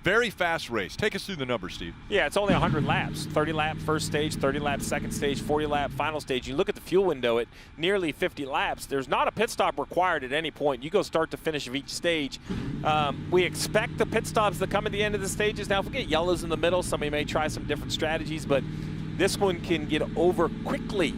Very fast race. Take us through the numbers, Steve. Yeah, it's only 100 laps. 30 lap first stage, 30 lap second stage, 40 lap final stage. You look at the fuel window at nearly 50 laps. There's not a pit stop required at any point. You go start to finish of each stage. We expect the pit stops to come at the end of the stages. Now, if we get yellows in the middle, somebody may try some different strategies, but this one can get over quickly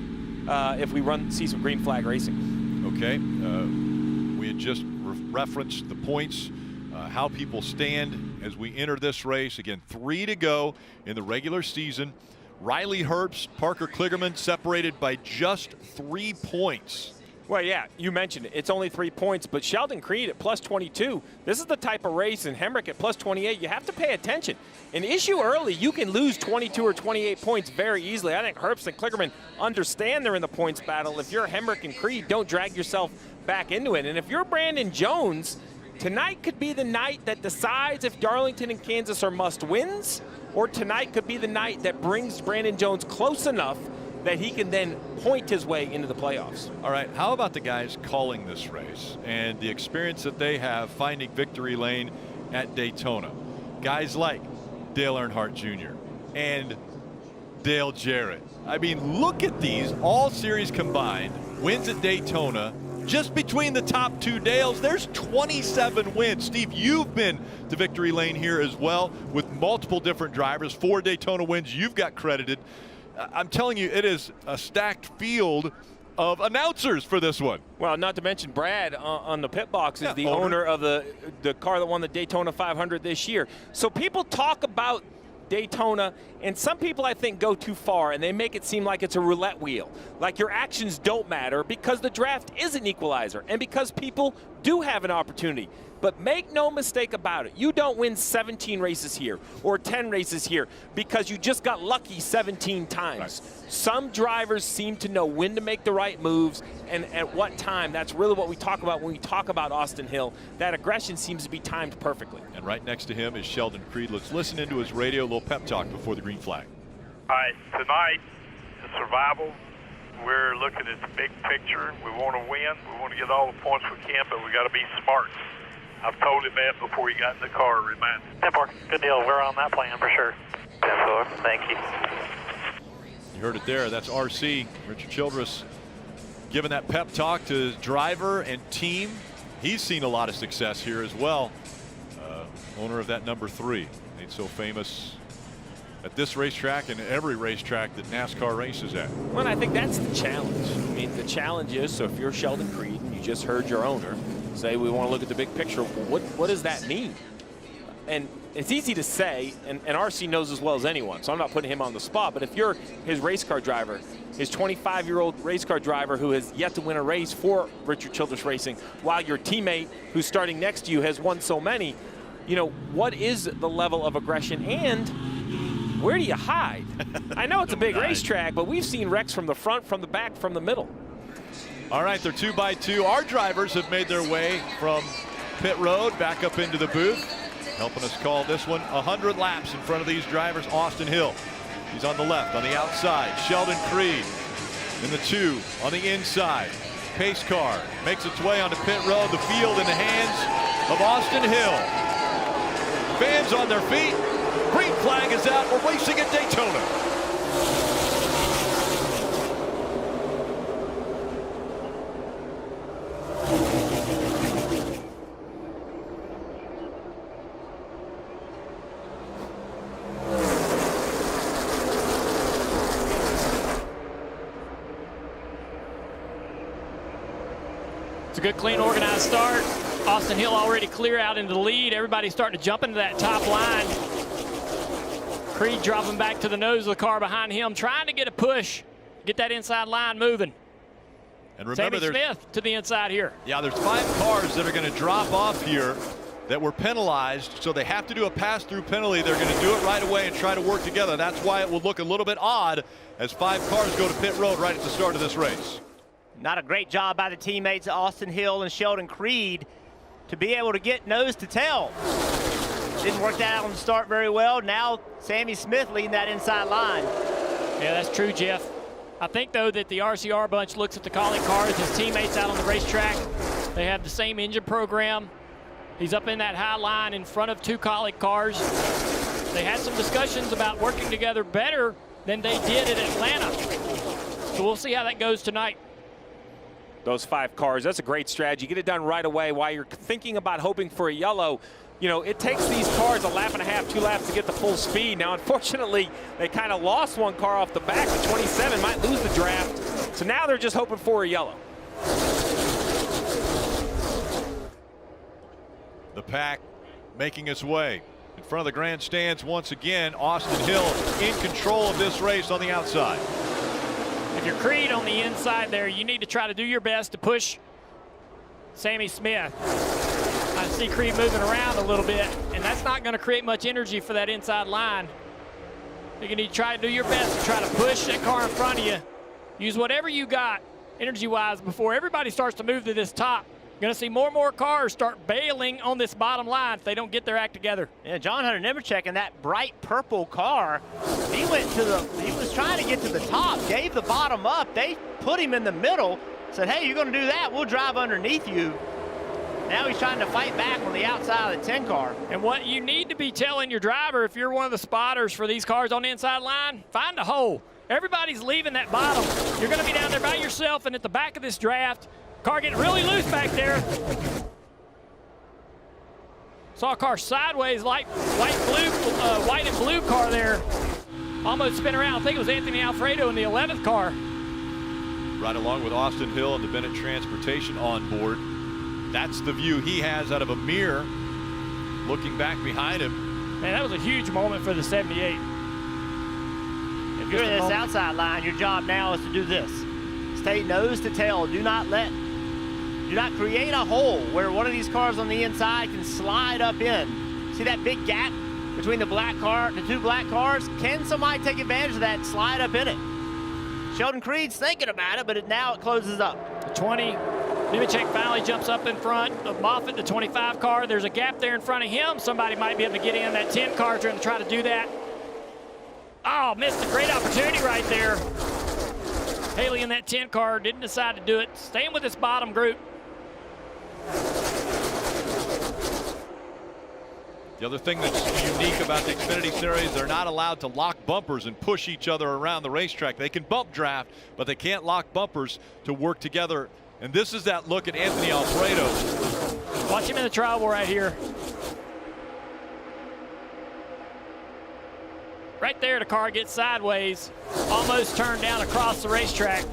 if we see some green flag racing. Okay. We had just referenced the points, how people stand as we enter this race. Again, 3 to go in the regular season. Riley Herbst, Parker Kligerman separated by just 3 points. Well, yeah, you mentioned it. It's only 3 points, but Sheldon Creed at plus 22. This is the type of race, and Hemrick at plus 28. You have to pay attention. An issue early, you can lose 22 or 28 points very easily. I think Herbst and Kligerman understand they're in the points battle. If you're Hemrick and Creed, don't drag yourself back into it. And if you're Brandon Jones, tonight could be the night that decides if Darlington and Kansas are must-wins, or tonight could be the night that brings Brandon Jones close enough that he can then point his way into the playoffs. All right, how about the guys calling this race and the experience that they have finding victory lane at Daytona? Guys like Dale Earnhardt Jr. and Dale Jarrett. I mean, look at these, all series combined, wins at Daytona. Just between the top 2 Dales, there's 27 wins. Steve, you've been to victory lane here as well with multiple different drivers. 4 Daytona wins you've got credited. I'm telling you, it is a stacked field of announcers for this one. Well, not to mention Brad on the pit box is the owner of the car that won the Daytona 500 this year. So people talk about Daytona, and some people, I think, go too far, and they make it seem like it's a roulette wheel, like your actions don't matter because the draft is an equalizer and because people do have an opportunity. But make no mistake about it, you don't win 17 races here or 10 races here because you just got lucky 17 times. Right. Some drivers seem to know when to make the right moves and at what time. That's really what we talk about when we talk about Austin Hill. That aggression seems to be timed perfectly. And right next to him is Sheldon Creed. Let's listen into his radio, a little pep talk before the green flag. All right, tonight, in survival, we're looking at the big picture. We want to win. We want to get all the points we can, but we got to be smart. I've told him that before he got in the car, remind him. 10-4, good deal. We're on that plan for sure. 10-4, thank you. You heard it there. That's RC, Richard Childress, giving that pep talk to his driver and team. He's seen a lot of success here as well. Owner of that number 3. Made so famous at this racetrack and every racetrack that NASCAR races at. Well, I think that's the challenge. I mean, the challenge is, so if you're Sheldon Creed and you just heard your owner say we want to look at the big picture, well, what does that mean? And it's easy to say, and RC knows as well as anyone, so I'm not putting him on the spot, but if you're his race car driver, his 25-year-old race car driver who has yet to win a race for Richard Childress Racing, while your teammate who's starting next to you has won so many, you know, what is the level of aggression and where do you hide? I know it's a big racetrack, but we've seen wrecks from the front, from the back, from the middle. All right, they're 2 by 2. Our drivers have made their way from pit road back up into the booth, helping us call this one 100 laps in front of these drivers. Austin Hill, he's on the left, on the outside. Sheldon Creed in the 2 on the inside. Pace car makes its way onto pit road. The field in the hands of Austin Hill. Fans on their feet. Green flag is out. We're racing at Daytona. It's a good, clean, organized start. Austin Hill already clear out into the lead. Everybody's starting to jump into that top line. Creed dropping back to the nose of the car behind him, trying to get a push, get that inside line moving. And remember, Sammy Smith to the inside here. Yeah, there's 5 cars that are going to drop off here that were penalized, so they have to do a pass-through penalty. They're going to do it right away and try to work together. That's why it will look a little bit odd as 5 cars go to pit road right at the start of this race. Not a great job by the teammates Austin Hill and Sheldon Creed to be able to get nose to tail. Didn't work that out on the start very well. Now Sammy Smith leading that inside line. Yeah, that's true, Jeff. I think, though, that the RCR bunch looks at the calling cars, his teammates out on the racetrack. They have the same engine program. He's up in that high line in front of 2 Kaulig cars. They had some discussions about working together better than they did at Atlanta. So we'll see how that goes tonight. Those 5 cars, that's a great strategy. Get it done right away while you're thinking about hoping for a yellow. You know, it takes these cars a lap and a half, 2 laps to get the full speed. Now, unfortunately, they kind of lost 1 car off the back. The 27 might lose the draft. So now they're just hoping for a yellow. The pack making its way in front of the grandstands once again. Austin Hill in control of this race on the outside. If you're Creed on the inside there, you need to try to do your best to push Sammy Smith. I see Creed moving around a little bit, and that's not going to create much energy for that inside line. You're going to need to try to do your best to try to push that car in front of you. Use whatever you got energy-wise before everybody starts to move to this top. You're going to see more and more cars start bailing on this bottom line if they don't get their act together. Yeah, John Hunter Nemechek in that bright purple car, he was trying to get to the top, gave the bottom up. They put him in the middle, said, hey, you're going to do that, we'll drive underneath you. Now he's trying to fight back on the outside of the 10 car. And what you need to be telling your driver, if you're one of the spotters for these cars on the inside line, find a hole. Everybody's leaving that bottom. You're going to be down there by yourself, and at the back of this draft, car getting really loose back there. Saw a car sideways, white and blue car there. Almost spin around. I think it was Anthony Alfredo in the 11th car. Right along with Austin Hill and the Bennett Transportation on board. That's the view he has out of a mirror, looking back behind him. Man, that was a huge moment for the 78. If you're in this outside line, your job now is to do this. Stay nose to tail. Do not create a hole where one of these cars on the inside can slide up in. See that big gap between the 2 black cars? Can somebody take advantage of that and slide up in it? Sheldon Creed's thinking about it, but now it closes up. The 20, Nemechek finally jumps up in front of Moffitt, the 25 car. There's a gap there in front of him. Somebody might be able to get in. That 10 car trying to do that. Oh, missed a great opportunity right there. Haley in that 10 car didn't decide to do it. Staying with this bottom group. The other thing that's unique about the Xfinity Series, they're not allowed to lock bumpers and push each other around the racetrack. They can bump draft, but they can't lock bumpers to work together. And this is that look at Anthony Alfredo. Watch him in the trial right here. Right there, the car gets sideways, almost turned down across the racetrack.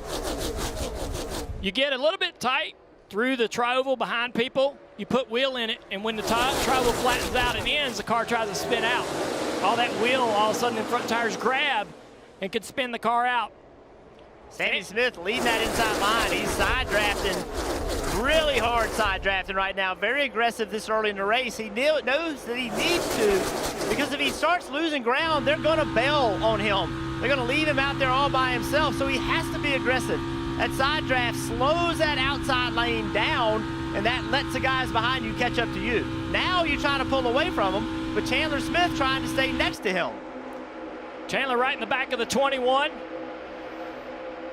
You get a little bit tight through the tri-oval behind people. You put wheel in it, and when the tri-oval flattens out and ends, the car tries to spin out. All that wheel, all of a sudden, the front tires grab and can spin the car out. Sammy Smith leading that inside line. He's side drafting, really hard side drafting right now. Very aggressive this early in the race. He knows that he needs to, because if he starts losing ground, they're going to bail on him. They're going to leave him out there all by himself, so he has to be aggressive. That side draft slows that outside lane down, and that lets the guys behind you catch up to you. Now you're trying to pull away from him, but Chandler Smith trying to stay next to him. Chandler right in the back of the 21.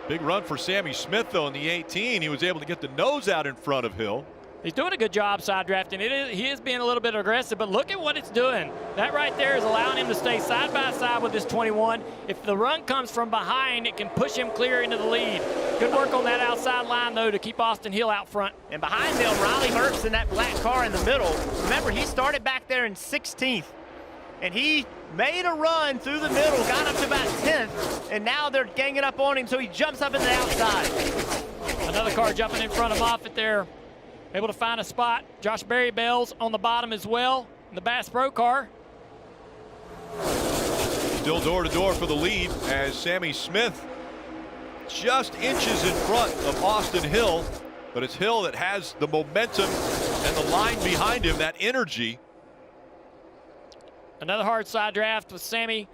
Big run for Sammy Smith, though, in the 18. He was able to get the nose out in front of Hill. He's doing a good job side drafting. He is being a little bit aggressive, but look at what it's doing. That right there is allowing him to stay side by side with this 21. If the run comes from behind, it can push him clear into the lead. Good work on that outside line, though, to keep Austin Hill out front. And behind them, Riley Herbst in that black car in the middle. Remember, he started back there in 16th, and he made a run through the middle, got up to about 10th, and now they're ganging up on him, so he jumps up in the outside. Another car jumping in front of Moffitt there. Able to find a spot. Josh Berry-Bell's on the bottom as well in the Bass Pro car. Still door to door for the lead as Sammy Smith just inches in front of Austin Hill, but it's Hill that has the momentum and the line behind him, that energy. Another hard side draft with Sammy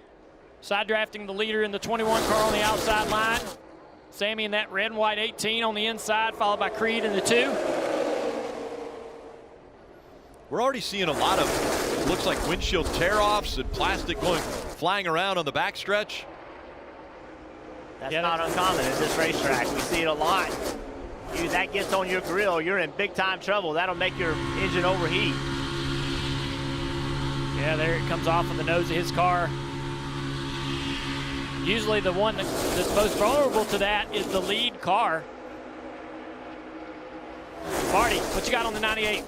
side drafting the leader in the 21 car on the outside line. Sammy in that red and white 18 on the inside, followed by Creed in the 2. We're already seeing a lot of, looks like windshield tear-offs and plastic flying around on the backstretch. That's not uncommon at this racetrack. We see it a lot. That gets on your grill, you're in big time trouble. That'll make your engine overheat. Yeah, there it comes off of the nose of his car. Usually the one that's most vulnerable to that is the lead car. Marty, what you got on the 98?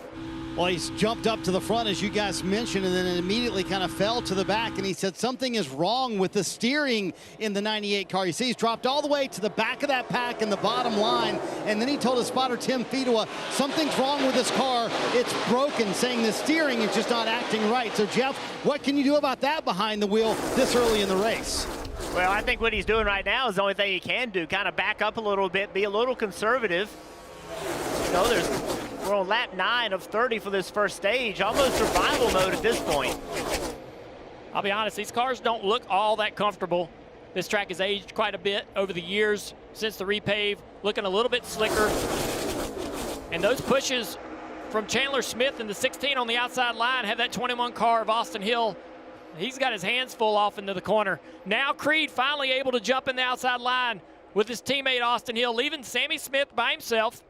Well, he's jumped up to the front, as you guys mentioned, and then immediately kind of fell to the back, and he said something is wrong with the steering in the 98 car. You see he's dropped all the way to the back of that pack in the bottom line, and then he told his spotter, Tim Fedewa, something's wrong with this car. It's broken, saying the steering is just not acting right. So, Jeff, what can you do about that behind the wheel this early in the race? Well, I think what he's doing right now is the only thing he can do, kind of back up a little bit, be a little conservative. You know, we're on lap 9 of 30 for this first stage, almost survival mode at this point. I'll be honest, these cars don't look all that comfortable. This track has aged quite a bit over the years since the repave, looking a little bit slicker. And those pushes from Chandler Smith in the 16 on the outside line had that 21 car of Austin Hill. He's got his hands full off into the corner. Now Creed finally able to jump in the outside line with his teammate Austin Hill, leaving Sammy Smith by himself.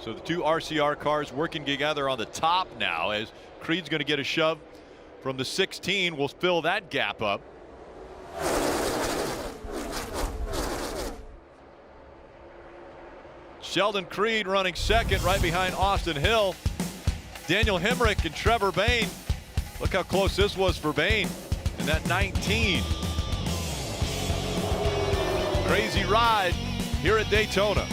So the two RCR cars working together on the top now, as Creed's going to get a shove from the 16. Will fill that gap up. Sheldon Creed running second right behind Austin Hill. Daniel Hemrick and Trevor Bayne. Look how close this was for Bayne in that 19. Crazy ride here at Daytona.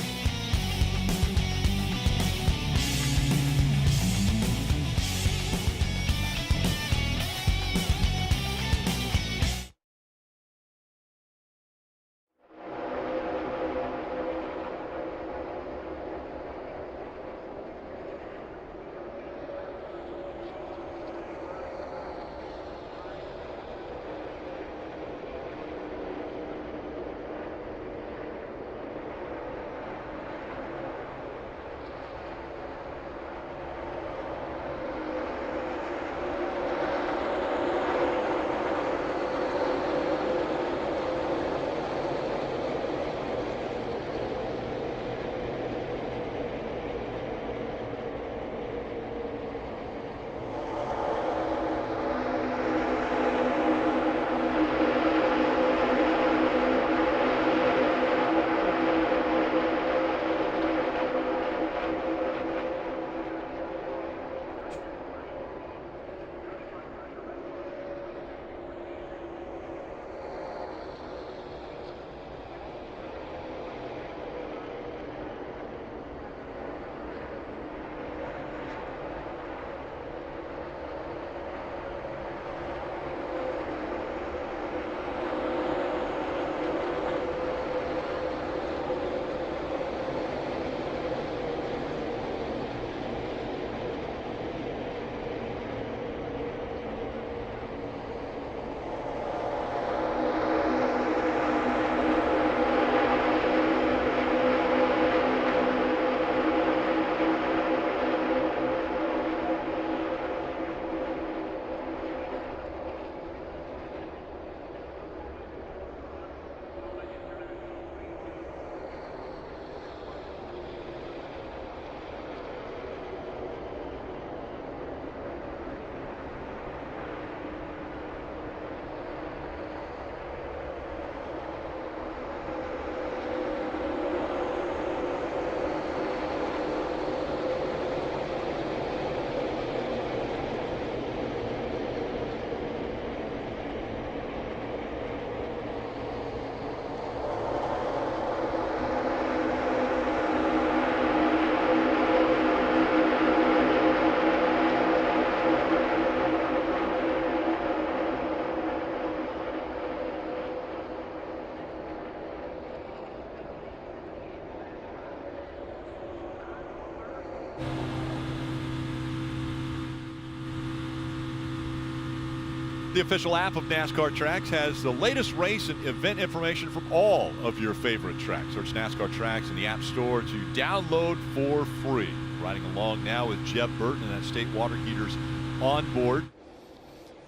The official app of NASCAR Tracks has the latest race and event information from all of your favorite tracks. Search NASCAR Tracks in the App Store to download for free. Riding along now with Jeb Burton and that State Water Heaters on board.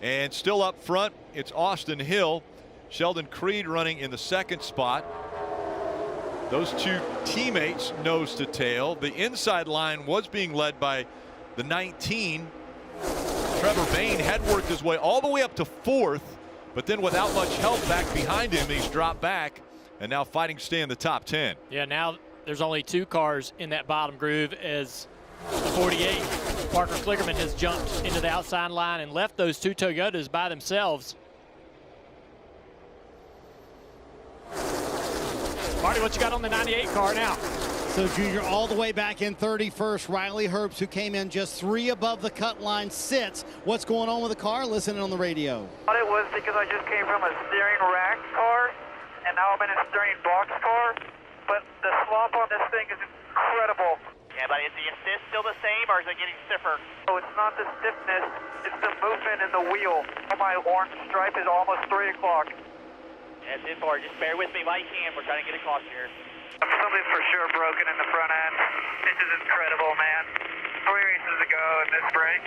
And still up front, it's Austin Hill. Sheldon Creed running in the second spot. Those two teammates nose to tail. The inside line was being led by the 19 Trevor Bayne had worked his way all the way up to 4th, but then without much help back behind him, he's dropped back and now fighting to stay in the top 10. Yeah, now there's only 2 cars in that bottom groove as the 48. Parker Kligerman has jumped into the outside line and left those 2 Toyotas by themselves. Marty, what you got on the 98 car now? So Junior all the way back in 31st. Riley Herbst, who came in just 3 above the cut line, sits. What's going on with the car? Listening on the radio. What it was because I just came from a steering rack car, and now I'm in a steering box car. But the slump on this thing is incredible. Yeah, but is the assist still the same, or is it getting stiffer? So it's not the stiffness, it's the movement in the wheel. My orange stripe is almost 3 o'clock. Yeah, it's in for it. Just bear with me while you can. We're trying to get across here. Something's for sure broken in the front end. This is incredible, man. 3 races ago in this break.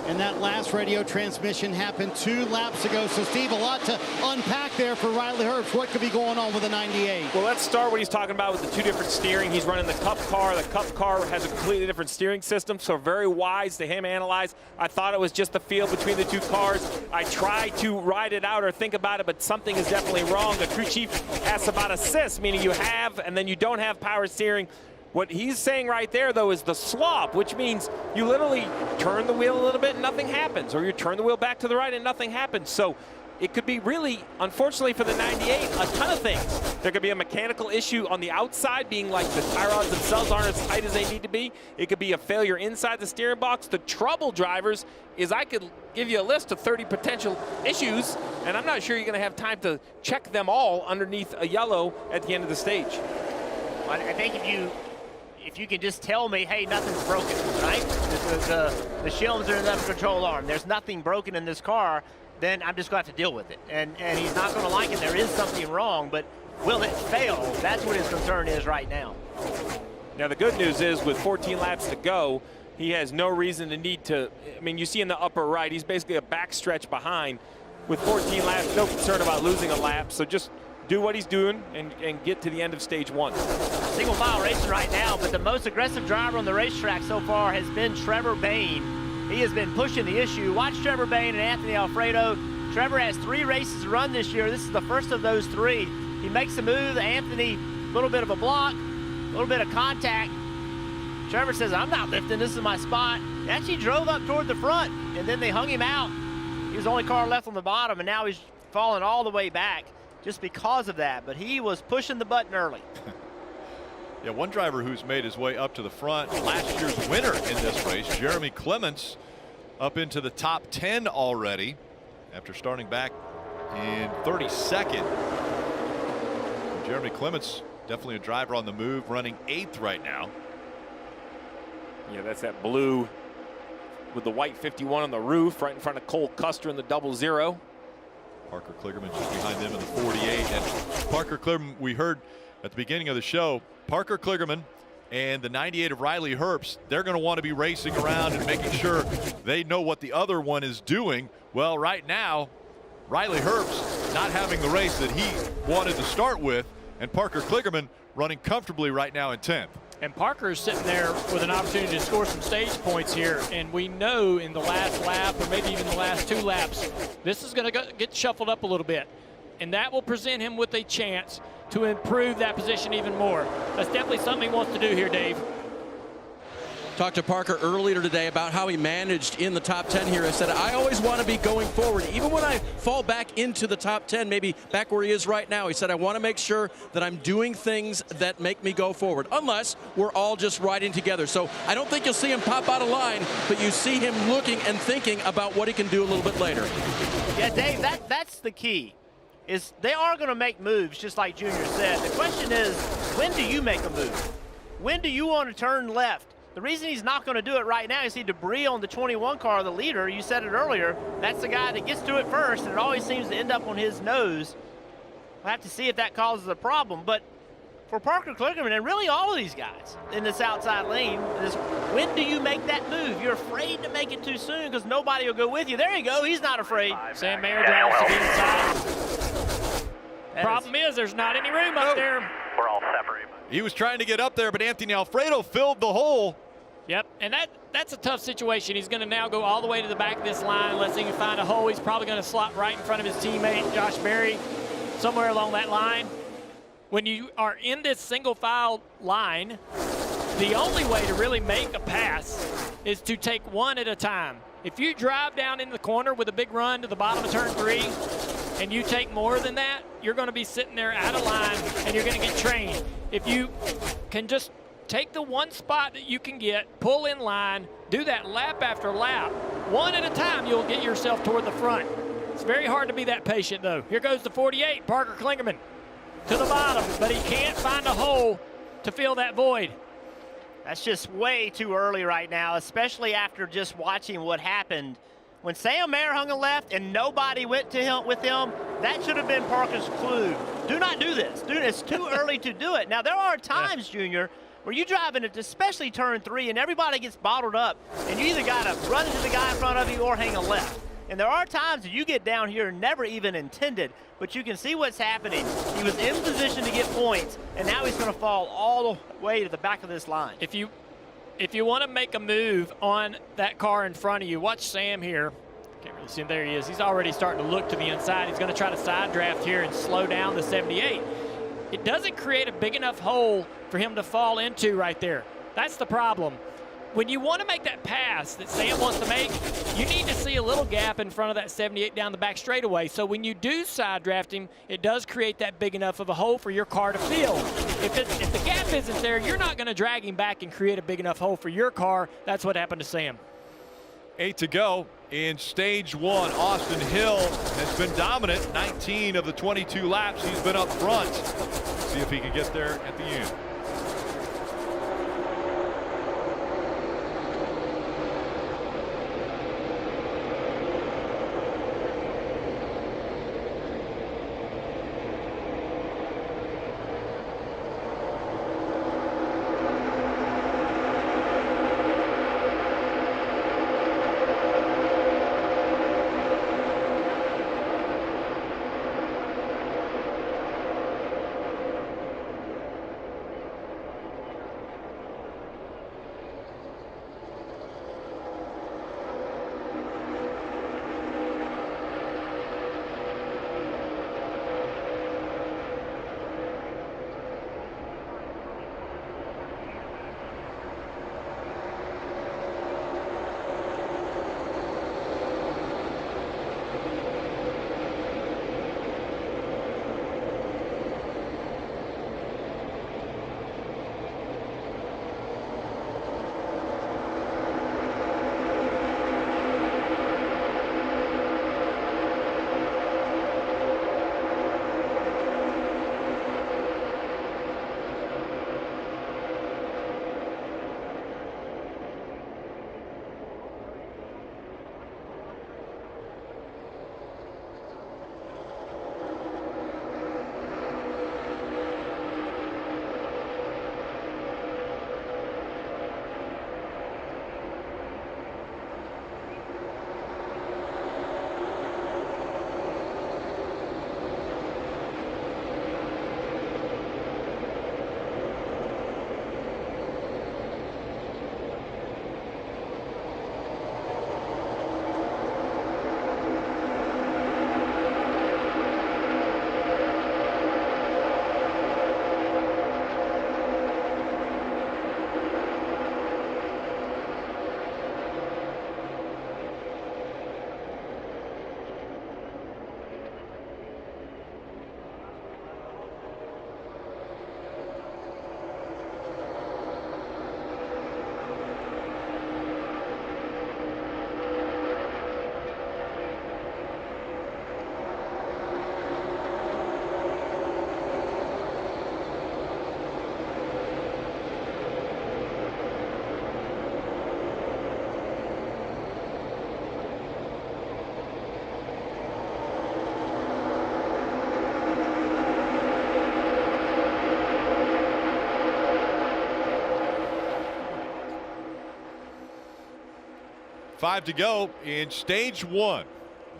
And that last radio transmission happened 2 laps ago. So, Steve, a lot to unpack there for Riley Herbst. What could be going on with the 98? Well, let's start what he's talking about with the 2 different steering. He's running the Cup car. The Cup car has a completely different steering system, so very wise to him analyze. I thought it was just the feel between the 2 cars. I tried to ride it out or think about it, but something is definitely wrong. The crew chief asks about assist, meaning you have and then you don't have power steering. What he's saying right there, though, is the slop, which means you literally turn the wheel a little bit and nothing happens, or you turn the wheel back to the right and nothing happens. So it could be really, unfortunately for the 98, a ton of things. There could be a mechanical issue on the outside, being like the tie rods themselves aren't as tight as they need to be. It could be a failure inside the steering box. The trouble drivers is I could give you a list of 30 potential issues, and I'm not sure you're going to have time to check them all underneath a yellow at the end of the stage. I think if you can just tell me, hey, nothing's broken, right? The shields are in the control arm. There's nothing broken in this car, then I'm just going to have to deal with it. And he's not going to like it. There is something wrong, but will it fail? That's what his concern is right now. Now, the good news is with 14 laps to go, he has no reason to need to. I mean, you see in the upper right, he's basically a backstretch behind. With 14 laps, no concern about losing a lap. So just do what he's doing and get to the end of stage 1. Single file racing right now, but the most aggressive driver on the racetrack so far has been Trevor Bayne. He has been pushing the issue. Watch Trevor Bayne and Anthony Alfredo. Trevor has 3 races to run this year. This is the first of those 3. He makes a move. Anthony, a little bit of a block, a little bit of contact. Trevor says, I'm not lifting. This is my spot. He actually drove up toward the front, and then they hung him out. He was the only car left on the bottom, and now he's falling all the way back just because of that. But he was pushing the button early. Yeah, one driver who's made his way up to the front, last year's winner in this race, Jeremy Clements, up into the top 10 already after starting back in 32nd. Jeremy Clements, definitely a driver on the move, running 8th right now. Yeah, that's that blue with the white 51 on the roof, right in front of Cole Custer in the 00. Parker Kligerman just behind them in the 48. And Parker Kligerman, we heard at the beginning of the show, Parker Kligerman and the 98 of Riley Herbst, they're going to want to be racing around and making sure they know what the other one is doing. Well, right now, Riley Herbst not having the race that he wanted to start with, and Parker Kligerman running comfortably right now in 10th. And Parker's sitting there with an opportunity to score some stage points here. And we know in the last lap, or maybe even the last 2 laps, this is going to get shuffled up a little bit. And that will present him with a chance to improve that position even more. That's definitely something he wants to do here, Dave. Talked to Parker earlier today about how he managed in the top 10 here. I said, I always want to be going forward. Even when I fall back into the top 10, maybe back where he is right now, he said, I want to make sure that I'm doing things that make me go forward, unless we're all just riding together. So I don't think you'll see him pop out of line, but you see him looking and thinking about what he can do a little bit later. Yeah, Dave, that's the key. Is they are going to make moves, just like Junior said. The question is, when do you make a move? When do you want to turn left? The reason he's not going to do it right now is he debris on the 21 car, the leader. You said it earlier. That's the guy that gets to it first, and it always seems to end up on his nose. We'll have to see if that causes a problem. But for Parker Kligerman, and really all of these guys in this outside lane, is when do you make that move? You're afraid to make it too soon because nobody will go with you. There you go. He's not afraid. Sam Mayer drives to the inside. Problem is there's not any room up there. We're all separated. He was trying to get up there, but Anthony Alfredo filled the hole. Yep, And that's a tough situation. He's going to now go all the way to the back of this line unless he can find a hole. He's probably going to slot right in front of his teammate, Josh Berry, somewhere along that line. When you are in this single file line, the only way to really make a pass is to take one at a time. If you drive down in the corner with a big run to the bottom of turn 3 and you take more than that, you're going to be sitting there out of line and you're going to get trained. If you can just take the one spot that you can get, pull in line, do that lap after lap, one at a time, you'll get yourself toward the front. It's very hard to be that patient, though. Here goes the 48, Parker Klingerman, to the bottom, but he can't find a hole to fill that void. That's just way too early right now, especially after just watching what happened. When Sam Mayer hung a left and nobody went to him with him, that should have been Parker's clue. Do not do this. Dude, it's too early to do it. Now, there are times, Junior, where you drive into especially turn 3 and everybody gets bottled up and you either got to run into the guy in front of you or hang a left. And there are times that you get down here never even intended, but you can see what's happening. He was in position to get points, and now he's going to fall all the way to the back of this line. If you want to make a move on that car in front of you, watch Sam here. Can't really see him. There he is. He's already starting to look to the inside. He's going to try to side draft here and slow down the 78. It doesn't create a big enough hole for him to fall into right there. That's the problem. When you want to make that pass that Sam wants to make, you need to see a little gap in front of that 78 down the back straightaway. So when you do side draft him, it does create that big enough of a hole for your car to fill. If the gap isn't there, you're not going to drag him back and create a big enough hole for your car. That's what happened to Sam. 8 to go in stage 1. Austin Hill has been dominant. 19 of the 22 laps he's been up front. See if he can get there at the end. Five to go in stage 1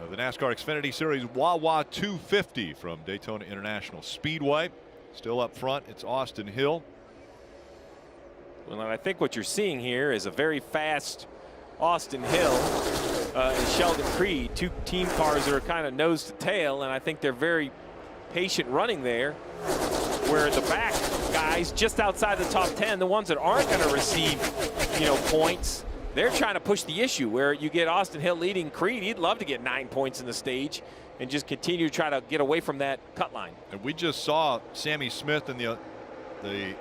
of the NASCAR Xfinity Series Wawa 250 from Daytona International Speedway. Still up front, it's Austin Hill. Well, and I think what you're seeing here is a very fast Austin Hill and Sheldon Creed, two team cars that are kind of nose to tail, and I think they're very patient running there, where the back guys just outside the top 10, the ones that aren't going to receive, you know, points, they're trying to push the issue, where you get Austin Hill leading Creed. He'd love to get 9 points in the stage and just continue to try to get away from that cut line. And we just saw Sammy Smith in the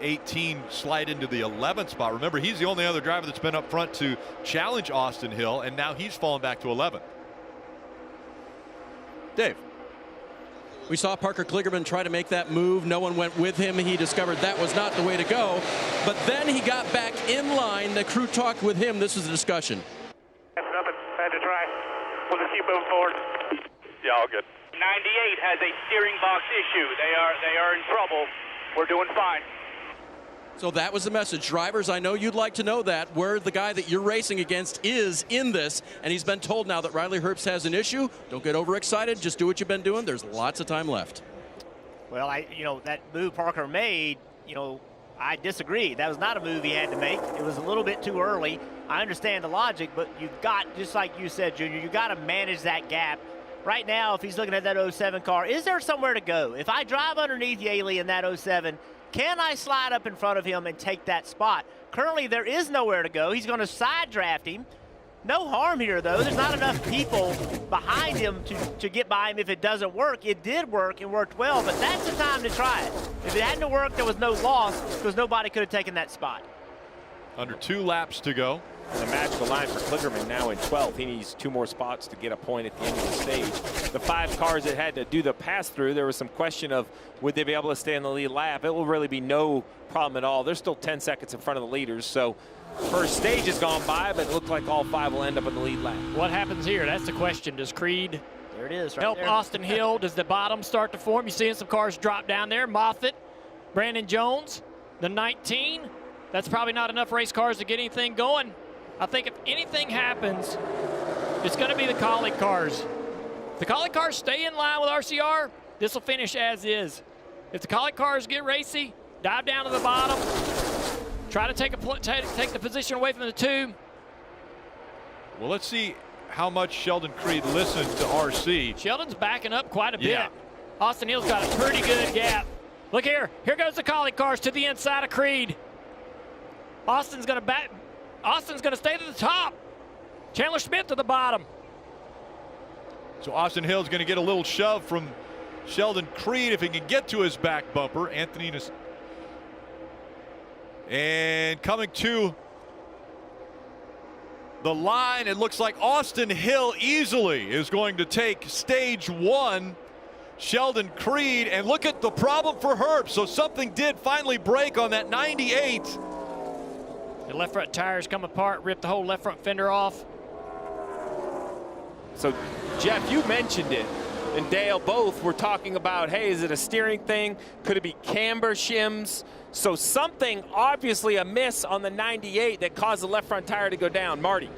18 slide into the 11th spot. Remember, he's the only other driver that's been up front to challenge Austin Hill, and now he's fallen back to 11th. Dave. We saw Parker Kligerman try to make that move. No one went with him. He discovered that was not the way to go. But then he got back in line. The crew talked with him. This was the discussion. That's nothing. Had to try. We'll just keep moving forward. Yeah, all good. 98 has a steering box issue. They are in trouble. We're doing fine. So that was the message. Drivers, I know you'd like to know that, where the guy that you're racing against is in this, and he's been told now that Riley Herbst has an issue. Don't get overexcited. Just do what you've been doing. There's lots of time left. Well, that move Parker made, I disagree. That was not a move he had to make. It was a little bit too early. I understand the logic, but you've got, just like you said, Junior, you've got to manage that gap. Right now, if he's looking at that 07 car, is there somewhere to go? If I drive underneath Yaley in that 07, can I slide up in front of him and take that spot? Currently, there is nowhere to go. He's going to side draft him. No harm here, though. There's not enough people behind him to get by him if it doesn't work. It did work and worked well, but that's the time to try it. If it hadn't worked, there was no loss because nobody could have taken that spot. Under 2 laps to go. The magical line for Kligerman now in 12th. He needs 2 more spots to get a point at the end of the stage. The 5 cars that had to do the pass-through, there was some question of would they be able to stay in the lead lap. It will really be no problem at all. They're still 10 seconds in front of the leaders, so first stage has gone by, but it looked like all 5 will end up in the lead lap. What happens here? That's the question. Does Creed there it is, right help there. Austin Hill? Does the bottom start to form? You're seeing some cars drop down there. Moffitt, Brandon Jones, the 19. That's probably not enough race cars to get anything going. I think if anything happens, it's going to be the Collie cars. If the Collie cars stay in line with RCR, this will finish as is. If the Collie cars get racy, dive down to the bottom, try to take the position away from the 2. Well, let's see how much Sheldon Creed listened to RC. Sheldon's backing up quite a bit. Yeah. Austin Hill's got a pretty good gap. Look here. Here goes the Collie cars to the inside of Creed. Austin's going to stay to the top. Chandler Smith to the bottom. So Austin Hill's going to get a little shove from Sheldon Creed if he can get to his back bumper. And coming to the line, it looks like Austin Hill easily is going to take stage 1. Sheldon Creed, and look at the problem for Herbst. So something did finally break on that 98. The left front tires come apart, ripped the whole left front fender off. So, Jeff, you mentioned it, and Dale both were talking about, hey, is it a steering thing? Could it be camber shims? So something obviously amiss on the 98 that caused the left front tire to go down. Marty.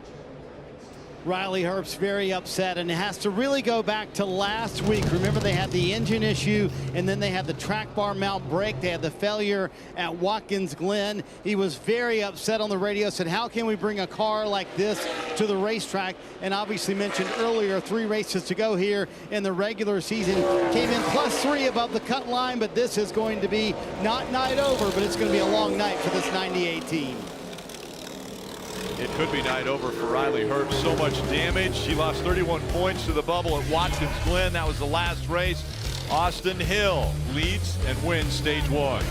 Riley Herbst very upset, and it has to really go back to last week. Remember, they had the engine issue, and then they had the track bar mount break. They had the failure at Watkins Glen. He was very upset on the radio, said, how can we bring a car like this to the racetrack? And obviously mentioned earlier, 3 races to go here in the regular season. Came in +3 above the cut line, but this is going to be not night over, but it's going to be a long night for this 98 team. It could be night over for Riley Herbst. So much damage. She lost 31 points to the bubble at Watkins Glen. That was the last race. Austin Hill leads and wins stage 1.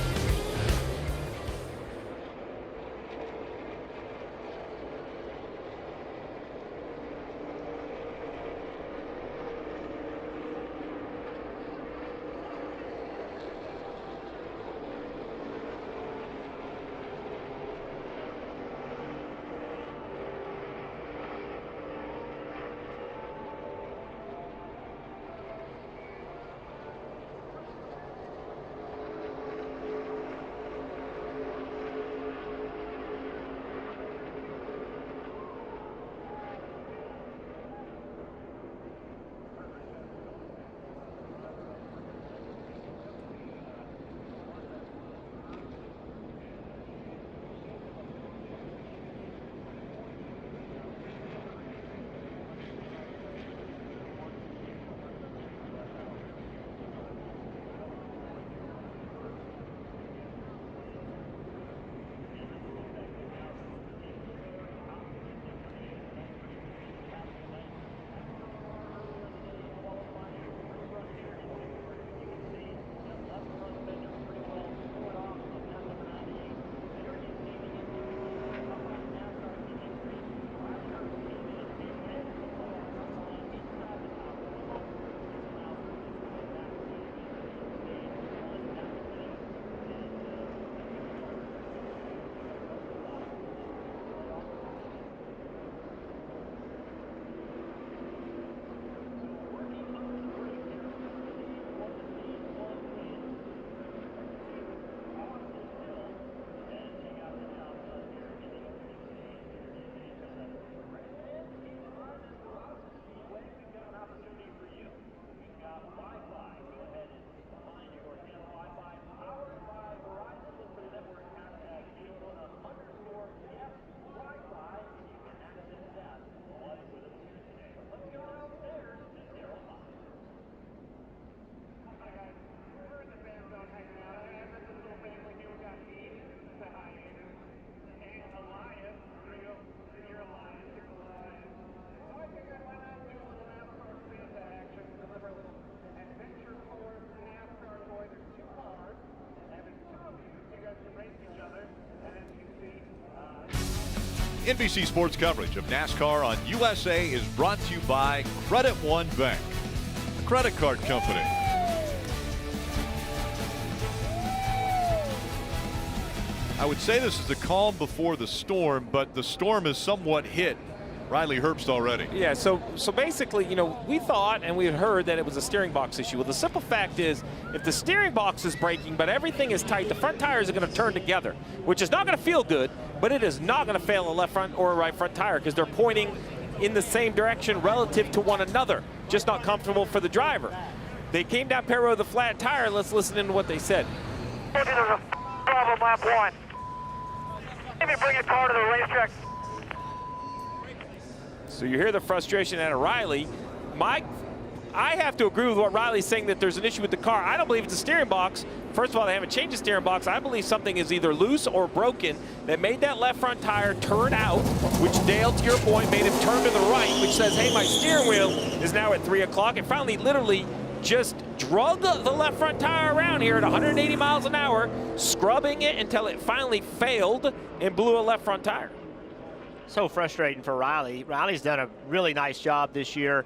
NBC Sports coverage of NASCAR on USA is brought to you by Credit One Bank, a credit card company. I would say this is the calm before the storm, but the storm is somewhat hit Riley Herbst already. Yeah, so basically, you know, we thought and we had heard that it was a steering box issue. Well, the simple fact is, if the steering box is breaking but everything is tight, the front tires are going to turn together, which is not going to feel good, but it is not going to fail a left front or a right front tire because they're pointing in the same direction relative to one another. Just not comfortable for the driver. They came down pit road with a flat tire. Let's listen in to what they said. There's a problem lap one. Maybe bring a car to the racetrack. So you hear the frustration out of Riley. I have to agree with what Riley's saying, that there's an issue with the car. I don't believe it's a steering box. First of all, they haven't changed the steering box. I believe something is either loose or broken that made that left front tire turn out, which Dale, to your point, made him turn to the right, which says, hey, my steering wheel is now at 3 o'clock. It finally literally just drug the left front tire around here at 180 miles an hour, scrubbing it until it finally failed and blew a left front tire. So frustrating for Riley. Riley's done a really nice job this year.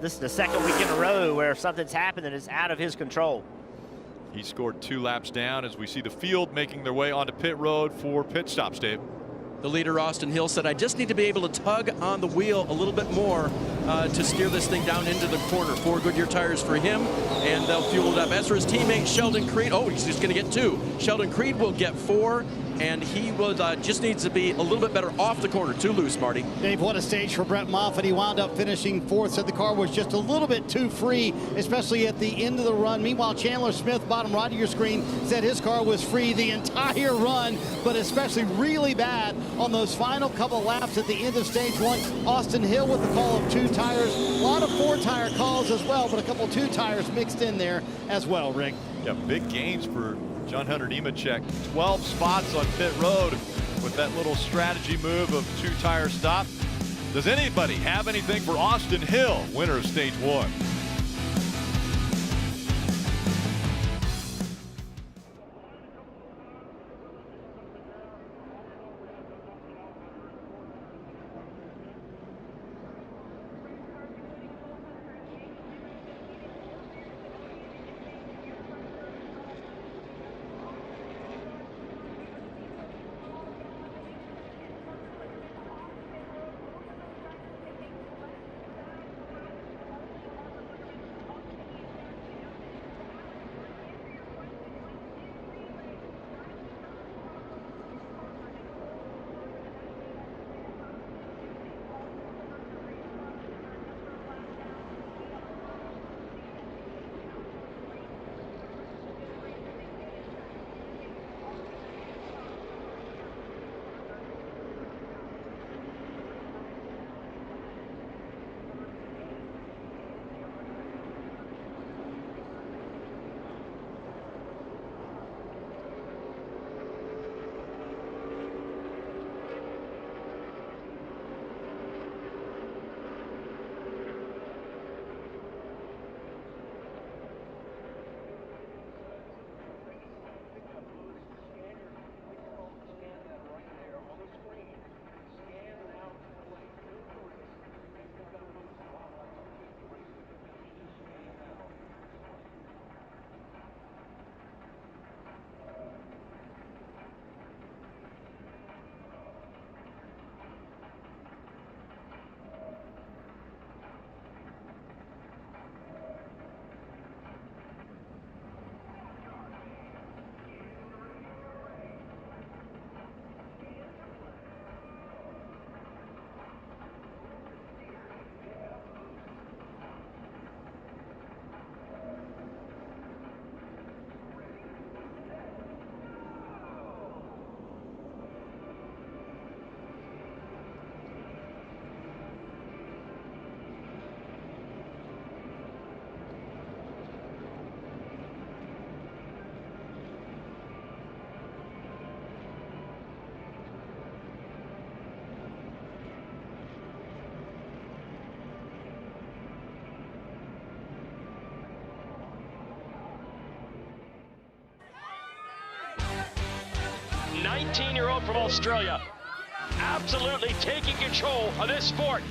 This is the second week in a row where something's happened and it's out of his control. He scored 2 laps down as we see the field making their way onto pit road for pit stops, Dave. The leader, Austin Hill, said, I just need to be able to tug on the wheel a little bit more to steer this thing down into the corner. 4 Goodyear tires for him, and they'll fuel it up. As for his teammate, Sheldon Creed, oh, he's just going to get 2. Sheldon Creed will get 4, and he will just needs to be a little bit better off the corner. Too loose, Marty. Dave, what a stage for Brett Moffitt. He wound up finishing 4th. Said the car was just a little bit too free, especially at the end of the run. Meanwhile, Chandler Smith, bottom right of your screen, said his car was free the entire run, but especially really bad on those final couple laps at the end of stage 1. Austin Hill with the call of 2 tires. A lot of 4-tire calls as well, but a couple 2 tires mixed in there as well, Rick. Yeah, big gains for John Hunter Nemechek. 12 spots on pit road with that little strategy move of 2-tire stop. Does anybody have anything for Austin Hill, winner of stage 1? Year-old from Australia, absolutely taking control of this sport.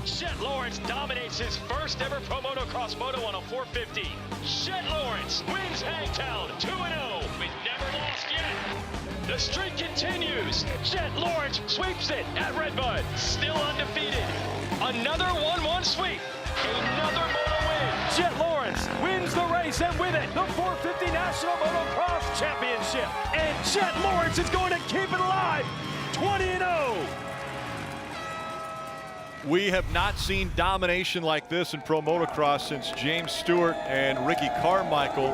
Chet Lawrence dominates his first ever Pro Motocross Moto on a 450. Chet Lawrence wins Hangtown 2-0 with never lost yet. The streak continues. Chet Lawrence sweeps it at Redbud, still undefeated. Another 1-1 sweep. Another moto win. Chet Lawrence wins the race, and with it, the 450 National Motocross Championship. And Chet Lawrence is going to keep it alive, 20-0. We have not seen domination like this in pro motocross since James Stewart and Ricky Carmichael.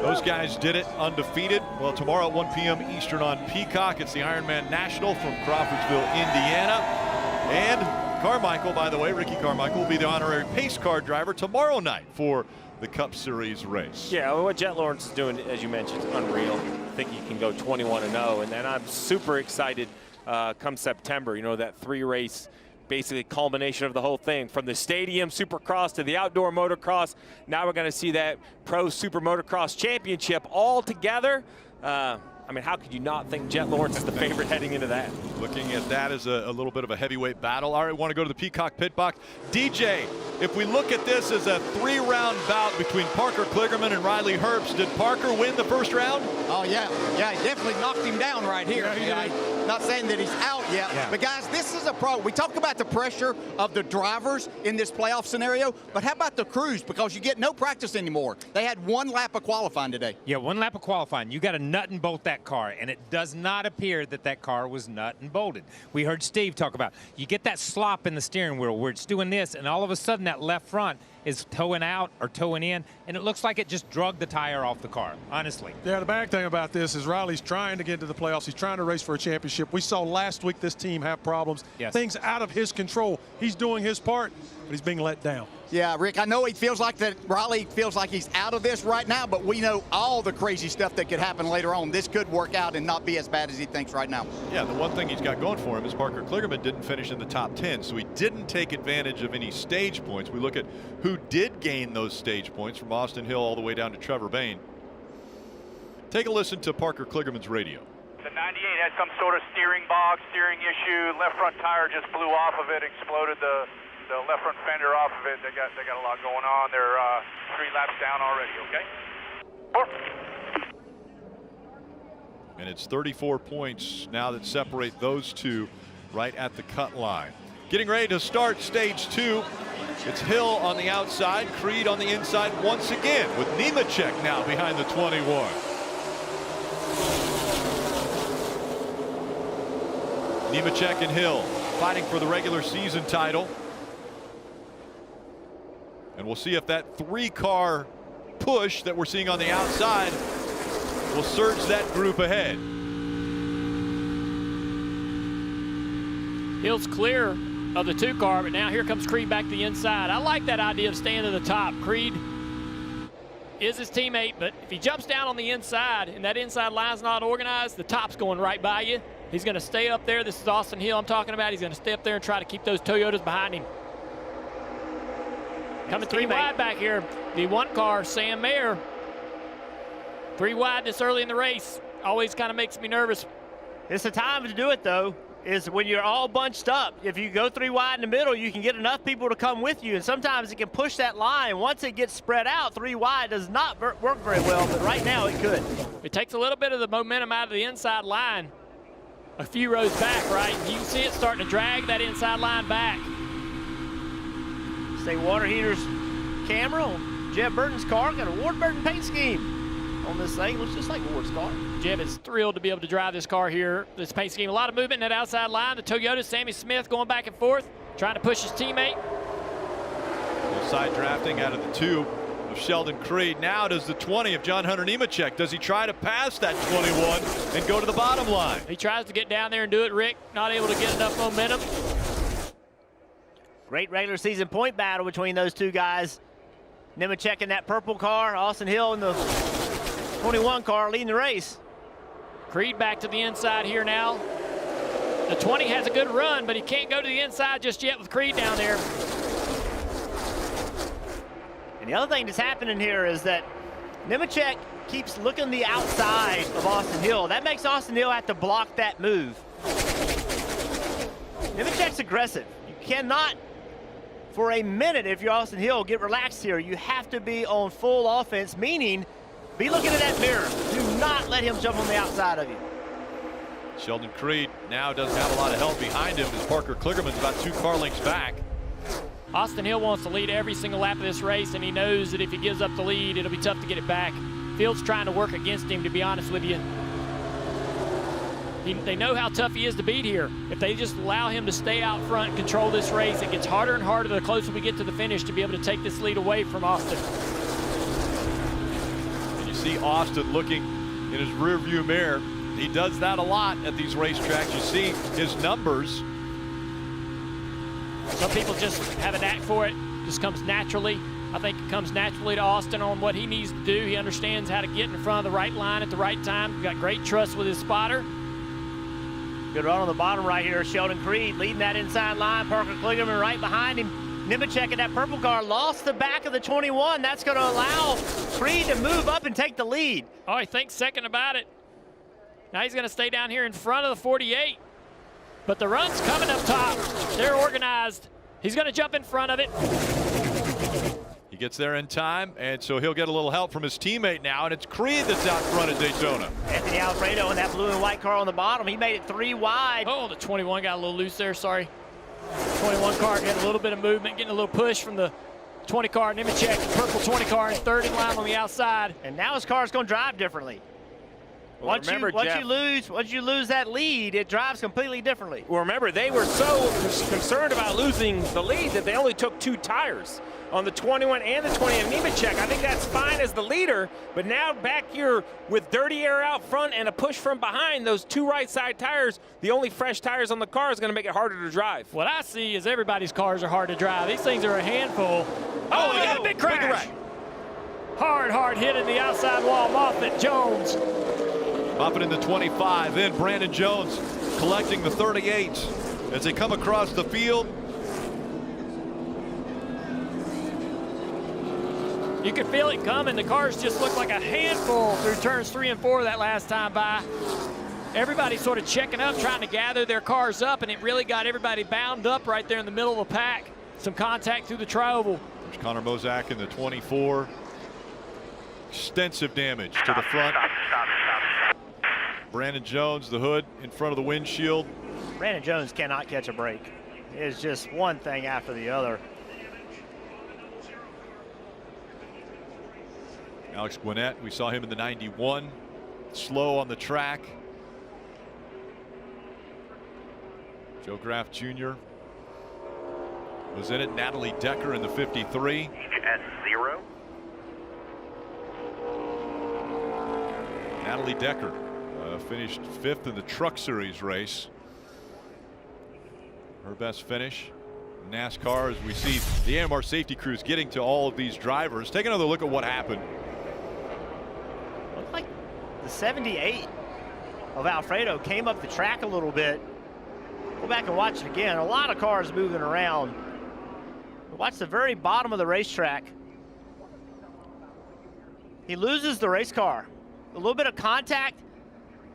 Those guys did it undefeated. Well, tomorrow at 1 p.m. Eastern on Peacock, it's the Ironman National from Crawfordsville, Indiana. And Carmichael, by the way, Ricky Carmichael will be the honorary pace car driver tomorrow night for the Cup Series race. Yeah, well, what Chet Lawrence is doing, as you mentioned, is unreal. I think he can go 21-0, and then I'm super excited come September. You know, that 3-race basically culmination of the whole thing, from the stadium supercross to the outdoor motocross. Now we're going to see that pro super motocross championship all together. I mean, how could you not think Chet Lawrence is the favorite heading into that? Looking at that as a little bit of a heavyweight battle. All right, we want to go to the Peacock Pit Box. DJ, if we look at this as a 3-round bout between Parker Kligerman and Riley Herbst, did Parker win the first round? Oh, yeah. Yeah, he definitely knocked him down right here. Not saying that he's out yet, but guys, this is a problem. We talk about the pressure of the drivers in this playoff scenario, but how about the crews? Because you get no practice anymore. They had 1 lap of qualifying today. Yeah, 1 lap of qualifying. You got to nut and bolt that car, and it does not appear that that car was nut and bolted. We heard Steve talk about, you get that slop in the steering wheel where it's doing this, and all of a sudden that left front is towing out or towing in, and it looks like it just drug the tire off the car, honestly. Yeah, the bad thing about this is Riley's trying to get into the playoffs. He's trying to race for a championship. We saw last week this team have problems. Yes. Things out of his control. He's doing his part, but he's being let down. Yeah, Rick, I know he feels like that. Riley feels like he's out of this right now, but we know all the crazy stuff that could happen later on. This could work out and not be as bad as he thinks right now. Yeah, the one thing he's got going for him is Parker Kligerman didn't finish in the top 10, so he didn't take advantage of any stage points. We look at who did gain those stage points, from Austin Hill all the way down to Trevor Bayne. Take a listen to Parker Kligerman's radio. The 98 had some sort of steering issue. Left front tire just blew off of it, exploded the left front fender off of it. They got a lot going on. They're 3 laps down already, okay? And it's 34 points now that separate those two right at the cut line. Getting ready to start stage 2. It's Hill on the outside, Creed on the inside once again, with Nemechek now behind the 21. Nemechek and Hill fighting for the regular season title. And we'll see if that 3-car push that we're seeing on the outside will surge that group ahead. Hill's clear of the 2-car, but now here comes Creed back to the inside. I like that idea of staying to the top. Creed is his teammate, but if he jumps down on the inside and that inside line's not organized, the top's going right by you. He's going to stay up there. This is Austin Hill I'm talking about. He's going to stay up there and try to keep those Toyotas behind him. Coming 3 wide back here, the 1-car, Sam Mayer. 3 wide this early in the race. Always kind of makes me nervous. It's the time to do it, though, is when you're all bunched up. If you go 3 wide in the middle, you can get enough people to come with you, and sometimes it can push that line. Once it gets spread out, 3 wide does not work very well, but right now it could. It takes a little bit of the momentum out of the inside line a few rows back, right? You can see it starting to drag that inside line back. Say Water Heater's camera on Jeb Burton's car. Got a Ward Burton paint scheme on this thing. Looks just like Ward's car. Jeb is thrilled to be able to drive this car here, this paint scheme. A lot of movement in that outside line. The Toyota, Sammy Smith going back and forth, trying to push his teammate. Side drafting out of the 2 of Sheldon Creed. Now does the 20 of John Hunter Nemechek. Does he try to pass that 21 and go to the bottom line? He tries to get down there and do it, Rick. Not able to get enough momentum. Great regular season point battle between those 2 guys. Nemechek in that purple car, Austin Hill in the 21 car leading the race. Creed back to the inside here now. The 20 has a good run, but he can't go to the inside just yet with Creed down there. And the other thing that's happening here is that Nemechek keeps looking the outside of Austin Hill. That makes Austin Hill have to block that move. Nemechek's aggressive. You cannot, for a minute, if you're Austin Hill, get relaxed here. You have to be on full offense, meaning be looking at that mirror. Do not let him jump on the outside of you. Sheldon Creed now doesn't have a lot of help behind him as Parker Kligerman's about 2 car lengths back. Austin Hill wants to lead every single lap of this race, and he knows that if he gives up the lead, it'll be tough to get it back. Field's trying to work against him, to be honest with you. They know how tough he is to beat here. If they just allow him to stay out front and control this race, it gets harder and harder the closer we get to the finish to be able to take this lead away from Austin. And you see Austin looking in his rearview mirror. He does that a lot at these racetracks. You see his numbers. Some people just have a knack for it. Just comes naturally. I think it comes naturally to Austin on what he needs to do. He understands how to get in front of the right line at the right time. He's got great trust with his spotter. Good run on the bottom right here. Sheldon Creed leading that inside line. Parker Kligerman right behind him. Nemechek in that purple car lost the back of the 21. That's going to allow Creed to move up and take the lead. Oh, he thinks second about it. Now he's going to stay down here in front of the 48. But the run's coming up top. They're organized. He's going to jump in front of it. He gets there in time, and so he'll get a little help from his teammate now, and it's Creed that's out front at Daytona. Anthony Alfredo in that blue and white car on the bottom. He made it 3 wide. Oh, the 21 got a little loose there, sorry. 21 car getting a little bit of movement, getting a little push from the 20 car. Nemechek, purple 20 car in third in line on the outside. And now his car's going to drive differently. Well, once you lose that lead, it drives completely differently. Well, remember, they were so concerned about losing the lead that they only took 2 tires on the 21 and the 20. And Nemechek, I think that's fine as the leader, but now back here with dirty air out front and a push from behind, those 2 right side tires, the only fresh tires on the car, is going to make it harder to drive. What I see is everybody's cars are hard to drive. These things are a handful. Oh, he got a big crash. Hard hit in the outside wall. Moffitt, Jones. Moffitt in the 25, then Brandon Jones collecting the 38 as they come across the field. You can feel it coming. The cars just look like a handful through turns 3 and 4 that last time by. Everybody's sort of checking up, trying to gather their cars up, and it really got everybody bound up right there in the middle of the pack. Some contact through the tri-oval. There's Connor Mozak in the 24. Extensive damage to the front. Brandon Jones, the hood in front of the windshield. Brandon Jones cannot catch a break. It's just one thing after the other. Alex Gwinnett, we saw him in the 91. Slow on the track. Joe Graff Jr. was in it. Natalie Decker in the 53. At 0. Natalie Decker finished 5th in the Truck Series race. Her best finish. NASCAR, as we see the AMR safety crews getting to all of these drivers. Take another look at what happened. Looked like the 78 of Alfredo came up the track a little bit. Go back and watch it again. A lot of cars moving around. Watch the very bottom of the racetrack. He loses the race car. A little bit of contact.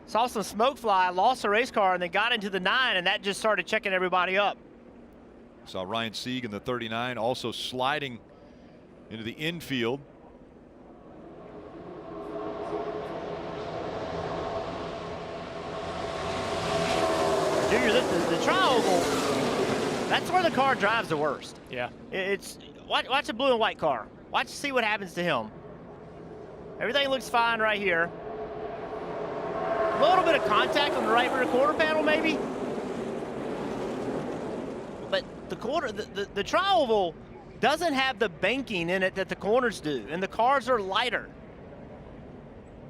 Saw some smoke fly, lost the race car, and then got into the 9, and that just started checking everybody up. Saw Ryan Sieg in the 39 also sliding into the infield. Junior, the tri-oval, that's where the car drives the worst. Yeah. It's watch the blue and white car. See what happens to him. Everything looks fine right here. A little bit of contact on the right rear quarter panel, maybe. But the tri-oval doesn't have the banking in it that the corners do, and the cars are lighter.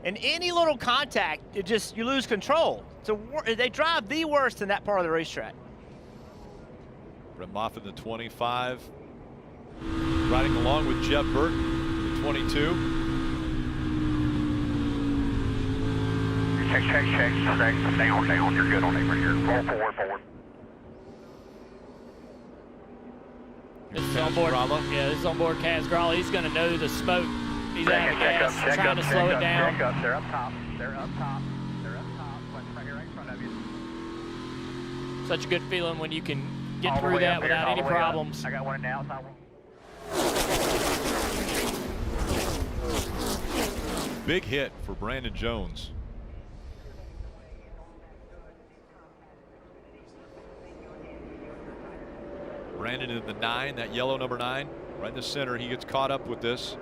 And any little contact, you lose control. So they drive the worst in that part of the racetrack. Brett Moffitt in the 25. Riding along with Jeff Burton in the 22. Check. Down. You're good on it right here. Roll forward. This is on board. Yeah, this is on board Kaz Gralla. He's going to know the smoke. He's out of gas, trying to slow it down. Check up. They're up top. Right here, right in front of you. such a good feeling when you can get through that without any problems. I got one in the outside. Big hit for Brandon Jones. Brandon in the 9, that yellow number 9, right in the center. He gets caught up with this.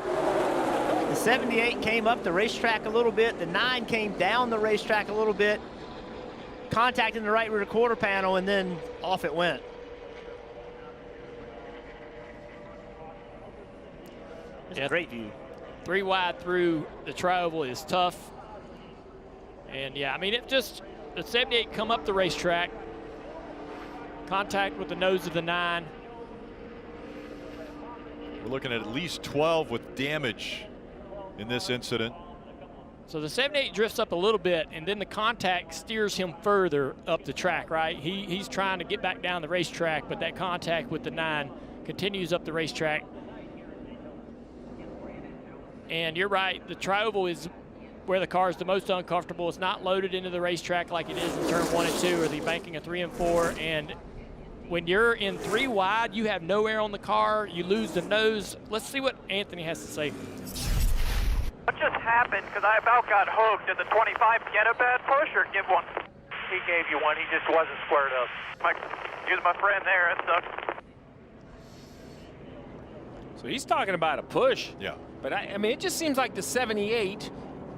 The 78 came up the racetrack a little bit. The 9 came down the racetrack a little bit, contacting the right rear quarter panel, and then off it went. It's a great view. 3 wide through the tri-oval is tough. And yeah, I mean, it just, the 78 come up the racetrack, contact with the nose of the 9. We're looking at least 12 with damage in this incident. So the 78 drifts up a little bit, and then the contact steers him further up the track, right? He's trying to get back down the racetrack, but that contact with the 9 continues up the racetrack. And you're right, the tri-oval is where the car is the most uncomfortable. It's not loaded into the racetrack like it is in turn 1 and 2 or the banking of 3 and 4. And when you're in 3 wide, you have no air on the car, you lose the nose. Let's see what Anthony has to say. What just happened? Because I about got hooked. Did the 25 get a bad push or give one? He gave you one. He just wasn't squared up. Use my friend there. That sucks. So he's talking about a push. Yeah. But I mean, it just seems like the 78,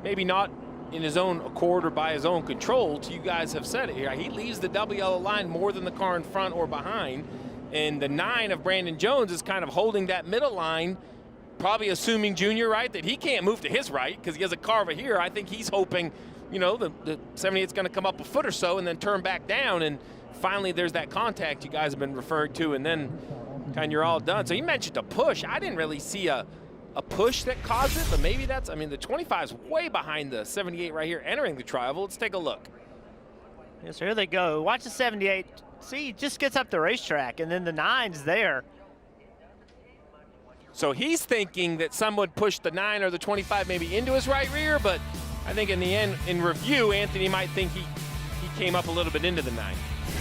maybe not in his own accord or by his own control, you guys have said it here. He leaves the double yellow line more than the car in front or behind. And the 9 of Brandon Jones is kind of holding that middle line, probably assuming, Junior, right, that he can't move to his right because he has a car over here. I think he's hoping, you know, the 78's going to come up a foot or so and then turn back down. And finally, there's that contact you guys have been referring to, and then kind of you're all done. So you mentioned a push. I didn't really see a push that caused it, but maybe that's, I mean, the 25 is way behind the 78 right here entering the tri-oval. Let's take a look. Yes, here they go. Watch the 78. See, he just gets up the racetrack, and then the 9's there. So he's thinking that someone pushed the 9 or the 25 maybe into his right rear, but I think in the end, in review, Anthony might think he came up a little bit into the 9.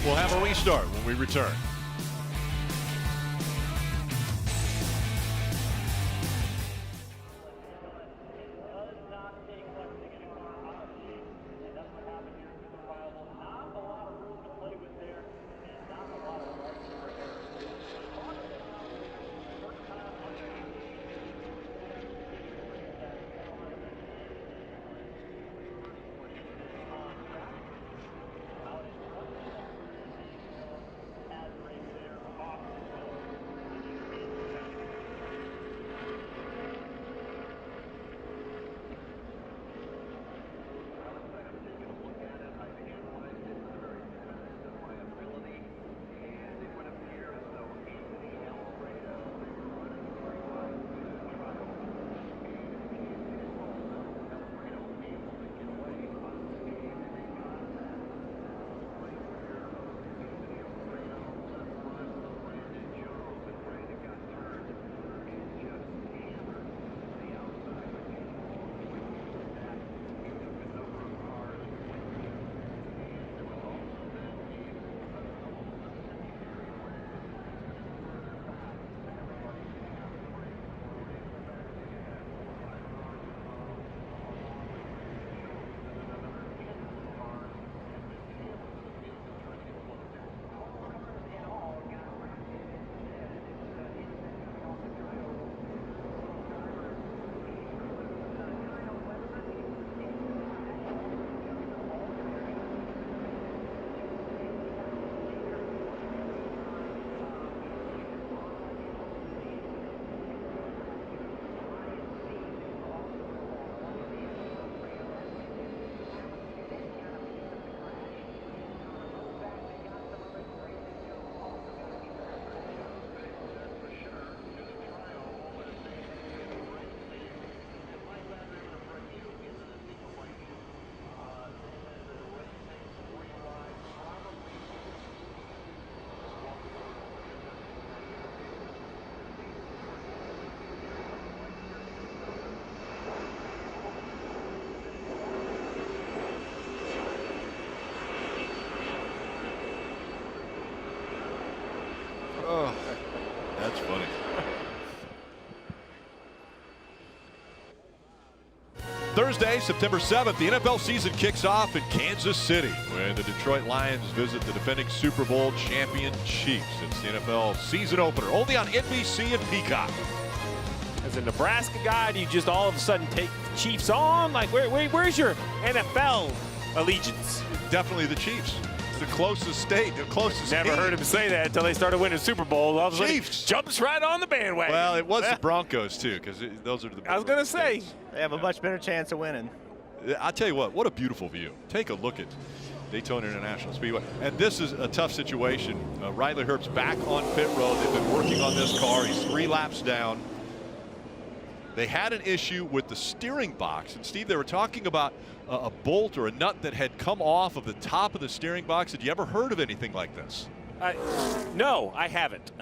We'll have a restart when we return. That's funny. Thursday, September 7th, the NFL season kicks off in Kansas City when the Detroit Lions visit the defending Super Bowl champion Chiefs. It's the NFL season opener, only on NBC and Peacock. As a Nebraska guy, do you just all of a sudden take the Chiefs on? Like, where's your NFL allegiance? Definitely the Chiefs. The closest state, the closest Never team. heard him say that until they started winning Super Bowl. All of a sudden, Chiefs jumps right on the bandwagon. Well, it was the Broncos, too, because those are the I was going to say. They have a much better chance of winning. I'll tell you what a beautiful view. Take a look at Daytona International Speedway. And this is a tough situation. Riley Herbst's back on pit road. They've been working on this car. He's 3 laps down. They had an issue with the steering box. And, Steve, they were talking about a bolt or a nut that had come off of the top of the steering box. Had you ever heard of anything like this? No, I haven't.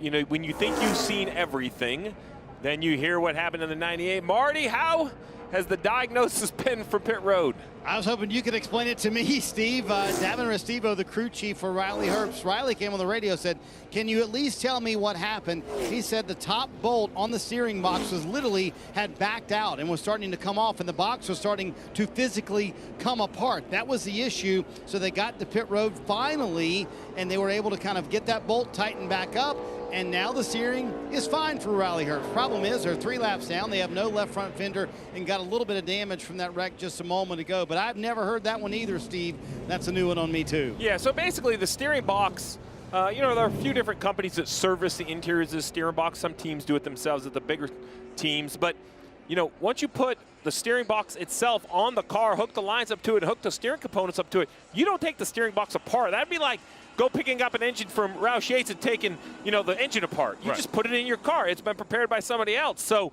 You know, when you think you've seen everything, then you hear what happened in the 98. Marty, how has the diagnosis been for pit road? I was hoping you could explain it to me, Steve. Davin Restivo, the crew chief for Riley Herbst. Riley came on the radio, said, can you at least tell me what happened? He said the top bolt on the steering box was literally had backed out and was starting to come off, and the box was starting to physically come apart. That was the issue. So they got to pit road finally, and they were able to kind of get that bolt tightened back up. And now the steering is fine for Riley Herbst. Problem is, they're 3 laps down. They have no left front fender and got a little bit of damage from that wreck just a moment ago. But I've never heard that one either, Steve. That's a new one on me, too. Yeah, so basically the steering box, you know, there are a few different companies that service the interiors of the steering box. Some teams do it themselves at the bigger teams. But, you know, once you put the steering box itself on the car, hook the lines up to it, hook the steering components up to it, you don't take the steering box apart. That'd be like go picking up an engine from Roush Yates and taking, you know, the engine apart. You just put it in your car. It's been prepared by somebody else. So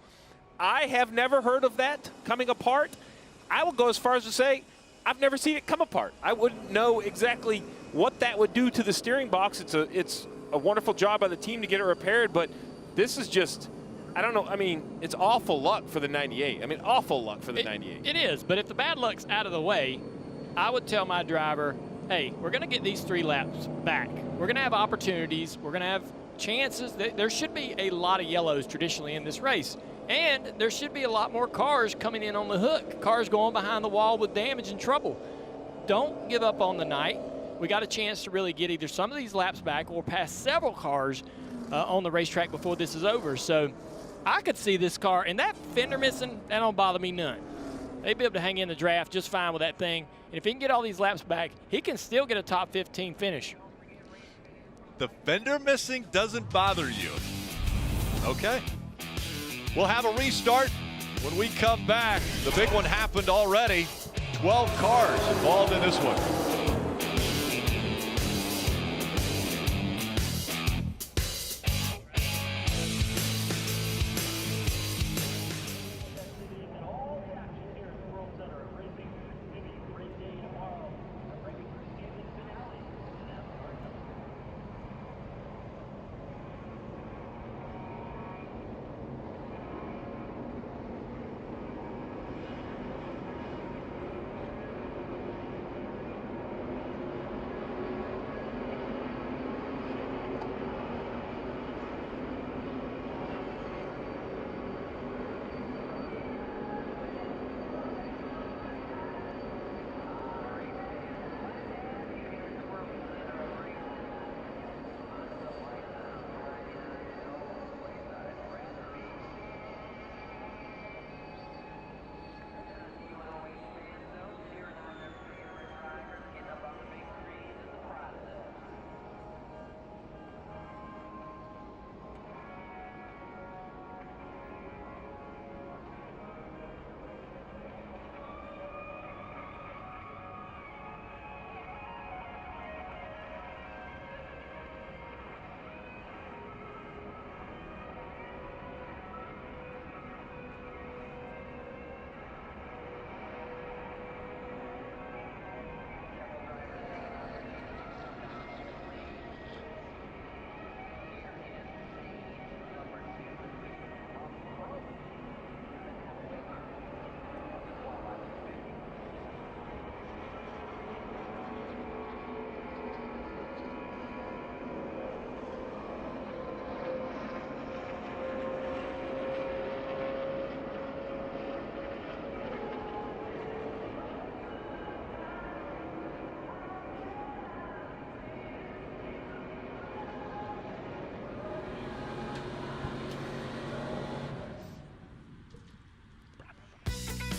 I have never heard of that coming apart. I will go as far as to say I've never seen it come apart. I wouldn't know exactly what that would do to the steering box. It's a wonderful job by the team to get it repaired, but this is just, I don't know. I mean, it's awful luck for the 98. I mean, awful luck for the 98. It is, but if the bad luck's out of the way, I would tell my driver, hey, we're going to get these 3 laps back. We're going to have opportunities. We're going to have chances. There should be a lot of yellows traditionally in this race. And there should be a lot more cars coming in on the hook. Cars going behind the wall with damage and trouble. Don't give up on the night. We got a chance to really get either some of these laps back or pass several cars on the racetrack before this is over. So I could see this car, and that fender missing, that don't bother me none. They'd be able to hang in the draft just fine with that thing. And if he can get all these laps back, he can still get a top 15 finish. The fender missing doesn't bother you. Okay. We'll have a restart when we come back. The big one happened already. 12 cars involved in this one.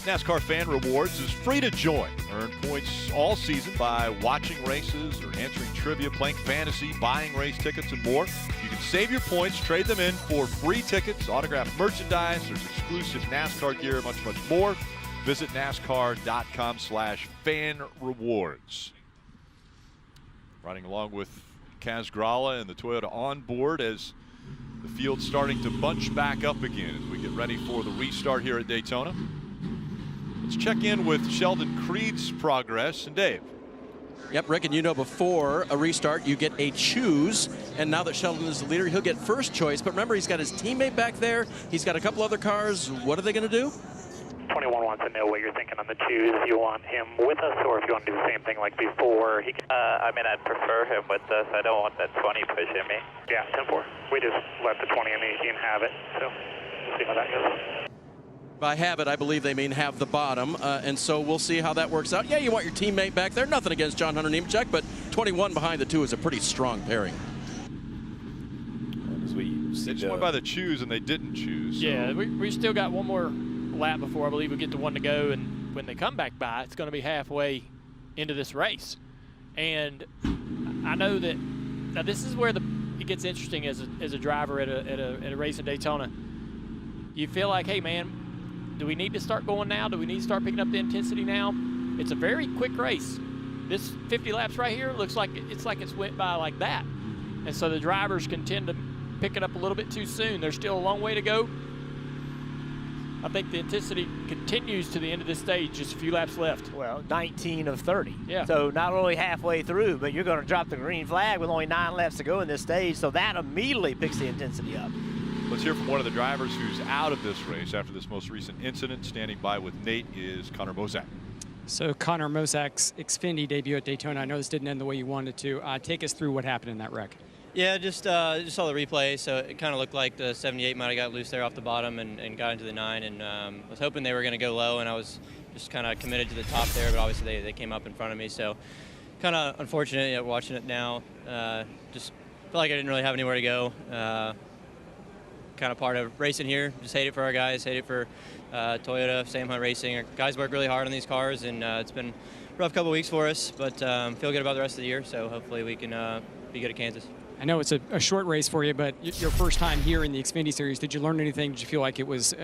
NASCAR Fan Rewards is free to join. Earn points all season by watching races or answering trivia, playing fantasy, buying race tickets, and more. You can save your points, trade them in for free tickets, autographed merchandise, there's exclusive NASCAR gear, much, much more. Visit NASCAR.com/fan-rewards. Riding along with Kaz Grala and the Toyota on board as the field's starting to bunch back up again as we get ready for the restart here at Daytona. Let's check in with Sheldon Creed's progress. And Dave. Yep, Rick, and you know before a restart you get a choose, and now that Sheldon is the leader, he'll get first choice. But remember, he's got his teammate back there. He's got a couple other cars. What are they going to do? 21 wants to know what you're thinking on the choose. If you want him with us, or if you want to do the same thing like before. I mean, I'd prefer him with us. I don't want that 20 pushing me. Yeah, 10-4. We just let the 20 and the 18 have it, so we'll see how that goes. By have it, I believe they mean have the bottom, and so we'll see how that works out. Yeah, you want your teammate back there. Nothing against John Hunter Nemechek, but 21 behind the two is a pretty strong pairing. They just went by the choose, and they didn't choose. So. Yeah, we still got one more lap before I believe we get to one to go, and when they come back by, it's going to be halfway into this race. And I know that now this is where it gets interesting as a driver at a race in Daytona. You feel like, hey man, do we need to start going now? Do we need to start picking up the intensity now? It's a very quick race. This 50 laps right here looks like it's went by like that. And so the drivers can tend to pick it up a little bit too soon. There's still a long way to go. I think the intensity continues to the end of this stage, just a few laps left. Well, 19 of 30. Yeah. So not only halfway through, but you're going to drop the green flag with only 9 laps to go in this stage, so that immediately picks the intensity up. Let's hear from one of the drivers who's out of this race after this most recent incident. Standing by with Nate is Connor Mosak. So Connor Mosak's Xfinity debut at Daytona. I know this didn't end the way you wanted to. Take us through what happened in that wreck. Yeah, just saw the replay, so it kind of looked like the 78 might have got loose there off the bottom and got into the 9, and was hoping they were going to go low, and I was just kind of committed to the top there, but obviously they came up in front of me, so kind of unfortunate watching it now. Just felt like I didn't really have anywhere to go. Kind of part of racing here. Just hate it for our guys, hate it for Toyota, Sam Hunt Racing. Our guys work really hard on these cars, and it's been a rough couple weeks for us, but feel good about the rest of the year, so hopefully we can be good at Kansas. I know it's a short race for you, but your first time here in the Xfinity Series, did you learn anything? Did you feel like it was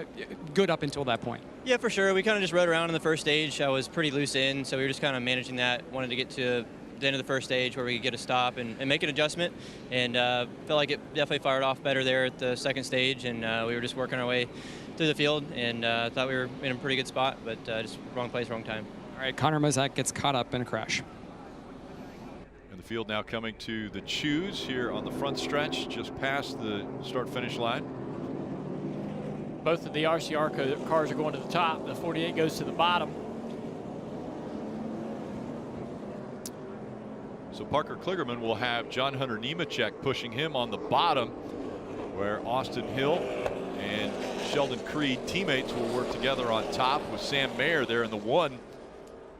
good up until that point? Yeah, for sure. We kind of just rode around in the first stage. I was pretty loose in, so we were just kind of managing that. Wanted to get to the end of the first stage where we could get a stop and make an adjustment, and felt like it definitely fired off better there at the second stage, and we were just working our way through the field, and thought we were in a pretty good spot, but just wrong place, wrong time. All right, Connor Mosak gets caught up in a crash. And the field now coming to the choose here on the front stretch, just past the start-finish line. Both of the RCR cars are going to the top. The 48 goes to the bottom. So Parker Kligerman will have John Hunter Nemechek pushing him on the bottom, where Austin Hill and Sheldon Creed, teammates, will work together on top with Sam Mayer there in the 1,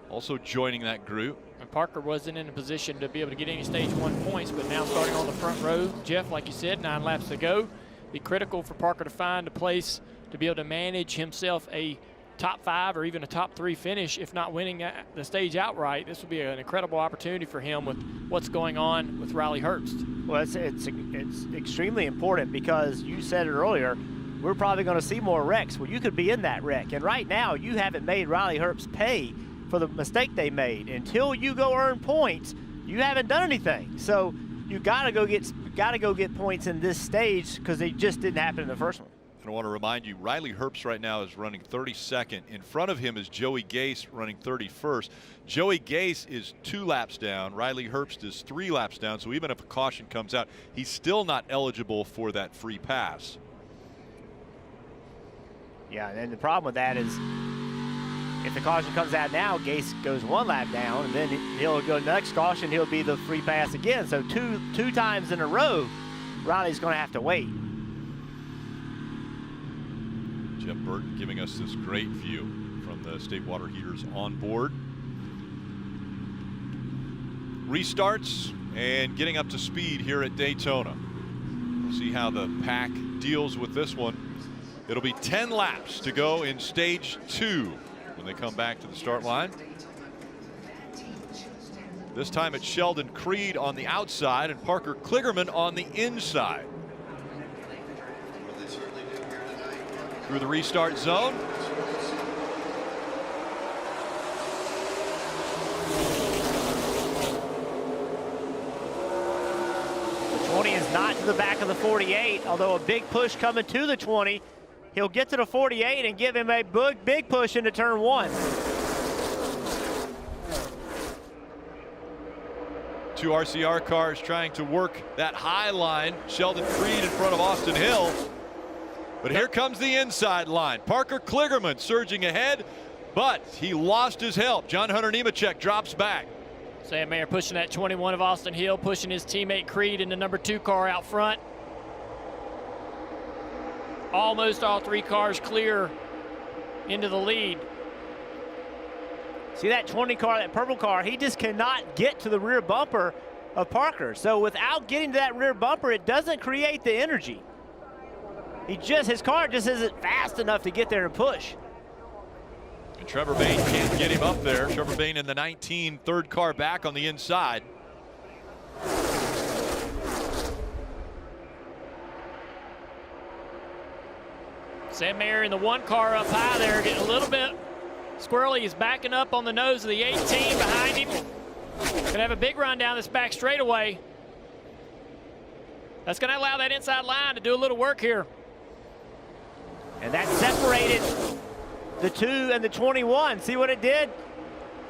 also joining that group. And Parker wasn't in a position to be able to get any stage 1 points, but now starting on the front row, Jeff, like you said, 9 laps to go. Be critical for Parker to find a place to be able to manage himself a top 5 or even a top 3 finish, if not winning the stage outright. This will be an incredible opportunity for him with what's going on with Riley Herbst. Well, it's extremely important because you said it earlier, we're probably going to see more wrecks. Well, you could be in that wreck, and right now you haven't made Riley Herbst pay for the mistake they made. Until you go earn points, you haven't done anything. So you gotta go get points in this stage because they just didn't happen in the first one. And I want to remind you, Riley Herbst right now is running 32nd. In front of him is Joey Gase running 31st. Joey Gase is 2 laps down. Riley Herbst is 3 laps down. So even if a caution comes out, he's still not eligible for that free pass. Yeah, and the problem with that is if the caution comes out now, Gase goes 1 lap down, and then he'll go next caution, he'll be the free pass again. So two times in a row, Riley's going to have to wait. Jeff Burton giving us this great view from the State Water Heaters on board. Restarts and getting up to speed here at Daytona. We'll see how the pack deals with this one. It'll be 10 laps to go in stage 2. when they come back to the start line. This time it's Sheldon Creed on the outside and Parker Kligerman on the inside. Through the restart zone. The 20 is not to the back of the 48, although a big push coming to the 20. He'll get to the 48 and give him a big push into turn 1. Two RCR cars trying to work that high line. Sheldon Creed in front of Austin Hill. But here comes the inside line. Parker Kligerman surging ahead, but he lost his help. John Hunter Nemechek drops back. Sam Mayer pushing that 21 of Austin Hill, pushing his teammate Creed in the number 2 car out front. Almost all 3 cars clear into the lead. See that 20 car, that purple car, he just cannot get to the rear bumper of Parker. So without getting to that rear bumper, it doesn't create the energy. His car just isn't fast enough to get there and push. And Trevor Bayne can't get him up there. Trevor Bayne in the 19, third car back on the inside. Sam Mayer in the 1 car up high there, getting a little bit squirrely. He's backing up on the nose of the 18 behind him. Gonna have a big run down this back straightaway. That's gonna allow that inside line to do a little work here. And that separated the 2 and the 21. See what it did?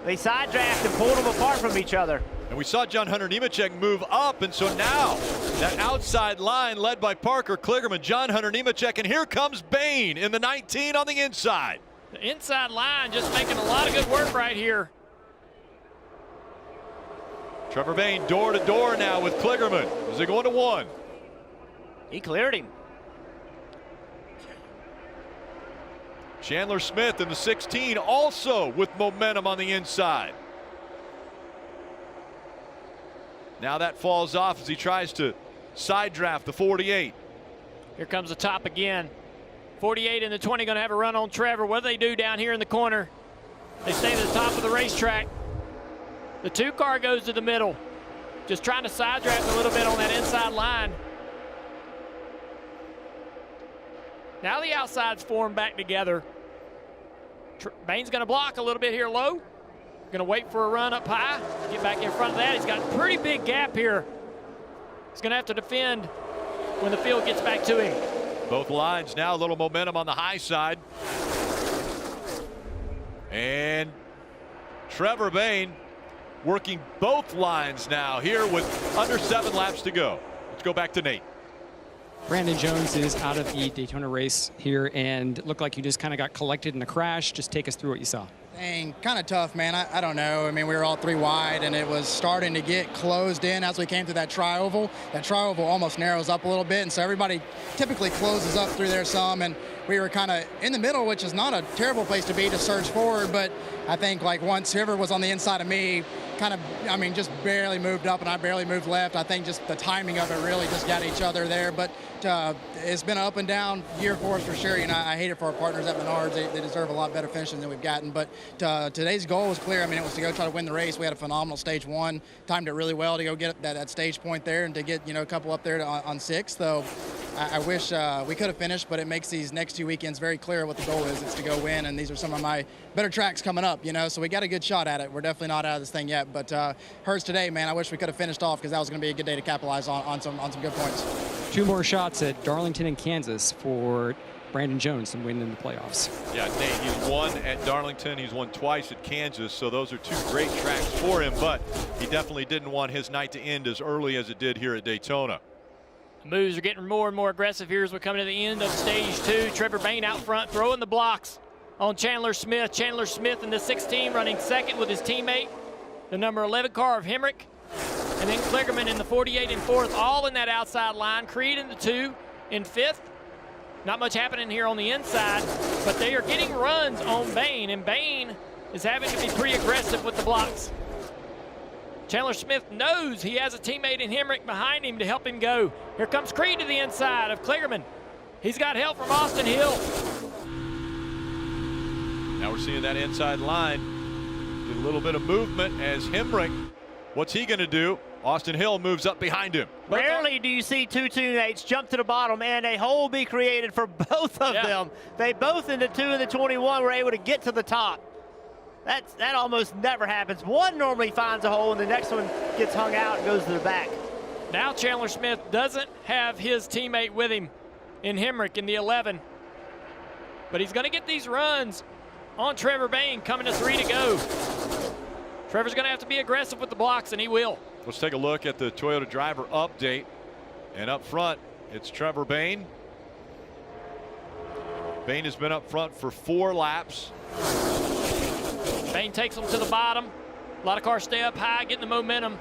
They side draft and pulled them apart from each other. And we saw John Hunter Nemechek move up, and so now that outside line led by Parker Kligerman, John Hunter Nemechek, and here comes Bayne in the 19 on the inside. The inside line just making a lot of good work right here. Trevor Bayne door to door now with Kligerman. Is he going to 1? He cleared him. Chandler Smith in the 16 also with momentum on the inside. Now that falls off as he tries to side draft the 48. Here comes the top again. 48 and the 20 going to have a run on Trevor. What do they do down here in the corner? They stay to the top of the racetrack. The 2 car goes to the middle. Just trying to side draft a little bit on that inside line. Now the outsides form back together. Bayne's going to block a little bit here low. Going to wait for a run up high. Get back in front of that. He's got a pretty big gap here. He's going to have to defend when the field gets back to him. Both lines now a little momentum on the high side. And Trevor Bayne working both lines now here with under 7 laps to go. Let's go back to Nate. Brandon Jones is out of the Daytona race here and looked like you just kind of got collected in a crash. Just take us through what you saw. Dang, kind of tough, man. I don't know. I mean, we were all 3 wide, and it was starting to get closed in as we came to that tri-oval. That tri-oval almost narrows up a little bit, and so everybody typically closes up through there some, and we were kind of in the middle, which is not a terrible place to be to surge forward, but I think like once whoever was on the inside of me kind of, I mean, just barely moved up and I barely moved left. I think just the timing of it really just got each other there, but it's been an up and down year for us for sure. You know, I hate it for our partners at Menards. They deserve a lot better finishing than we've gotten, but today's goal was clear. I mean, it was to go try to win the race. We had a phenomenal stage 1, timed it really well to go get that stage point there and to get, you know, a couple up there on 6th. So I wish we could have finished, but it makes these next 2 weekends very clear what the goal is. It's to go win, and these are some of my better tracks coming up, you know, so we got a good shot at it. We're definitely not out of this thing yet, but hers today, man, I wish we could have finished off because that was going to be a good day to capitalize on some good points. 2 more shots at Darlington and Kansas for Brandon Jones and win in the playoffs. Yeah, Nate, he's won at Darlington. He's won twice at Kansas, so those are 2 great tracks for him, but he definitely didn't want his night to end as early as it did here at Daytona. Moves are getting more and more aggressive here as we're coming to the end of stage 2. Trevor Bayne out front throwing the blocks on Chandler Smith. Chandler Smith in the 16 running second with his teammate, the number 11 car of Hemrick. And then Kligerman in the 48 in 4th, all in that outside line. Creed in the 2 in 5th. Not much happening here on the inside, but they are getting runs on Bayne, and Bayne is having to be pretty aggressive with the blocks. Chandler Smith knows he has a teammate in Hemrick behind him to help him go. Here comes Creed to the inside of Kligerman. He's got help from Austin Hill. Now we're seeing that inside line get a little bit of movement as Hemrick. What's he going to do? Austin Hill moves up behind him. Rarely do you see two teammates jump to the bottom and a hole be created for both of them. They both in the 2 and the 21 were able to get to the top. That almost never happens. One normally finds a hole and the next one gets hung out and goes to the back. Now Chandler Smith doesn't have his teammate with him in Hemrick in the 11. But he's going to get these runs on Trevor Bayne coming to 3 to go. Trevor's going to have to be aggressive with the blocks, and he will. Let's take a look at the Toyota driver update. And up front, it's Trevor Bayne. Bayne has been up front for 4 laps. Bayne takes them to the bottom. A lot of cars stay up high, getting the momentum.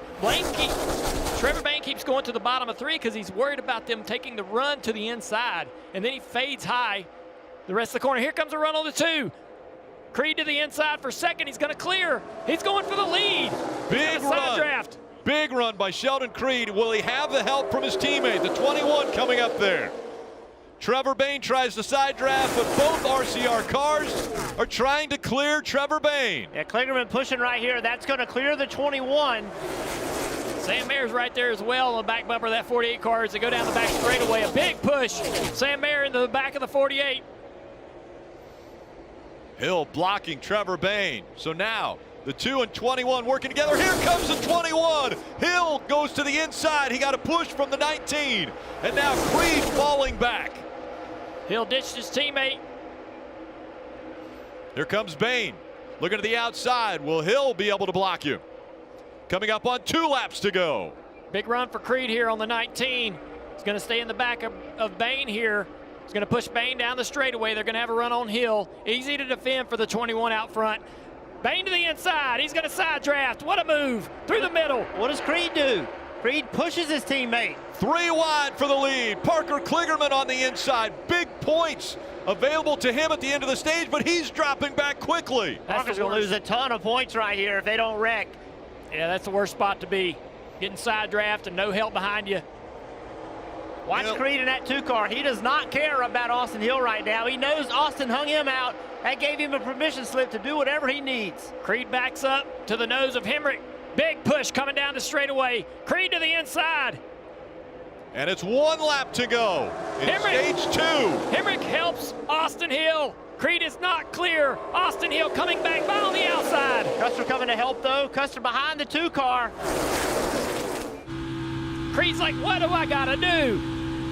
Trevor Bayne keeps going to the bottom of 3 because he's worried about them taking the run to the inside. And then he fades high the rest of the corner. Here comes a run on the 2. Creed to the inside for second. He's going to clear. He's going for the lead. Big run. Draft. Big run by Sheldon Creed. Will he have the help from his teammate, the 21 coming up there? Trevor Bayne tries the side draft, but both RCR cars are trying to clear Trevor Bayne. Yeah, Kligerman pushing right here. That's going to clear the 21. Sam Mayer's right there as well on the back bumper of that 48 car as they go down the back straightaway. A big push. Sam Mayer into the back of the 48. Hill blocking Trevor Bayne. So now the 2 and 21 working together. Here comes the 21. Hill goes to the inside. He got a push from the 19. And now Creed falling back. Hill ditched his teammate. Here comes Bayne. Looking to the outside. Will Hill be able to block you? Coming up on 2 laps to go. Big run for Creed here on the 19. He's going to stay in the back of Bayne here. He's going to push Bayne down the straightaway. They're going to have a run on Hill. Easy to defend for the 21 out front. Bayne to the inside. He's going to side draft. What a move. Through the middle. What does Creed do? Creed pushes his teammate. 3 wide for the lead. Parker Kligerman on the inside. Big points available to him at the end of the stage, but he's dropping back quickly. Parker's going to lose a ton of points right here if they don't wreck. Yeah, that's the worst spot to be. Getting side draft and no help behind you. Watch Creed in that 2 car. He does not care about Austin Hill right now. He knows Austin hung him out. That gave him a permission slip to do whatever he needs. Creed backs up to the nose of Hemrick. Big push coming down the straightaway. Creed to the inside. And it's 1 lap to go in stage 2. Hemrick helps Austin Hill. Creed is not clear. Austin Hill coming back by on the outside. Custer coming to help though. Custer behind the 2 car. Creed's like, what do I gotta do?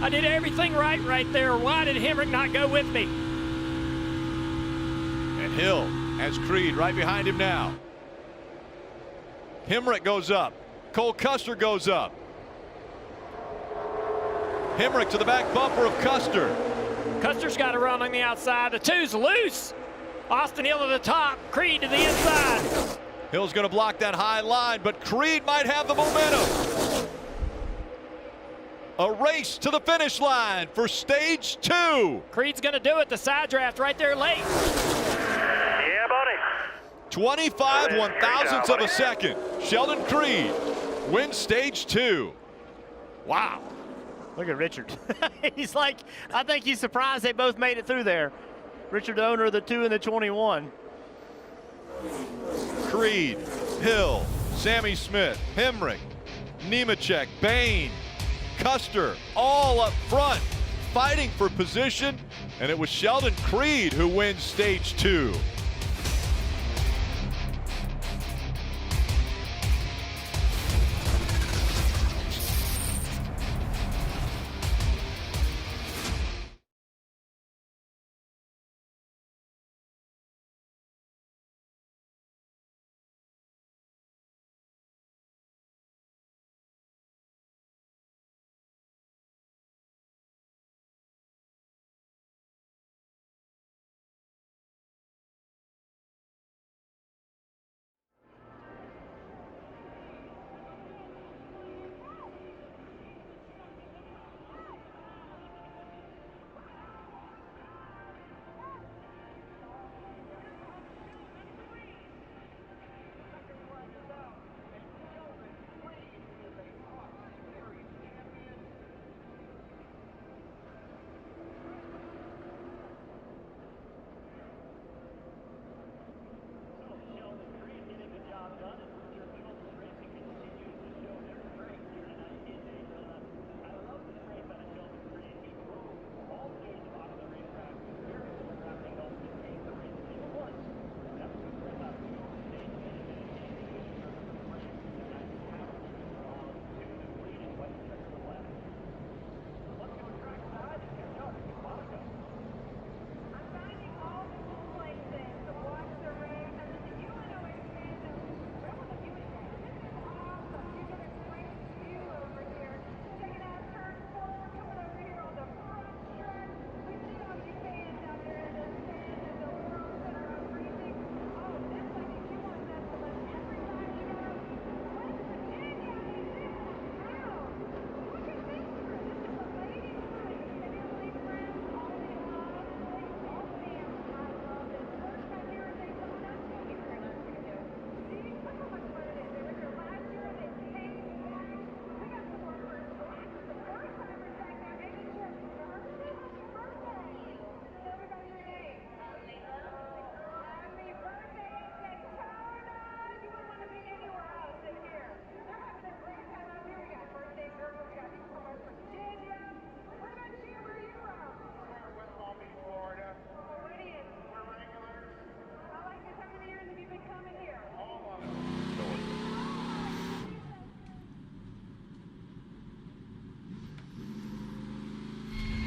I did everything right there. Why did Hemrick not go with me? And Hill has Creed right behind him now. Hemrick goes up. Cole Custer goes up. Hemrick to the back bumper of Custer. Custer's got to run on the outside. The 2's loose. Austin Hill to the top. Creed to the inside. Hill's going to block that high line, but Creed might have the momentum. A race to the finish line for stage 2. Creed's going to do it. The side draft right there late. Yeah, buddy. 25 1/1000ths of a second. Sheldon Creed wins stage 2. Wow. Look at Richard. He's like, I think he's surprised they both made it through there. Richard, the owner of the 2 and the 21. Creed, Hill, Sammy Smith, Hemrick, Nemechek, Bayne, Custer, all up front, fighting for position, and it was Sheldon Creed who wins stage 2.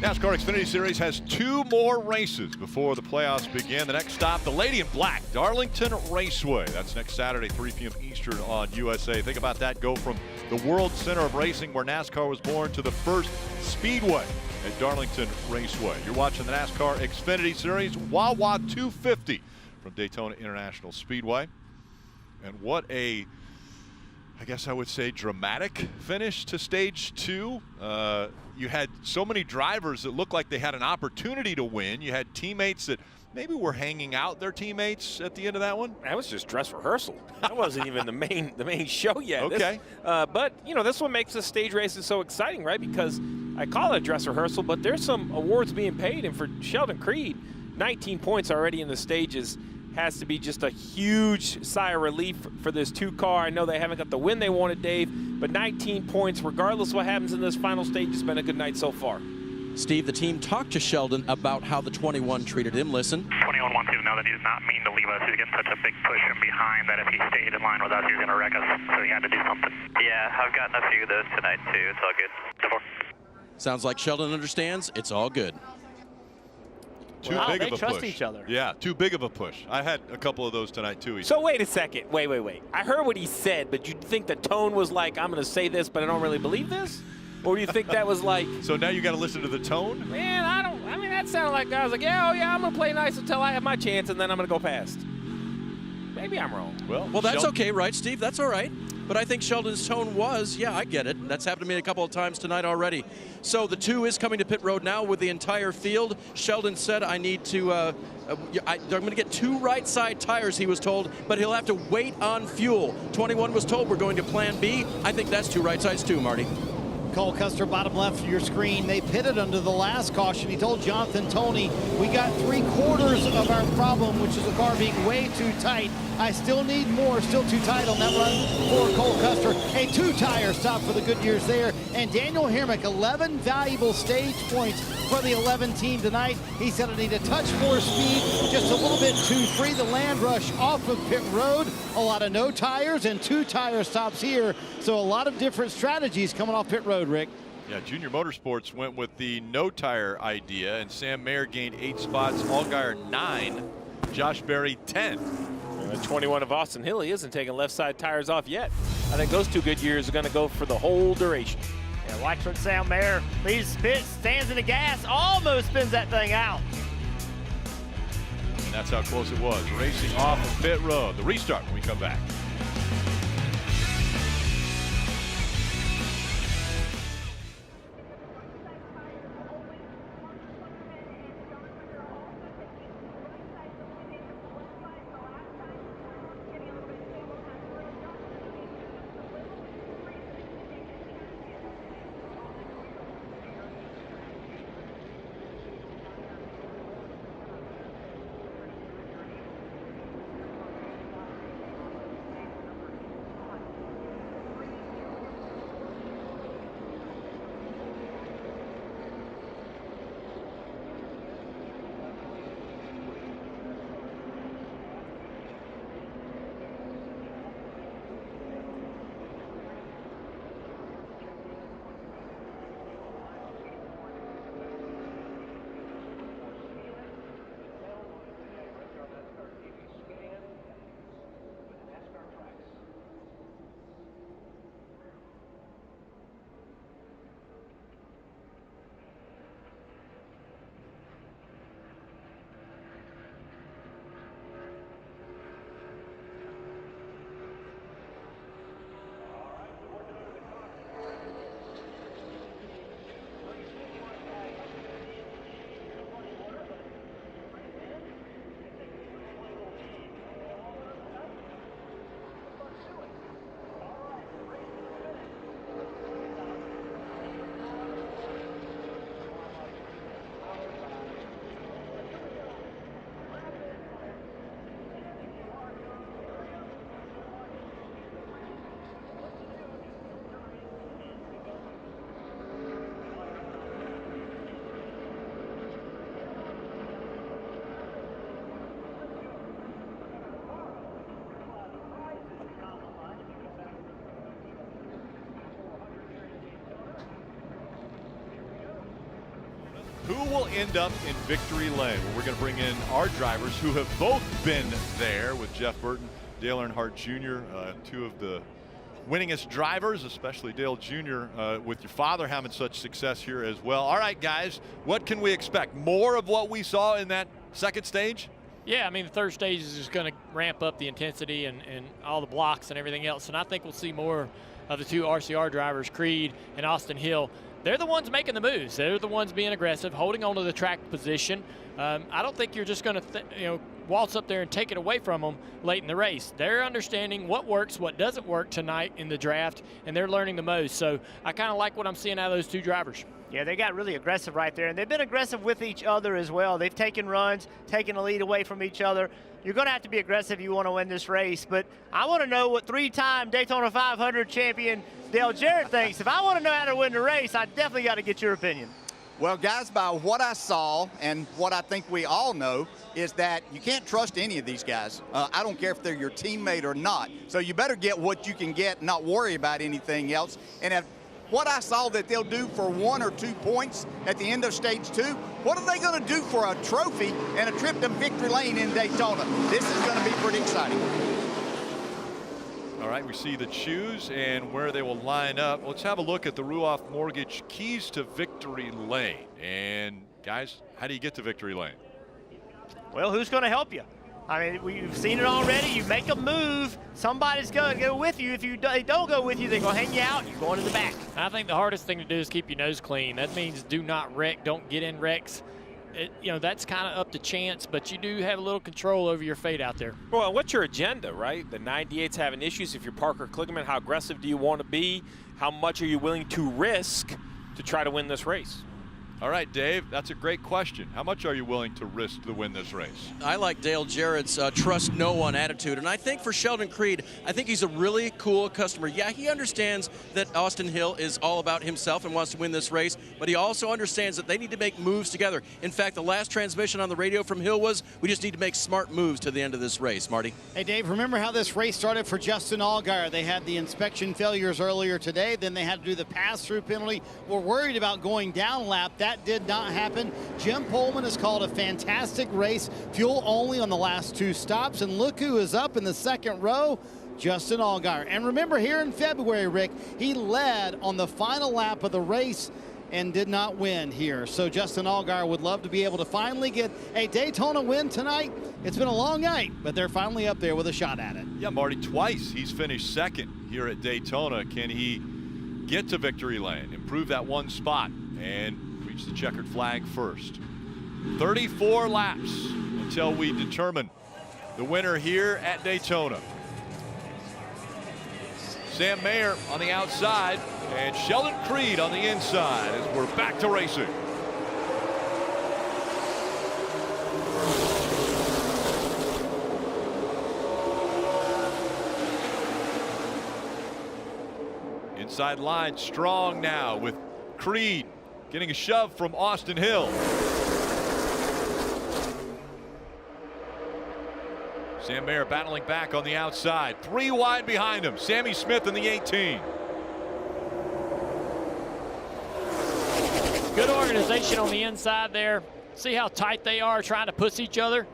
NASCAR Xfinity Series has 2 more races before the playoffs begin. The next stop, the Lady in Black, Darlington Raceway. That's next Saturday, 3 p.m. Eastern on USA. Think about that. Go from the world center of racing where NASCAR was born to the first Speedway at Darlington Raceway. You're watching the NASCAR Xfinity Series, Wawa 250 from Daytona International Speedway. And what a, I guess I would say, dramatic finish to stage 2. You had so many drivers that looked like they had an opportunity to win. You had teammates that maybe were hanging out their teammates at the end of that one. That was just dress rehearsal. That wasn't even the main show yet. Okay. But you know, this one makes the stage races so exciting, right? Because I call it a dress rehearsal, but there's some awards being paid, and for Sheldon Creed, 19 points already in the stages has to be just a huge sigh of relief for this 2-car. I know they haven't got the win they wanted, Dave, but 19 points, regardless of what happens in this final stage, has been a good night so far. Steve, the team talked to Sheldon about how the 21 treated him. Listen. 21 wants you to know that he did not mean to leave us. He's getting such a big push from behind that if he stayed in line with us, he was going to wreck us. So he had to do something. Yeah, I've gotten a few of those tonight too. It's all good. Sounds like Sheldon understands. It's all good. Too big of a push. Each other. Yeah, too big of a push. I had a couple of those tonight too. So wait a second. Wait. I heard what he said, but you think the tone was like, I'm going to say this, but I don't really believe this? Or do you think that was like... So now you got to listen to the tone? Man, I mean, that sounded like I was like, yeah, I'm going to play nice until I have my chance, and then I'm going to go past. Maybe I'm wrong. Well, that's okay, right, Steve? That's all right. But I think Sheldon's tone was, yeah, I get it. That's happened to me a couple of times tonight already. So the 2 is coming to pit road now with the entire field. Sheldon said, I need to, I'm going to get 2 right side tires, he was told, but he'll have to wait on fuel. 21 was told we're going to plan B. I think that's 2 right sides too, Marty. Cole Custer, bottom left of your screen. They pitted under the last caution. He told Jonathan Toney, we got 3/4 of our problem, which is the car being way too tight. I still need more, still too tight on that run for Cole Custer. A 2-tire stop for the Goodyears there. And Daniel Hemrick, 11 valuable stage points for the 11 team tonight. He said I need a touch more speed, just a little bit too free. The land rush off of pit road. A lot of no tires and 2-tire stops here. So a lot of different strategies coming off pit road, Rick. Yeah, Junior Motorsports went with the no-tire idea, and Sam Mayer gained 8 spots, Allgaier 9, Josh Berry 10. And the 21 of Austin Hill, he isn't taking left side tires off yet. I think those 2 Goodyears are going to go for the whole duration. Yeah, watch for Sam Mayer. Leaves pit, stands in the gas, almost spins that thing out. And that's how close it was. Racing off of pit road. The restart when we come back. will end up in victory lane. We're going to bring in our drivers who have both been there with Jeff Burton, Dale Earnhardt Jr., two of the winningest drivers, especially Dale Jr., with your father having such success here as well. All right, guys, what can we expect? More of what we saw in that second stage? Yeah, I mean, the third stage is just going to ramp up the intensity and all the blocks and everything else. And I think we'll see more of the two RCR drivers, Creed and Austin Hill. They're the ones making the moves. They're the ones being aggressive, holding on to the track position. I don't think you're just going to waltz up there and take it away from them late in the race. They're understanding what works, what doesn't work tonight in the draft, and they're learning the most. So I kind of like what I'm seeing out of those two drivers. Yeah, they got really aggressive right there, and they've been aggressive with each other as well. They've taken runs, taken a lead away from each other. You're going to have to be aggressive if you want to win this race, but I want to know what three-time Daytona 500 champion Dale Jarrett thinks. If I want to know how to win the race, I definitely got to get your opinion. Well, guys, by what I saw and what I think we all know is that you can't trust any of these guys. I don't care if they're your teammate or not. So you better get what you can get, not worry about anything else. And if what I saw that they'll do for 1 or 2 points at the end of stage 2, what are they going to do for a trophy and a trip to victory lane in Daytona? This is going to be pretty exciting. All right, we see the choose and where they will line up. Let's have a look at the Ruoff Mortgage keys to victory lane. And guys, how do you get to victory lane? Well, who's going to help you? I mean, we've seen it already. You make a move, somebody's going to go with you. If they don't go with you, they're going to hang you out, and you're going to the back. I think the hardest thing to do is keep your nose clean. That means do not wreck, don't get in wrecks. That's kind of up to chance, but you do have a little control over your fate out there. Well, what's your agenda, right? The 98's having issues. If you're Parker Kligerman, how aggressive do you want to be? How much are you willing to risk to try to win this race? All right, Dave, that's a great question. How much are you willing to risk to win this race? I like Dale Jarrett's trust no one attitude. And I think for Sheldon Creed, I think he's a really cool customer. Yeah, he understands that Austin Hill is all about himself and wants to win this race, but he also understands that they need to make moves together. In fact, the last transmission on the radio from Hill was, we just need to make smart moves to the end of this race. Marty? Hey, Dave, remember how this race started for Justin Allgaier? They had the inspection failures earlier today. Then they had to do the pass-through penalty. We're worried about going down a lap. That did not happen. Jim Pullman has called a fantastic race, fuel only on the last 2 stops, and look who is up in the second row, Justin Allgaier. And remember, here in February, Rick, he led on the final lap of the race and did not win here. So Justin Allgaier would love to be able to finally get a Daytona win tonight. It's been a long night, but they're finally up there with a shot at it. Yeah, Marty, twice he's finished second here at Daytona. Can he get to victory lane, improve that 1 spot, and reach the checkered flag first? 34 laps until we determine the winner here at Daytona. Sam Mayer on the outside and Sheldon Creed on the inside as we're back to racing. Inside line strong now with Creed getting a shove from Austin Hill. Sam Mayer battling back on the outside. 3 wide behind him. Sammy Smith in the 18. Good organization on the inside there. See how tight they are trying to push each other.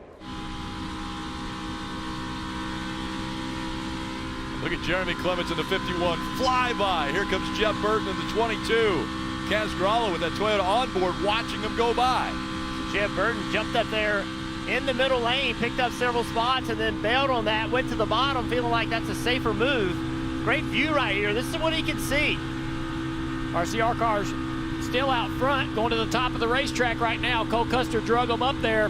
Look at Jeremy Clements in the 51. Flyby. Here comes Jeff Burton in the 22. Kaz Gralla with that Toyota onboard watching him go by. So Jeff Burton jumped up there in the middle lane, picked up several spots, and then bailed on that, went to the bottom, feeling like that's a safer move. Great view right here. This is what he can see. RCR cars still out front, going to the top of the racetrack right now. Cole Custer drug them up there.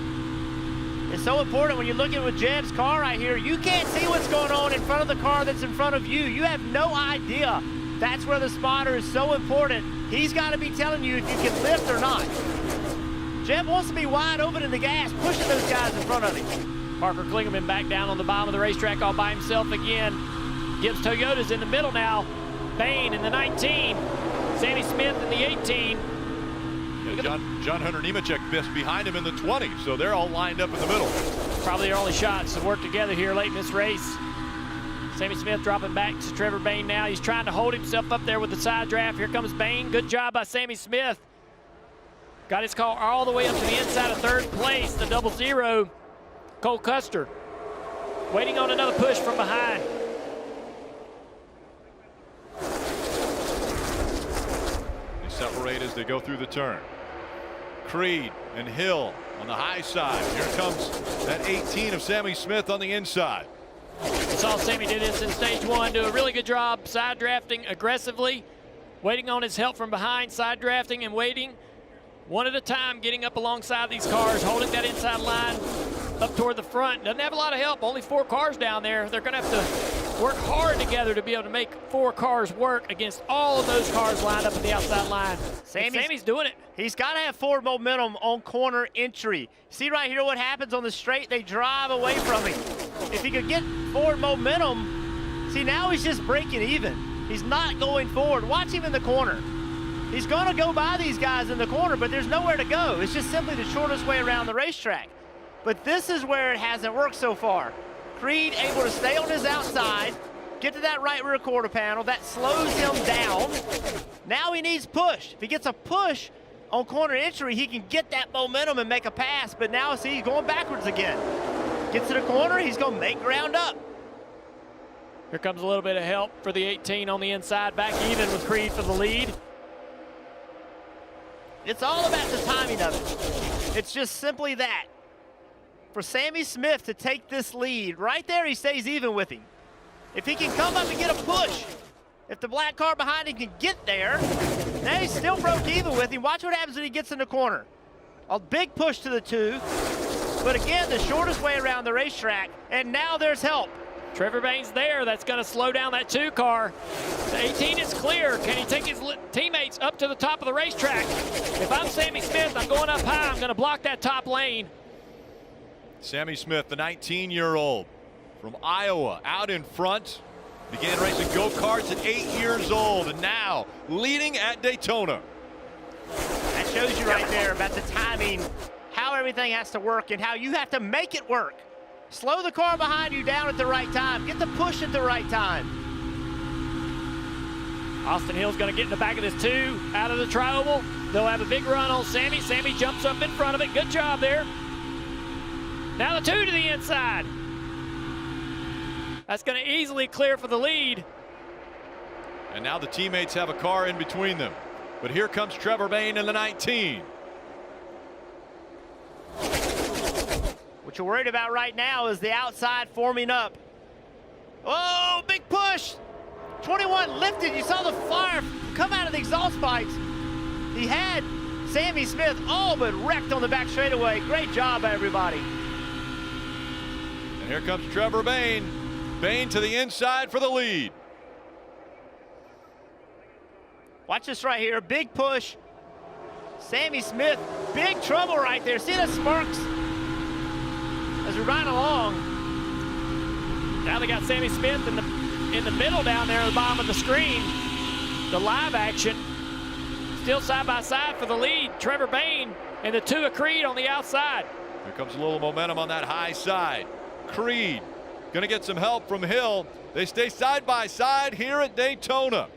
It's so important when you're looking with Jeb's car right here. You can't see what's going on in front of the car that's in front of you. You have no idea. That's where the spotter is so important. He's got to be telling you if you can lift or not. Jeb wants to be wide open in the gas, pushing those guys in front of him. Parker Kligerman back down on the bottom of the racetrack all by himself again. Gibbs Toyota's in the middle now. Bain in the 19. Sammy Smith in the 18. John Hunter Nemechek behind him in the 20, so they're all lined up in the middle. Probably their only shots to work together here late in this race. Sammy Smith dropping back to Trevor Bain now. He's trying to hold himself up there with the side draft. Here comes Bain. Good job by Sammy Smith. Got his car all the way up to the inside of third place, the 00, Cole Custer. Waiting on another push from behind. They separate as they go through the turn. Creed and Hill on the high side. Here comes that 18 of Sammy Smith on the inside. We saw Sammy did this in stage 1, do a really good job side drafting aggressively, waiting on his help from behind, side drafting and waiting one at a time, getting up alongside these cars, holding that inside line up toward the front. Doesn't have a lot of help, only 4 cars down there. They're going to have to work hard together to be able to make 4 cars work against all of those cars lined up at the outside line. Sammy's doing it. He's got to have forward momentum on corner entry. See right here what happens on the straight? They drive away from him. If he could get forward momentum, see now he's just breaking even. He's not going forward. Watch him in the corner. He's going to go by these guys in the corner, but there's nowhere to go. It's just simply the shortest way around the racetrack. But this is where it hasn't worked so far. Creed able to stay on his outside, get to that right rear quarter panel. That slows him down. Now he needs push. If he gets a push on corner entry, he can get that momentum and make a pass. But now, see, he's going backwards again. Gets to the corner, he's going to make ground up. Here comes a little bit of help for the 18 on the inside, back even with Creed for the lead. It's all about the timing of it. It's just simply that. For Sammy Smith to take this lead, right there he stays even with him. If he can come up and get a push, if the black car behind him can get there, now he's still broke even with him. Watch what happens when he gets in the corner. A big push to the 2, but again, the shortest way around the racetrack, and now there's help. Trevor Bain's there. That's going to slow down that 2 car. The 18 is clear. Can he take his teammates up to the top of the racetrack? If I'm Sammy Smith, I'm going up high. I'm going to block that top lane. Sammy Smith, the 19-year-old from Iowa, out in front. Began racing go-karts at 8 years old, and now leading at Daytona. That shows you right there about the timing, how everything has to work, and how you have to make it work. Slow the car behind you down at the right time. Get the push at the right time. Austin Hill's going to get in the back of this 2 out of the tri-oval. They'll have a big run on Sammy. Sammy jumps up in front of it. Good job there. Now the 2 to the inside. That's going to easily clear for the lead. And now the teammates have a car in between them. But here comes Trevor Bain in the 19. What you're worried about right now is the outside forming up. Oh, big push. 21 lifted. You saw the fire come out of the exhaust pipes. He had Sammy Smith all but wrecked on the back straightaway. Great job, everybody. And here comes Trevor Bain. Bain to the inside for the lead. Watch this right here. Big push. Sammy Smith, big trouble right there. See the sparks as we ride along. Now they got Sammy Smith in the middle down there at the bottom of the screen. The live action. Still side by side for the lead. Trevor Bain and the 2 of Creed on the outside. Here comes a little momentum on that high side. Creed going to get some help from Hill. They stay side by side here at Daytona.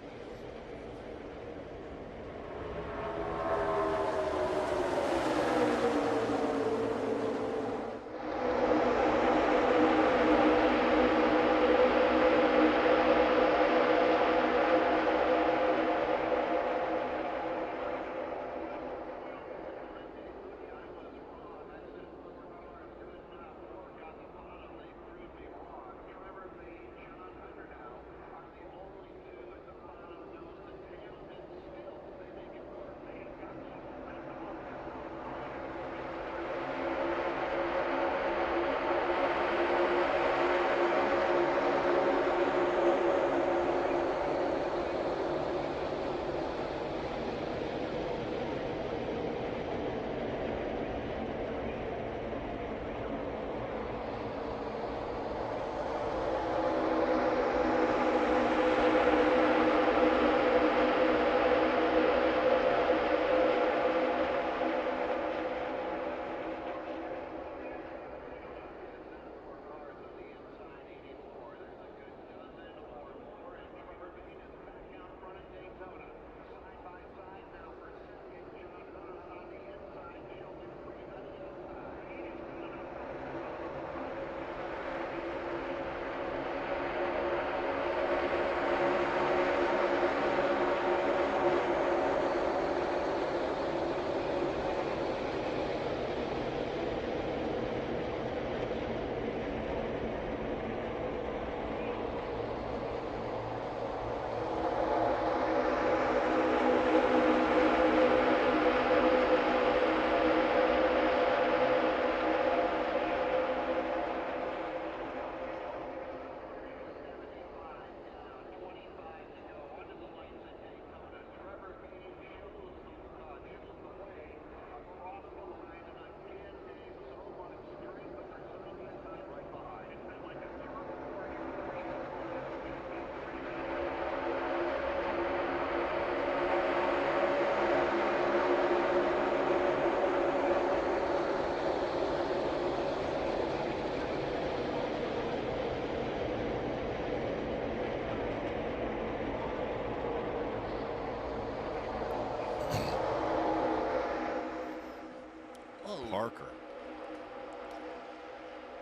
Parker.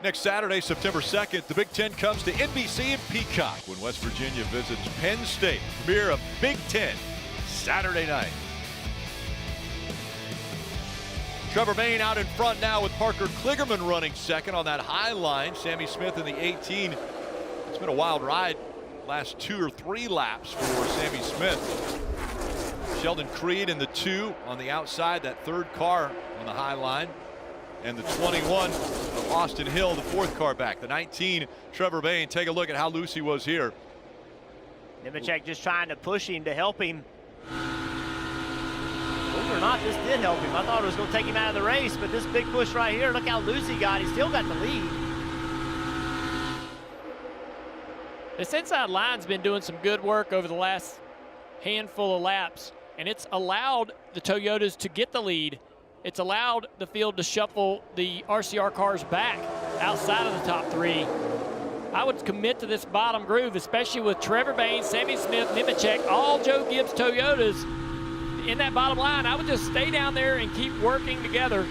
Next Saturday, September 2nd, the Big Ten comes to NBC and Peacock when West Virginia visits Penn State. Premiere of Big Ten, Saturday night. Trevor Bayne out in front now with Parker Kligerman running second on that high line. Sammy Smith in the 18. It's been a wild ride last 2 or 3 laps for Sammy Smith. Sheldon Creed in the 2 on the outside, that 3rd car on the high line. And the 21 of Austin Hill, the 4th car back. The 19, Trevor Bayne. Take a look at how loose he was here. Nemechek just trying to push him to help him. Believe it or not, this did help him. I thought it was going to take him out of the race, but this big push right here, look how loose he got. He still got the lead. This inside line's been doing some good work over the last handful of laps, and it's allowed the Toyotas to get the lead. It's allowed the field to shuffle the RCR cars back outside of the top 3. I would commit to this bottom groove, especially with Trevor Bayne, Sammy Smith, Nemechek, all Joe Gibbs Toyotas in that bottom line. I would just stay down there and keep working together.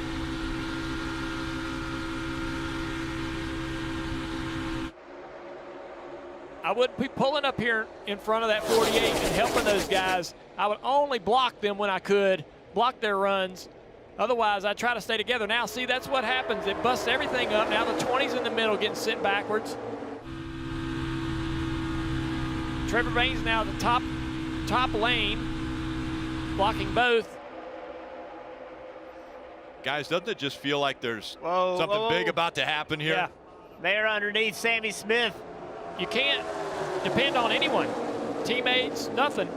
I wouldn't be pulling up here in front of that 48 and helping those guys. I would only block them when I could, block their runs. Otherwise, I try to stay together. Now, see, that's what happens. It busts everything up. Now the 20's in the middle getting sent backwards. Trevor Bayne's now at the top lane, blocking both. Guys, doesn't it just feel like there's something big about to happen here? Yeah. There underneath Sammy Smith. You can't depend on anyone. Teammates, nothing.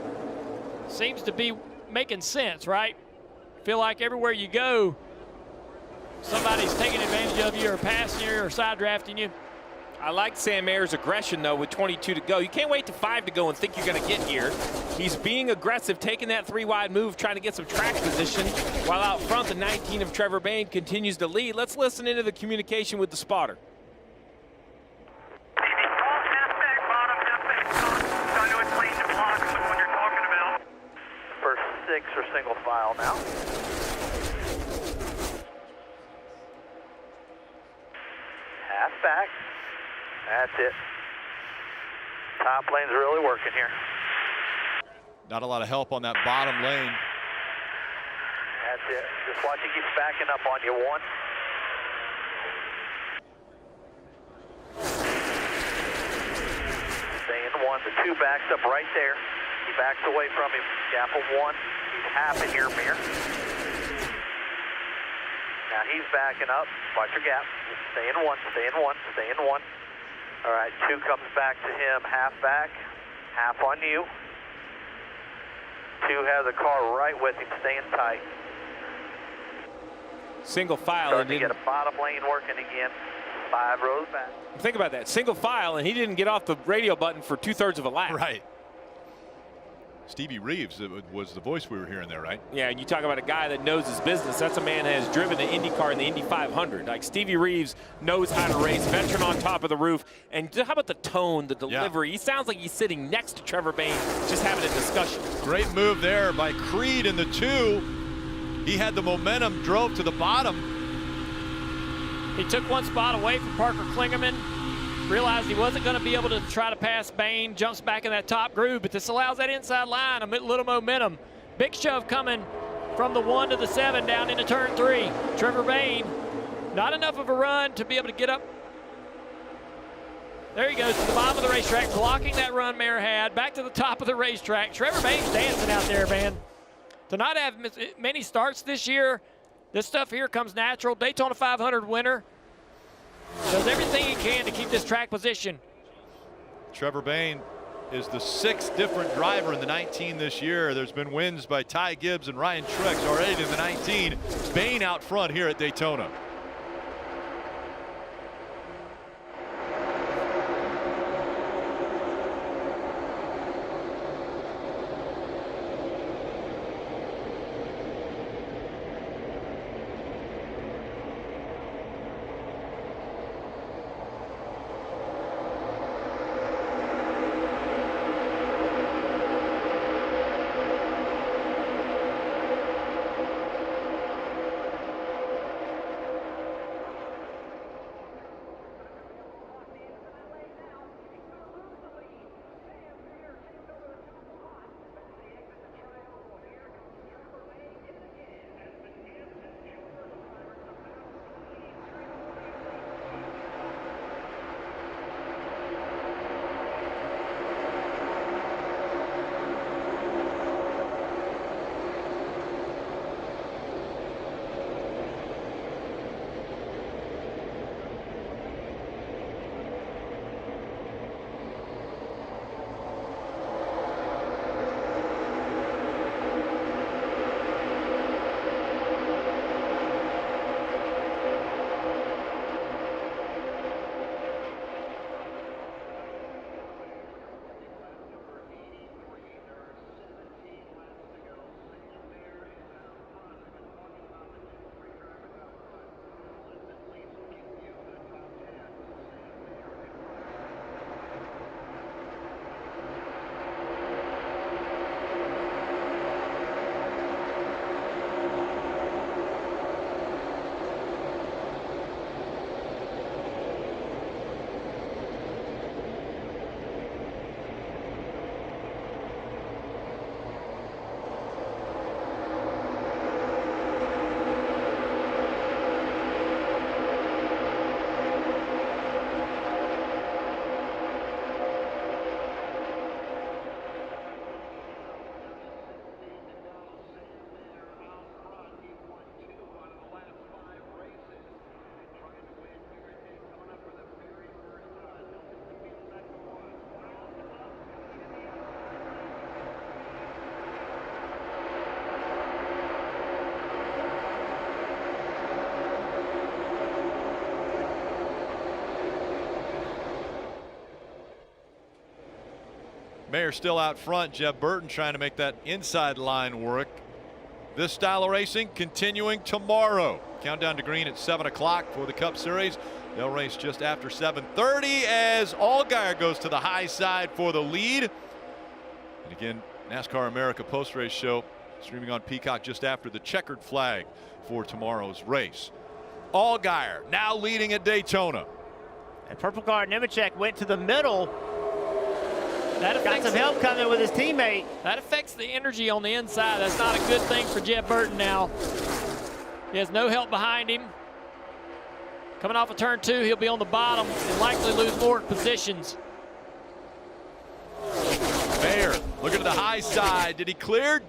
Seems to be making sense, right? Feel like everywhere you go, somebody's taking advantage of you or passing you or side drafting you. I like Sam Mayer's aggression, though, with 22 to go. You can't wait to 5 to go and think you're going to get here. He's being aggressive, taking that 3-wide move, trying to get some track position, while out front, the 19 of Trevor Bayne continues to lead. Let's listen into the communication with the spotter. First 6 or single file now. Half back. That's it. Top lane's really working here. Not a lot of help on that bottom lane. That's it. Just watch it keep backing up on you. 1. Stay in 1. The 2 backs up right there. He backs away from him. Gap of 1. He's half in here, Mir. Now he's backing up. Watch your gap. Stay in 1. Stay in 1. Stay in 1. All right, 2 comes back to him. Half back. Half on you. 2 has a car right with him. Staying tight. Single file. Starting to get a bottom lane working again. 5 rows back. Think about that. Single file, and he didn't get off the radio button for 2/3 of a lap. Right. Stevie Reeves was the voice we were hearing there, right? Yeah, and you talk about a guy that knows his business. That's a man that has driven the IndyCar in the Indy 500. Like Stevie Reeves knows how to race, veteran on top of the roof. And how about the tone, the delivery? Yeah. He sounds like he's sitting next to Trevor Bayne, just having a discussion. Great move there by Creed in the 2. He had the momentum, drove to the bottom. He took 1 spot away from Parker Kligerman. Realized he wasn't going to be able to try to pass Bayne, jumps back in that top groove, but this allows that inside line a little momentum. Big shove coming from the 1 to the 7 down into turn 3. Trevor Bayne, not enough of a run to be able to get up. There he goes to the bottom of the racetrack, blocking that run Mayer had, back to the top of the racetrack. Trevor Bayne's dancing out there, man. To not have many starts this year, this stuff here comes natural. Daytona 500 winner. Does everything he can to keep this track position. Trevor Bayne is the 6th different driver in the 19 this year. There's been wins by Ty Gibbs and Ryan Truex already in the 19. Bayne out front here at Daytona. Mayer still out front. Jeb Burton trying to make that inside line work. This style of racing continuing tomorrow. Countdown to green at 7 o'clock for the Cup Series. They'll race just after 7:30 as Allgaier goes to the high side for the lead. And again, NASCAR America post-race show streaming on Peacock just after the checkered flag for tomorrow's race. Allgaier now leading at Daytona. And purple car Nemechek went to the middle. That got some help coming with his teammate. That affects the energy on the inside. That's not a good thing for Jeb Burton now. He has no help behind him. Coming off of turn 2, he'll be on the bottom and likely lose more positions. Mayer looking to the high side. Did he clear?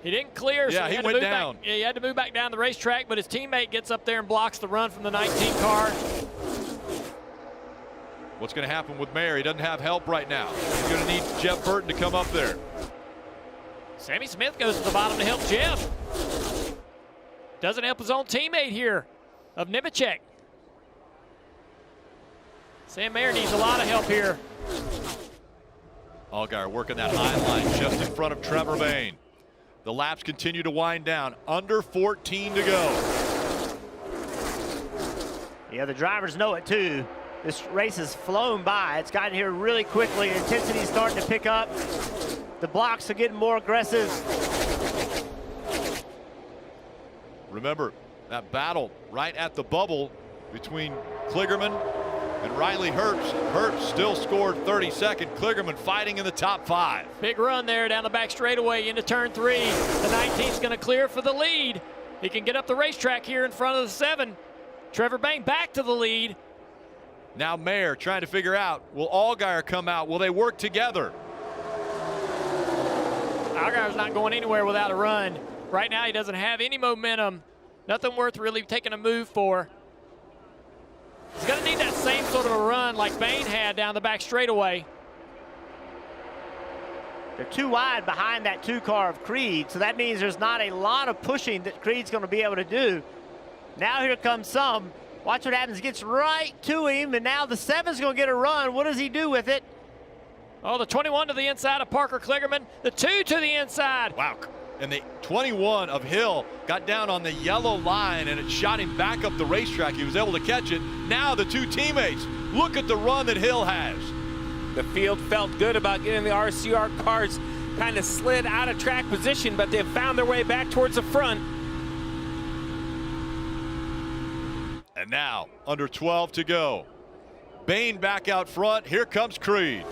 He didn't clear, yeah, so he went down. He had to move back down the racetrack, but his teammate gets up there and blocks the run from the 19 car. What's going to happen with Mayer? He doesn't have help right now. He's going to need Jeb Burton to come up there. Sammy Smith goes to the bottom to help Jeb. Doesn't help his own teammate here of Nemechek. Sam Mayer needs a lot of help here. Allgaier working that high line just in front of Trevor Bayne. The laps continue to wind down. Under 14 to go. Yeah, the drivers know it too. This race has flown by. It's gotten here really quickly. Intensity's starting to pick up. The blocks are getting more aggressive. Remember that battle right at the bubble between Kligerman and Riley Herbst. Herbst still scored 32nd. Kligerman fighting in the top 5. Big run there down the back straightaway into turn 3. The 19's going to clear for the lead. He can get up the racetrack here in front of the 7. Trevor Bayne back to the lead. Now Mayer trying to figure out, will Allgaier come out? Will they work together? Allgaier's not going anywhere without a run. Right now he doesn't have any momentum. Nothing worth really taking a move for. He's going to need that same sort of a run like Bayne had down the back straightaway. They're too wide behind that 2 car of Creed, so that means there's not a lot of pushing that Creed's going to be able to do. Now here comes some. Watch what happens. Gets right to him, and now the 7's going to get a run. What does he do with it? Oh, the 21 to the inside of Parker Kligerman. The 2 to the inside. Wow. And the 21 of Hill got down on the yellow line, and it shot him back up the racetrack. He was able to catch it. Now the 2 teammates. Look at the run that Hill has. The field felt good about getting the RCR cars kind of slid out of track position, but they've found their way back towards the front. And now, under 12 to go. Bayne back out front. Here comes Creed.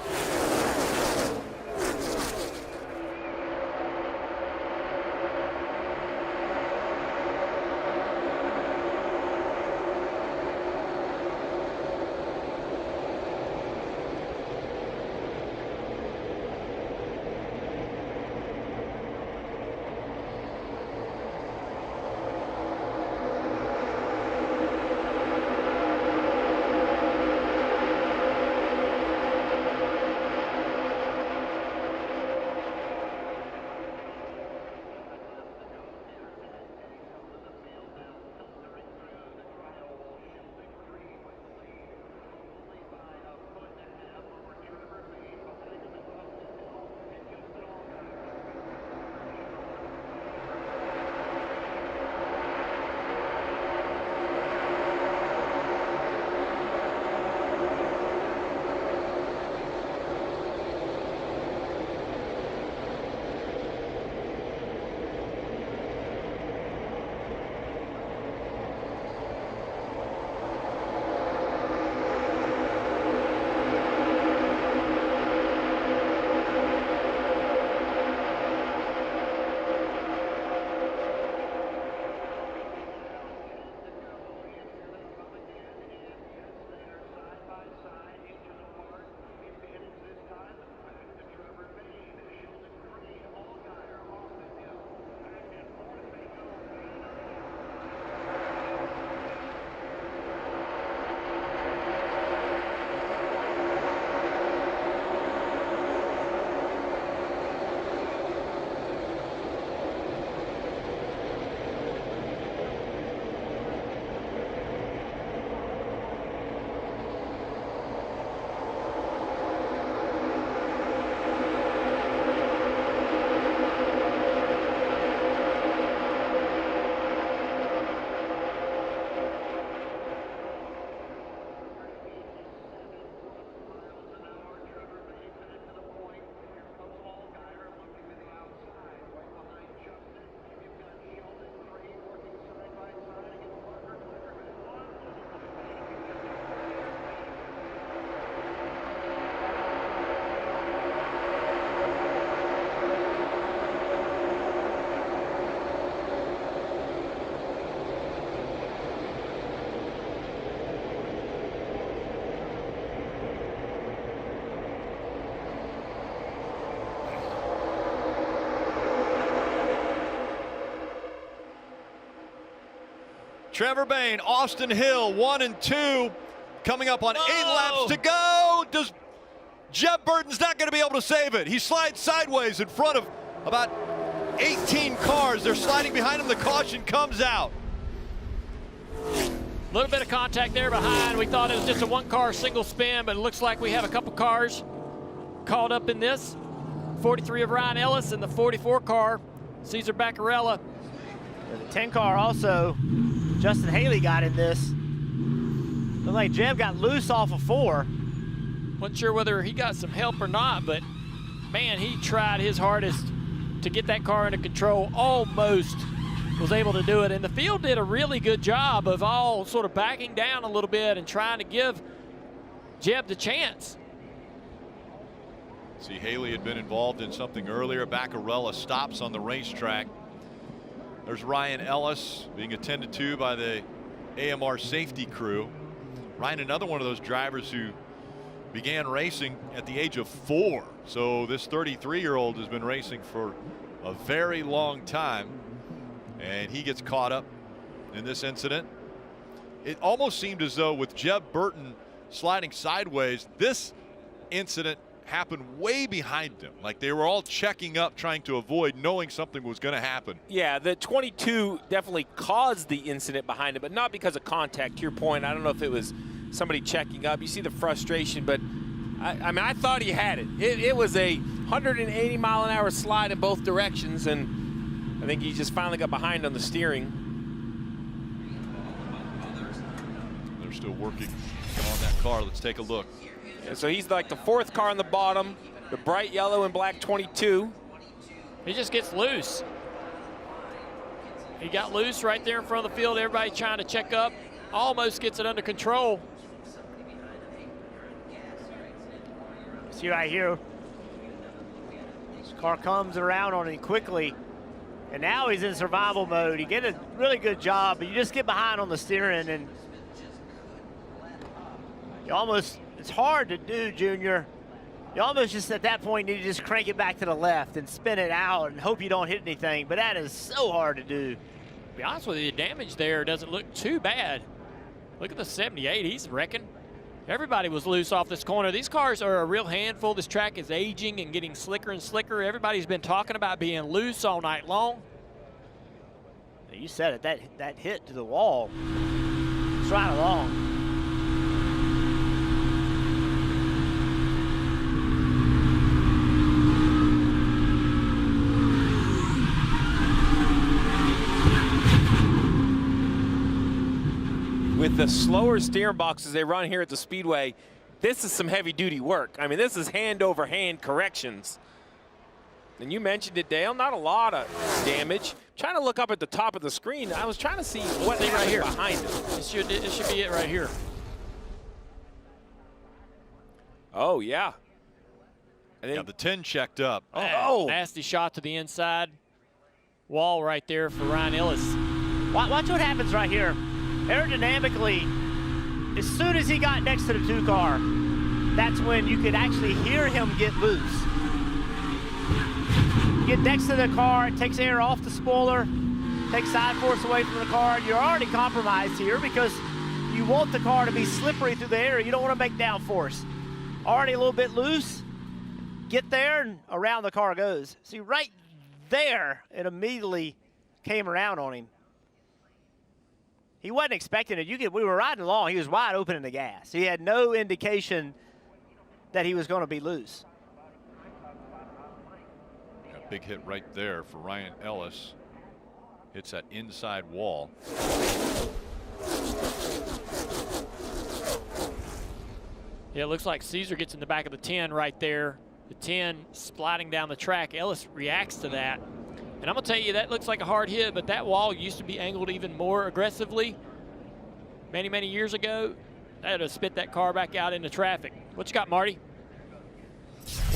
Trevor Bayne, Austin Hill, 1 and 2. Coming up on 8 laps to go. Jeb Burton's not going to be able to save it. He slides sideways in front of about 18 cars. They're sliding behind him. The caution comes out. A little bit of contact there behind. We thought it was just a one-car single spin, but it looks like we have a couple cars caught up in this. 43 of Ryan Ellis and the 44 car, Cesar Baccarella. The 10 car also, Justin Haley got in this. Looked like Jeb got loose off of 4. Wasn't sure whether he got some help or not, but man, he tried his hardest to get that car under control. Almost was able to do it, and the field did a really good job of all sort of backing down a little bit and trying to give Jeb the chance. See, Haley had been involved in something earlier. Baccarella stops on the racetrack. There's Ryan Ellis being attended to by the AMR safety crew. Ryan, another one of those drivers who began racing at the age of 4. So this 33-year-old has been racing for a very long time, and he gets caught up in this incident. It almost seemed as though with Jeb Burton sliding sideways, this incident happened way behind them. Like they were all checking up, trying to avoid knowing something was going to happen. Yeah, the 22 definitely caused the incident behind it, but not because of contact. To your point, I don't know if it was somebody checking up. You see the frustration, but I mean, I thought he had it. It was a 180-mile-an-hour slide in both directions, and I think he just finally got behind on the steering. They're still working on that car. Let's take a look. Yeah, so he's like the 4th car on the bottom, the bright yellow and black 22. He just gets loose. He got loose right there in front of the field. Everybody trying to check up. Almost gets it under control. See right here, this car comes around on him quickly, and now he's in survival mode. He did a really good job, but you just get behind on the steering, and you almost, it's hard to do, Junior. You almost just at that point need to just crank it back to the left and spin it out and hope you don't hit anything, but that is so hard to do. To be honest with you, the damage there doesn't look too bad. Look at the 78, he's wrecking. Everybody was loose off this corner. These cars are a real handful. This track is aging and getting slicker and slicker. Everybody's been talking about being loose all night long. You said it, that hit to the wall. It's right along. With the slower steering boxes they run here at the Speedway, this is some heavy-duty work. I mean, this is hand-over-hand corrections. And you mentioned it, Dale, not a lot of damage. Trying to look up at the top of the screen, I was trying to see what they right here behind him. It should be it right here. Oh, yeah. Yeah, the 10 checked up. Oh, nasty shot to the inside wall right there for Ryan Ellis. Watch what happens right here. Aerodynamically, as soon as he got next to the 2 car, that's when you could actually hear him get loose. Get next to the car, it takes air off the spoiler, takes side force away from the car. You're already compromised here because you want the car to be slippery through the air. You don't want to make downforce. Already a little bit loose. Get there and around the car goes. See, right there, it immediately came around on him. He wasn't expecting it. We were riding along. He was wide open in the gas. He had no indication that he was going to be loose. A big hit right there for Ryan Ellis. Hits that inside wall. Yeah, it looks like Cesar gets in the back of the 10 right there. The 10 sliding down the track. Ellis reacts to that. And I'm going to tell you, that looks like a hard hit, but that wall used to be angled even more aggressively many, many years ago. That would have spit that car back out into traffic. What you got, Marty?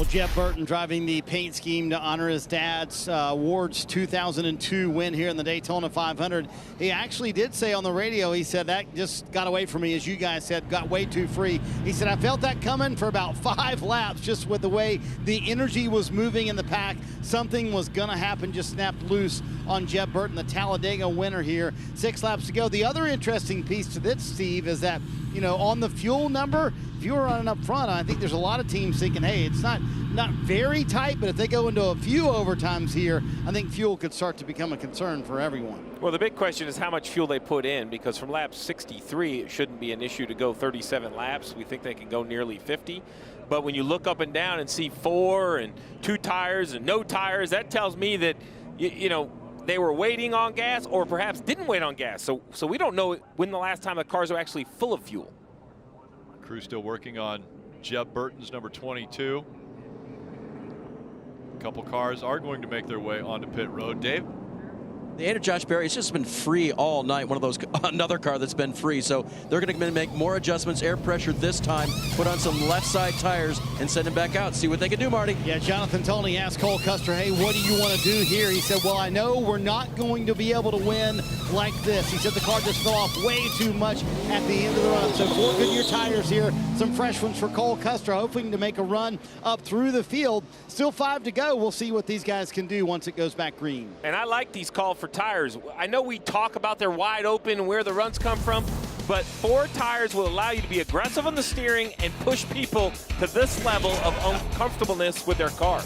Well, Jeb Burton driving the paint scheme to honor his dad's Ward's 2002 win here in the Daytona 500. He actually did say on the radio, he said, that just got away from me, as you guys said, got way too free. He said, I felt that coming for about 5 laps, just with the way the energy was moving in the pack. Something was going to happen, just snapped loose on Jeb Burton, the Talladega winner here. 6 laps to go. The other interesting piece to this, Steve, is that, you know, on the fuel number, if you were running up front, I think there's a lot of teams thinking, hey, it's not very tight, but if they go into a few overtimes here, I think fuel could start to become a concern for everyone. Well, the big question is how much fuel they put in, because from lap 63, it shouldn't be an issue to go 37 laps. We think they can go nearly 50. But when you look up and down and see 4 and 2 tires and no tires, that tells me that, you know, they were waiting on gas or perhaps didn't wait on gas. So we don't know when the last time the cars were actually full of fuel. Crew still working on Jeb Burton's number 22. A couple cars are going to make their way onto pit road. Dave? The 8 of Josh Berry, it's just been free all night. One of those, another car that's been free. So they're going to make more adjustments, air pressure this time, put on some left side tires and send him back out. See what they can do, Marty. Yeah, Jonathan Tony asked Cole Custer, hey, what do you want to do here? He said, well, I know we're not going to be able to win like this. He said the car just fell off way too much at the end of the run. So 4 Goodyear tires here, some fresh ones for Cole Custer, hoping to make a run up through the field. Still 5 to go. We'll see what these guys can do once it goes back green. And I like these call for tires. I know we talk about they're wide open and where the runs come from, but 4 tires will allow you to be aggressive on the steering and push people to this level of uncomfortableness with their car.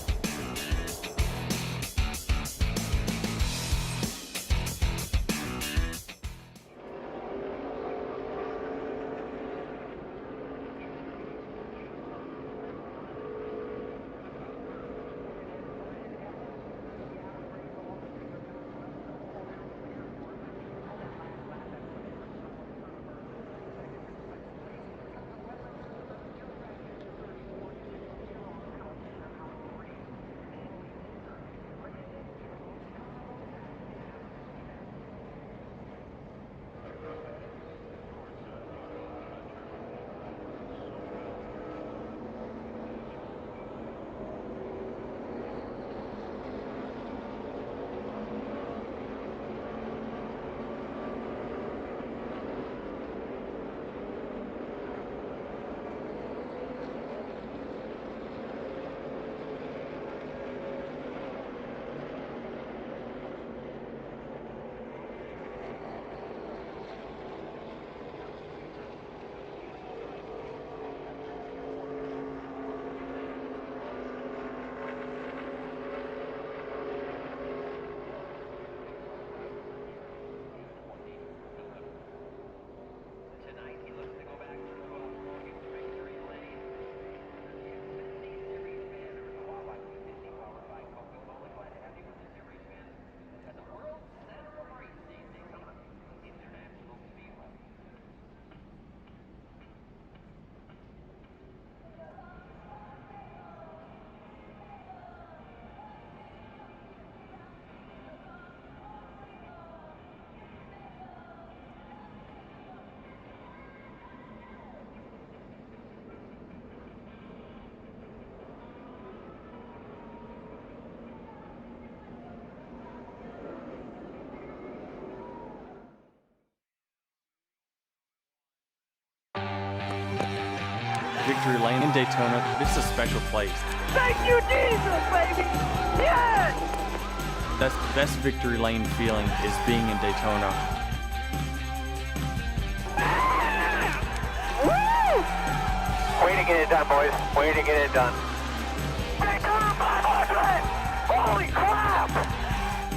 Victory Lane in Daytona, this is a special place. Thank you, Jesus, baby! Yes! That's the best Victory Lane feeling, is being in Daytona. Woo! Way to get it done, boys. Way to get it done. Daytona 500! Holy crap!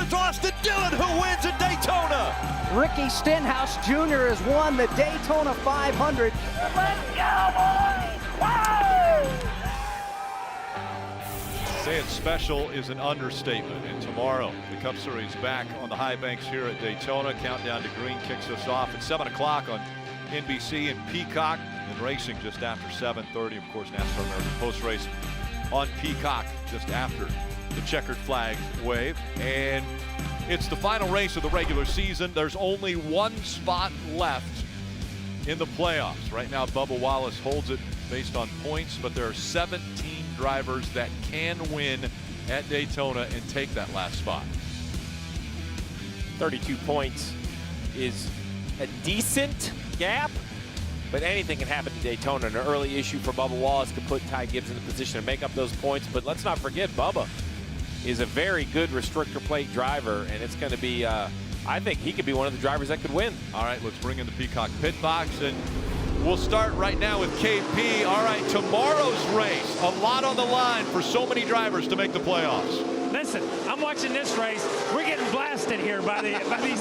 It's Austin Dillon who wins at Daytona. Ricky Stenhouse Jr. has won the Daytona 500. Let's go, boys! Woo! Saying special is an understatement. And tomorrow, the Cup Series back on the high banks here at Daytona. Countdown to green kicks us off at 7 o'clock on NBC and Peacock. And racing just after 7:30. Of course, NASCAR American Post Race on Peacock just after the checkered flag wave. And it's the final race of the regular season. There's only one spot left in the playoffs. Right now, Bubba Wallace holds it based on points, but there are 17 drivers that can win at Daytona and take that last spot. 32 points is a decent gap, but anything can happen at Daytona. An early issue for Bubba Wallace could put Ty Gibbs in a position to make up those points, but let's not forget Bubba is a very good restrictor plate driver, and it's going to be, I think he could be one of the drivers that could win. All right, let's bring in the Peacock pit box, and we'll start right now with KP. All right, tomorrow's race, a lot on the line for so many drivers to make the playoffs. Listen, I'm watching this race. We're getting blasted here by these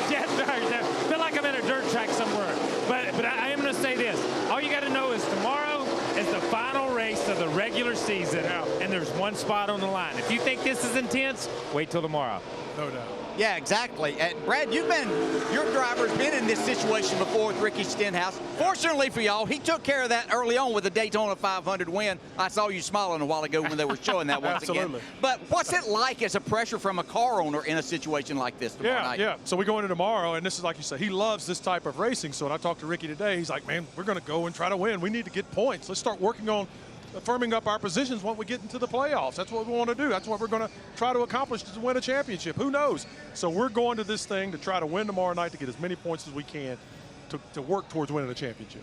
jet drivers. I feel like I'm in a dirt track somewhere. But I am going to say this. All you got to know is tomorrow is the final race of the regular season, and there's one spot on the line. If you think this is intense, wait till tomorrow. No doubt. Yeah, exactly. Brad, your driver's been in this situation before with Ricky Stenhouse. Fortunately for y'all, he took care of that early on with the Daytona 500 win. I saw you smiling a while ago when they were showing that once again. But what's it like as a pressure from a car owner in a situation like this tomorrow night? Yeah. So we go into tomorrow, and this is like you said, he loves this type of racing. So when I talked to Ricky today, he's like, man, we're going to go and try to win. We need to get points. Let's start working on firming up our positions when we get into the playoffs. That's what we want to do. That's what we're going to try to accomplish, to win a championship. Who knows? So we're going to this thing to try to win tomorrow night, to get as many points as we can to work towards winning a championship.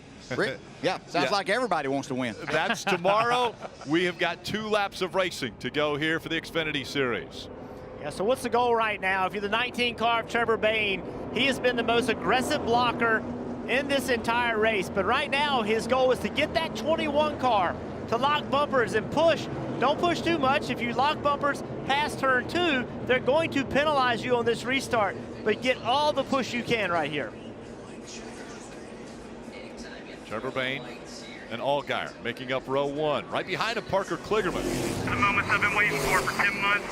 Yeah, sounds like everybody wants to win. That's tomorrow. We have got 2 laps of racing to go here for the Xfinity Series. Yeah, so what's the goal right now? If you're the 19 car of Trevor Bayne, he has been the most aggressive blocker in this entire race. But right now, his goal is to get that 21 car to lock bumpers and push. Don't push too much. If you lock bumpers past turn 2, they're going to penalize you on this restart. But get all the push you can right here. Trevor Bayne and Allgaier making up row 1. Right behind him, Parker Kligerman. The moments I've been waiting for 10 months.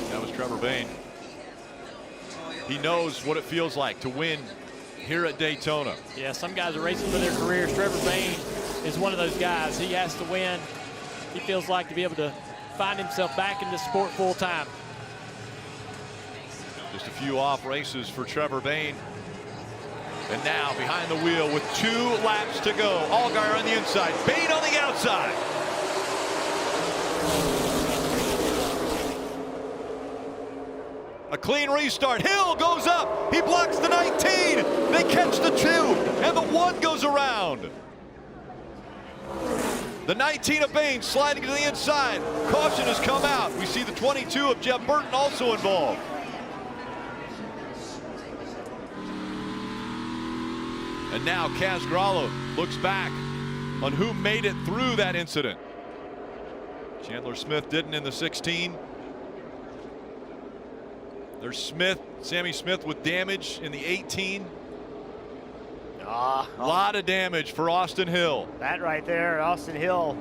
That was Trevor Bayne. He knows what it feels like to win here at Daytona. Yeah, some guys are racing for their careers. Trevor Bayne is one of those guys. He has to win. He feels like to be able to find himself back in this sport full time. Just a few off races for Trevor Bayne. And now behind the wheel with 2 laps to go. Allgaier on the inside, Bayne on the outside. A clean restart. Hill goes up. He blocks the 19. They catch the 2, and the 1 goes around. The 19 of Bayne sliding to the inside. Caution has come out. We see the 22 of Jeff Burton also involved. And now Kaz Gralla looks back on who made it through that incident. Chandler Smith didn't in the 16. There's Smith, Sammy Smith with damage in the 18. A lot of damage for Austin Hill. That right there, Austin Hill.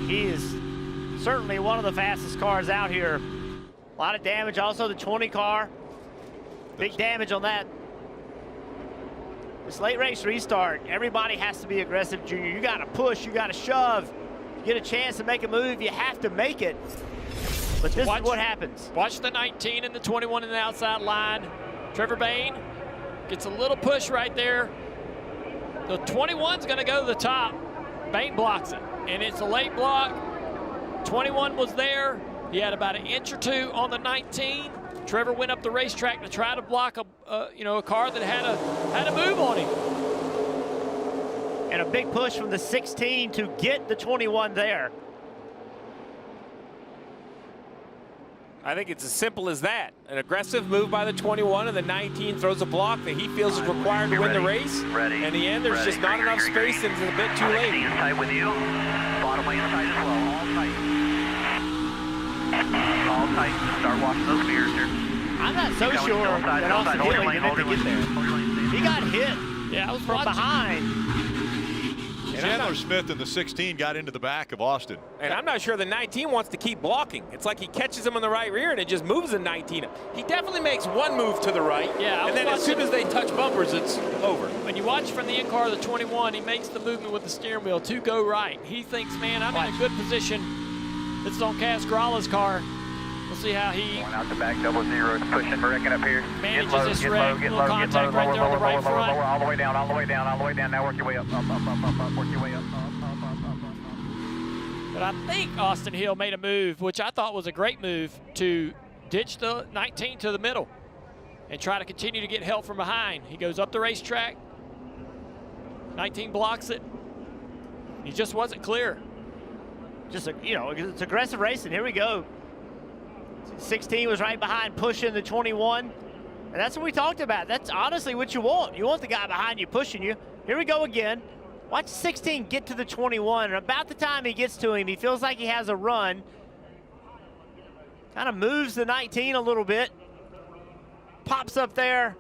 He is certainly one of the fastest cars out here. A lot of damage. Also the 20 car. Big damage on that. This late race restart, everybody has to be aggressive, Junior. You got to push, you got to shove. You get a chance to make a move, you have to make it. But this is what happens. Watch the 19 and the 21 in the outside line. Trevor Bayne gets a little push right there. The 21's going to go to the top. Bayne blocks it, and it's a late block. 21 was there. He had about an inch or 2 on the 19. Trevor went up the racetrack to try to block a car that had a move on him. And a big push from the 16 to get the 21 there. I think it's as simple as that. An aggressive move by the 21, and the 19 throws a block that he feels is required to win the race. In the end, there's just not enough space, and it's a bit too late. Inside with you. Bottom way inside as well. All tight. All tight. Just start washing those mirrors here. I'm not so sure that Austin Hill even meant to get there. He got hit. Yeah, I was from behind. Chandler Smith in the 16 got into the back of Austin. And I'm not sure the 19 wants to keep blocking. It's like he catches him on the right rear and it just moves the 19. He definitely makes one move to the right. Yeah, and then as soon as they touch bumpers, it's over. When you watch from the in-car of the 21, he makes the movement with the steering wheel to go right. He thinks, man, I'm in a good position. This is on Kaz Gralla's car. We'll see how he... Going out the back, 00, pushing, wrecking up here. Manages get low, this get wreck. low, get Little low, get contact low, right there on the right front. all the way down, all the way down, all the way down. Now work your way up, up, up, up, up, up, work your way up, up, up, up, up. But I think Austin Hill made a move, which I thought was a great move, to ditch the 19 to the middle and try to continue to get help from behind. He goes up the racetrack. 19 blocks it. He just wasn't clear. Just, it's aggressive racing. Here we go. 16 was right behind, pushing the 21. And that's what we talked about. That's honestly what you want. You want the guy behind you pushing you. Here we go again. Watch 16 get to the 21. And about the time he gets to him, he feels like he has a run. Kind of moves the 19 a little bit. Pops up there.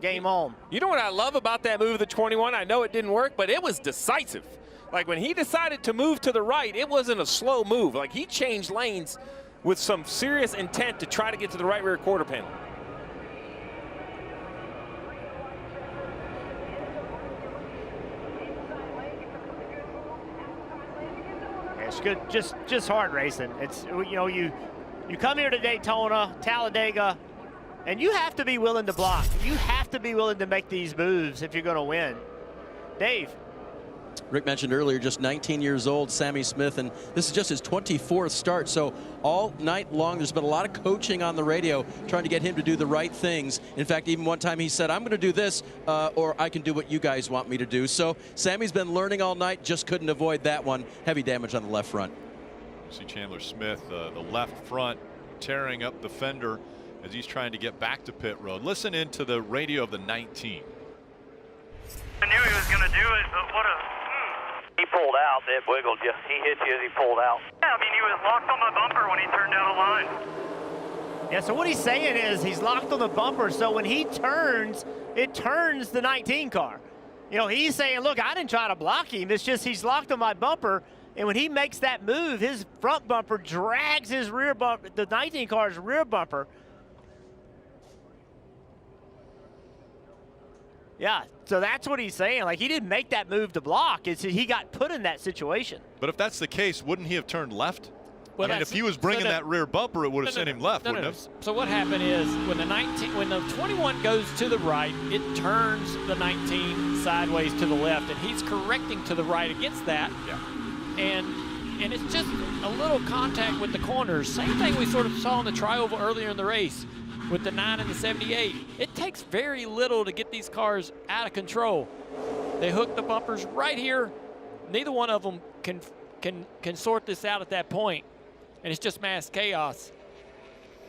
Game on. You know what I love about that move of the 21? I know it didn't work, but it was decisive. Like when he decided to move to the right, it wasn't a slow move. Like he changed lanes with some serious intent to try to get to the right rear quarter panel. It's good, just hard racing. It's, you come here to Daytona, Talladega, and you have to be willing to block. You have to be willing to make these moves if you're going to win. Dave. Rick mentioned earlier, just 19 years old, Sammy Smith, and this is just his 24th start. So all night long, there's been a lot of coaching on the radio trying to get him to do the right things. In fact, even one time he said, I'm going to do this, or I can do what you guys want me to do. So Sammy's been learning all night, just couldn't avoid that one. Heavy damage on the left front. See Chandler Smith, the left front, tearing up the fender as he's trying to get back to pit road. Listen into the radio of the 19. I knew he was going to do it, but what a... He pulled out. It wiggled you. He hit you as he pulled out. Yeah, I mean, he was locked on my bumper when he turned out of line. Yeah, so what he's saying is he's locked on the bumper, so when he turns, it turns the 19 car. He's saying, look, I didn't try to block him. It's just he's locked on my bumper, and when he makes that move, his front bumper drags his rear bumper, the 19 car's rear bumper. Yeah, so that's what he's saying. Like, he didn't make that move to block. It's he got put in that situation. But if that's the case, wouldn't he have turned left? Well, I mean, if he was bringing that rear bumper, it would have sent him left, wouldn't it? So what happened is when the 21 goes to the right, it turns the 19 sideways to the left, and he's correcting to the right against that. Yeah. And it's just a little contact with the corners. Same thing we sort of saw in the tri-oval earlier in the race with the 9 and the 78. It takes very little to get these cars out of control. They hook the bumpers right here. Neither one of them can sort this out at that point, and it's just mass chaos.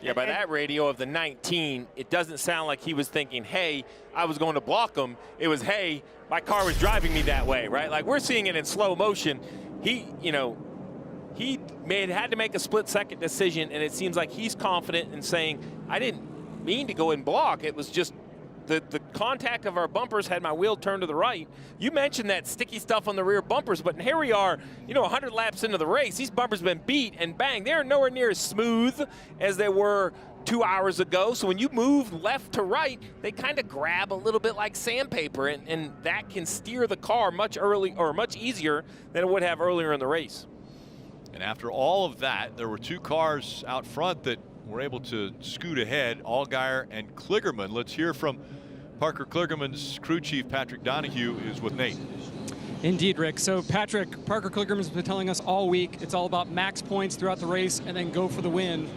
Yeah, by that radio of the 19, it doesn't sound like he was thinking, hey, I was going to block him. It was, hey, my car was driving me that way, right? Like, we're seeing it in slow motion. He had to make a split-second decision, and it seems like he's confident in saying, I didn't mean to go and block. It was just the contact of our bumpers had my wheel turned to the right. You mentioned that sticky stuff on the rear bumpers, but here we are, 100 laps into the race. These bumpers have been beat and banged. They're nowhere near as smooth as they were 2 hours ago. So when you move left to right, they kind of grab a little bit like sandpaper, and that can steer the car much easier than it would have earlier in the race. And after all of that, there were two cars out front that were able to scoot ahead, Allgaier and Kligerman. Let's hear from Parker Kligerman's crew chief, Patrick Donahue, is with Nate. Indeed, Rick. So Parker Kligerman's been telling us all week it's all about max points throughout the race and then go for the win.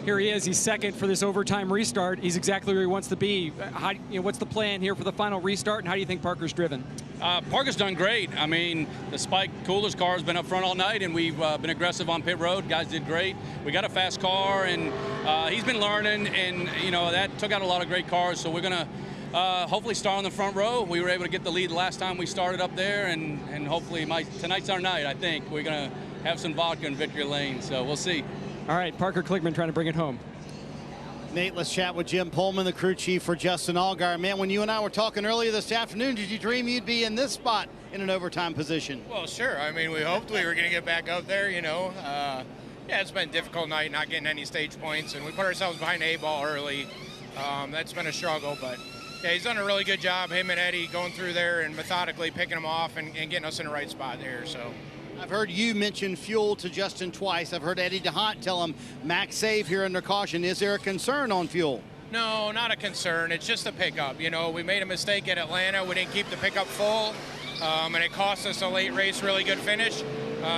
Here he is. He's second for this overtime restart. He's exactly where he wants to be. What's the plan here for the final restart, and how do you think Parker's driven? Parker's done great. I mean, the Spike Coolers car has been up front all night, and we've been aggressive on pit road. Guys did great. We got a fast car, and he's been learning, and that took out a lot of great cars. So we're gonna hopefully start on the front row. We were able to get the lead the last time we started up there, and hopefully tonight's our night. I think we're gonna have some vodka in victory lane. So we'll see. All right, Parker Kligerman trying to bring it home. Nate, let's chat with Jim Pullman, the crew chief for Justin Allgaier. Man, when you and I were talking earlier this afternoon, did you dream you'd be in this spot in an overtime position? Well, sure. I mean, we hoped we were going to get back up there, Yeah, it's been a difficult night not getting any stage points, and we put ourselves behind the 8-ball early. That's been a struggle, but yeah, he's done a really good job, him and Eddie, going through there and methodically picking them off and getting us in the right spot there. So. I've heard you mention fuel to Justin twice. I've heard Eddie DeHaan tell him max save here under caution. Is there a concern on fuel? No, not a concern. It's just a pickup. We made a mistake at Atlanta. We didn't keep the pickup full. and it cost us a late race, really good finish.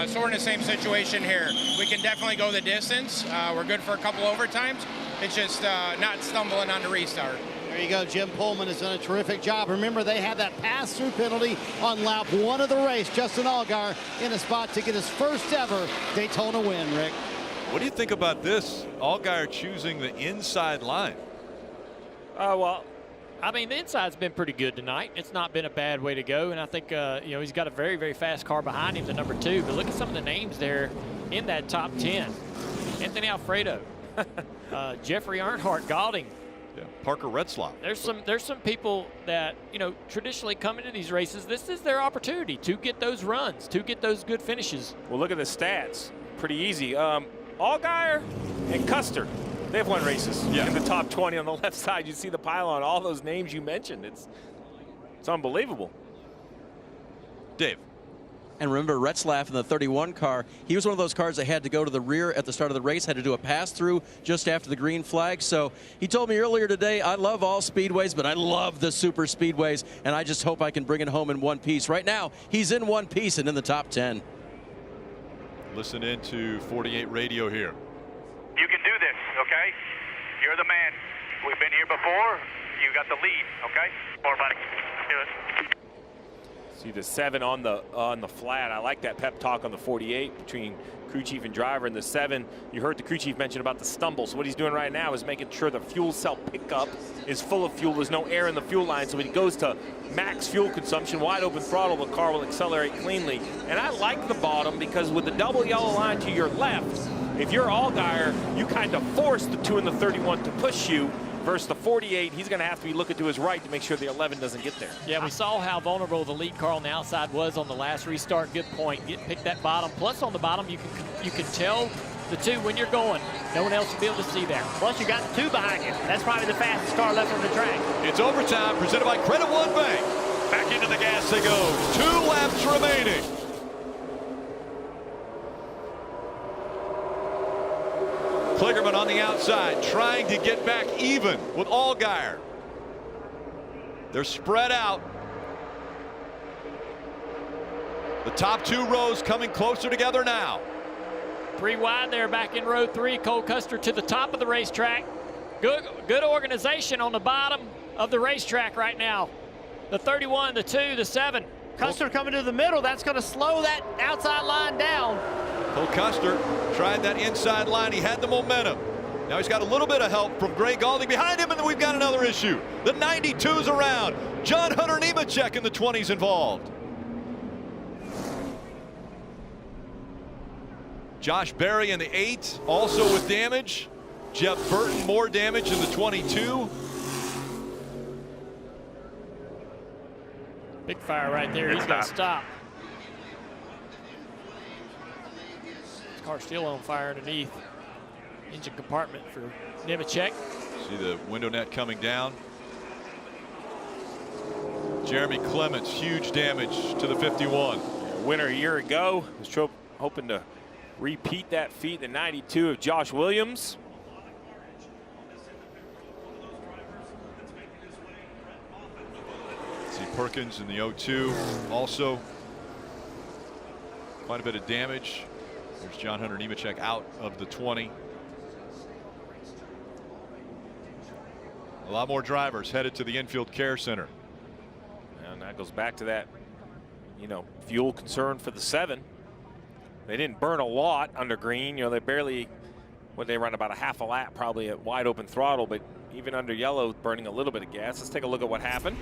So we're in the same situation here. We can definitely go the distance. We're good for a couple overtimes. It's just not stumbling on the restart. There you go. Jim Pullman has done a terrific job. Remember, they had that pass-through penalty on lap 1 of the race. Justin Allgaier in a spot to get his first ever Daytona win, Rick. What do you think about this? Allgaier choosing the inside line. Well, I mean, the inside's been pretty good tonight. It's not been a bad way to go, and I think, you know, he's got a very, very fast car behind him, the number 2. But look at some of the names there in that top 10. Anthony Alfredo, Jeffrey Earnhardt, Golding. Yeah, Parker Retzlaff. There's some people that, you know, traditionally come into these races. This is their opportunity to get those runs, to get those good finishes. Well, look at the stats. Pretty easy. Allgaier and Custer, they've won races in the top 20 on the left side. You see the pylon, all those names you mentioned. It's unbelievable. Dave. And remember, Retzlaff in the 31 car, he was one of those cars that had to go to the rear at the start of the race, had to do a pass-through just after the green flag. So he told me earlier today, I love all speedways, but I love the super speedways, and I just hope I can bring it home in one piece. Right now, he's in one piece and in the top 10. Listen in to 48 radio here. You can do this, okay? You're the man. We've been here before. You got the lead, okay? More, buddy. Do it. See the 7 on the flat. I like that pep talk on the 48 between crew chief and driver. And the 7, you heard the crew chief mention about the stumbles. So what he's doing right now is making sure the fuel cell pickup is full of fuel. There's no air in the fuel line. So when he goes to max fuel consumption, wide open throttle, the car will accelerate cleanly. And I like the bottom because with the double yellow line to your left, if you're Allgaier, you kind of force the 2 and the 31 to push you. Versus the 48, he's going to have to be looking to his right to make sure the 11 doesn't get there. Yeah, we saw how vulnerable the lead car on the outside was on the last restart. Good point. Pick that bottom. Plus on the bottom, you can tell the 2 when you're going. No one else will be able to see that. Plus you got the 2 behind you. That's probably the fastest car left on the track. It's overtime presented by Credit One Bank. Back into the gas they go. 2 laps remaining. Kligerman on the outside, trying to get back even with Allgaier. They're spread out. The top 2 rows coming closer together now. 3 wide there back in row 3. Cole Custer to the top of the racetrack. Good organization on the bottom of the racetrack right now. The 31, the 2, the 7. Custer coming to the middle. That's going to slow that outside line down. Cole Custer tried that inside line. He had the momentum. Now he's got a little bit of help from Gray Galding behind him, and then we've got another issue. The 92's around. John Hunter Nemechek in the 20s involved. Josh Berry in the 8, also with damage. Jeff Burton, more damage in the 22. Big fire right there. He's going to stop. This car's still on fire underneath. Engine compartment for Nemechek. See the window net coming down. Jeremy Clements, huge damage to the 51. Winner a year ago. Was hoping to repeat that feat. The 92 of Josh Williams. See Perkins in the 02. Also quite a bit of damage. There's John Hunter Nemechek out of the 20. A lot more drivers headed to the infield care center. And that goes back to that, fuel concern for the 7. They didn't burn a lot under green. They barely, they run about a half a lap probably at wide open throttle, but even under yellow, burning a little bit of gas. Let's take a look at what happened.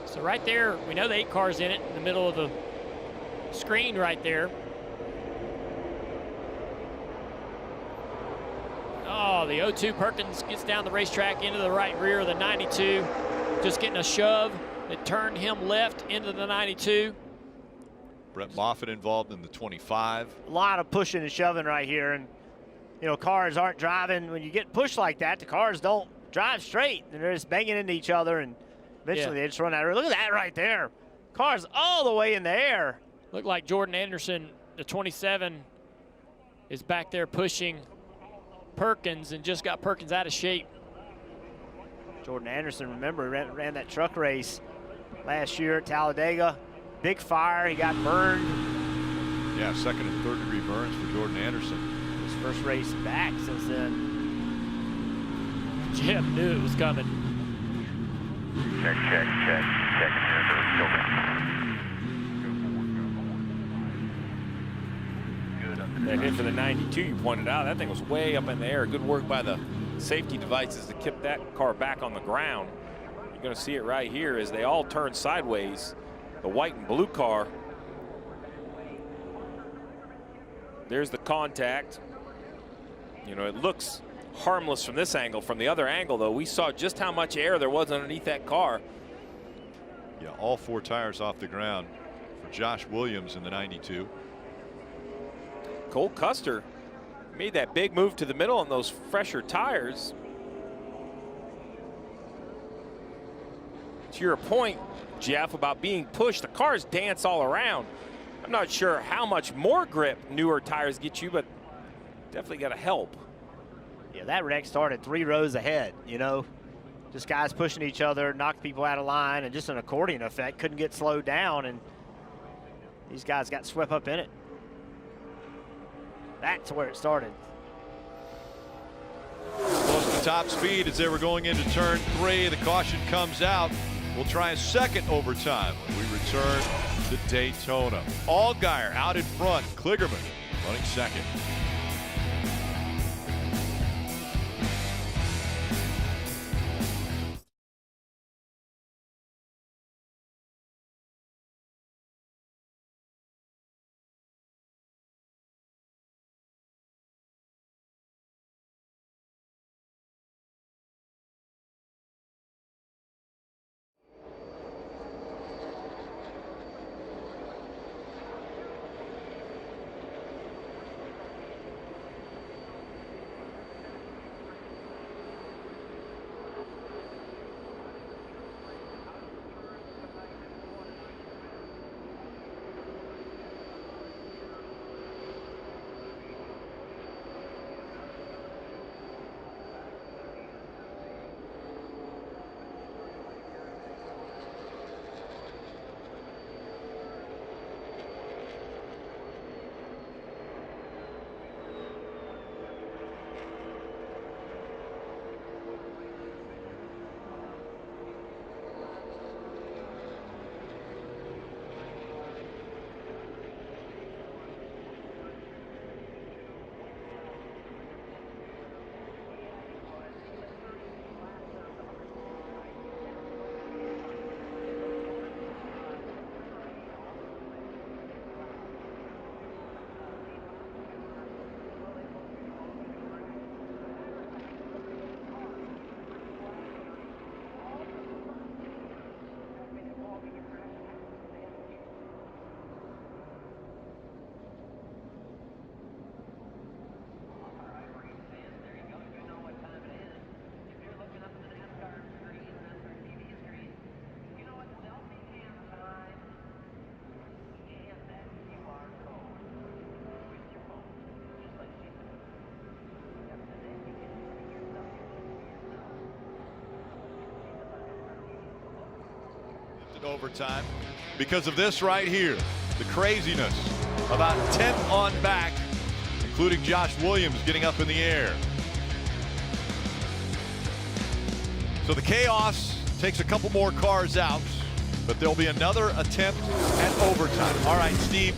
So right there, we know the 8 cars in it, in the middle of the screen right there. Oh, the 02 Perkins gets down the racetrack into the right rear of the 92. Just getting a shove that turned him left into the 92. Brett Moffitt involved in the 25. A lot of pushing and shoving right here. And, cars aren't driving. When you get pushed like that, the cars don't drive straight. And they're just banging into each other. And eventually they just run out of. Look at that right there. Cars all the way in the air. Looked like Jordan Anderson, the 27, is back there pushing Perkins and just got Perkins out of shape. Jordan Anderson, remember, ran that truck race last year at Talladega. Big fire, he got burned. Yeah, second and third degree burns for Jordan Anderson. His first race back since then. Jeff knew it was coming. Check. That hit for the 92 you pointed out, that thing was way up in the air. Good work by the safety devices to keep that car back on the ground. You're going to see it right here as they all turn sideways. The white and blue car. There's the contact. You know, it looks harmless from this angle. From the other angle, though, we saw just how much air there was underneath that car. Yeah, all 4 tires off the ground for Josh Williams in the 92. Cole Custer made that big move to the middle on those fresher tires. To your point, Jeff, about being pushed, the cars dance all around. I'm not sure how much more grip newer tires get you, but definitely got to help. Yeah, that wreck started 3 rows ahead, you know. Just guys pushing each other, knocked people out of line, and just an accordion effect. Couldn't get slowed down, and these guys got swept up in it. That's where it started. Close to top speed as they were going into turn 3. The caution comes out. We'll try a second overtime when we return to Daytona. Allgaier out in front. Kligerman running second. Overtime because of this right here, the craziness. About 10th on back, including Josh Williams getting up in the air. So the chaos takes a couple more cars out, but there'll be another attempt at overtime. All right, Steve,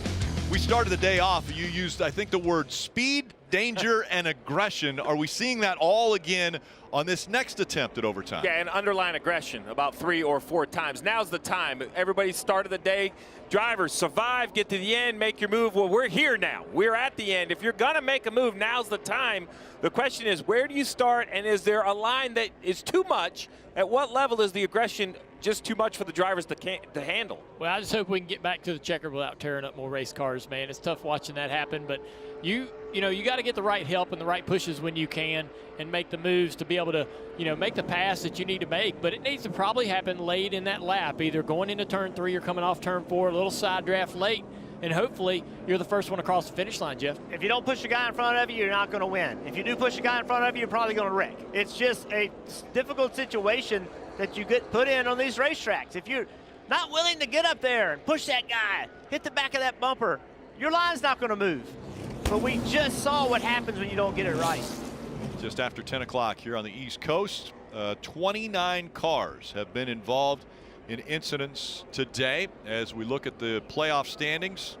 we started the day off. You used, I think, the word speed, danger, and aggression. Are we seeing that all again on this next attempt at overtime? Yeah, and underline aggression about 3 or 4 times. Now's the time. Everybody started the day. Drivers, survive, get to the end, make your move. Well, we're here now. We're at the end. If you're going to make a move, now's the time. The question is, where do you start, and is there a line that is too much? At what level is the aggression just too much for the drivers to handle? Well, I just hope we can get back to the checker without tearing up more race cars, man. It's tough watching that happen, but you know, you got to get the right help and the right pushes when you can and make the moves to be able to, you know, make the pass that you need to make. But it needs to probably happen late in that lap, either going into turn 3 or coming off turn 4, a little side draft late, and hopefully you're the first one across the finish line, Jeff. If you don't push a guy in front of you, you're not going to win. If you do push a guy in front of you, you're probably going to wreck. It's just a difficult situation that you get put in on these racetracks. If you're not willing to get up there and push that guy, hit the back of that bumper. Your line's not going to move. But we just saw what happens when you don't get it right. Just after 10 o'clock here on the East Coast, 29 cars have been involved in incidents today. As we look at the playoff standings,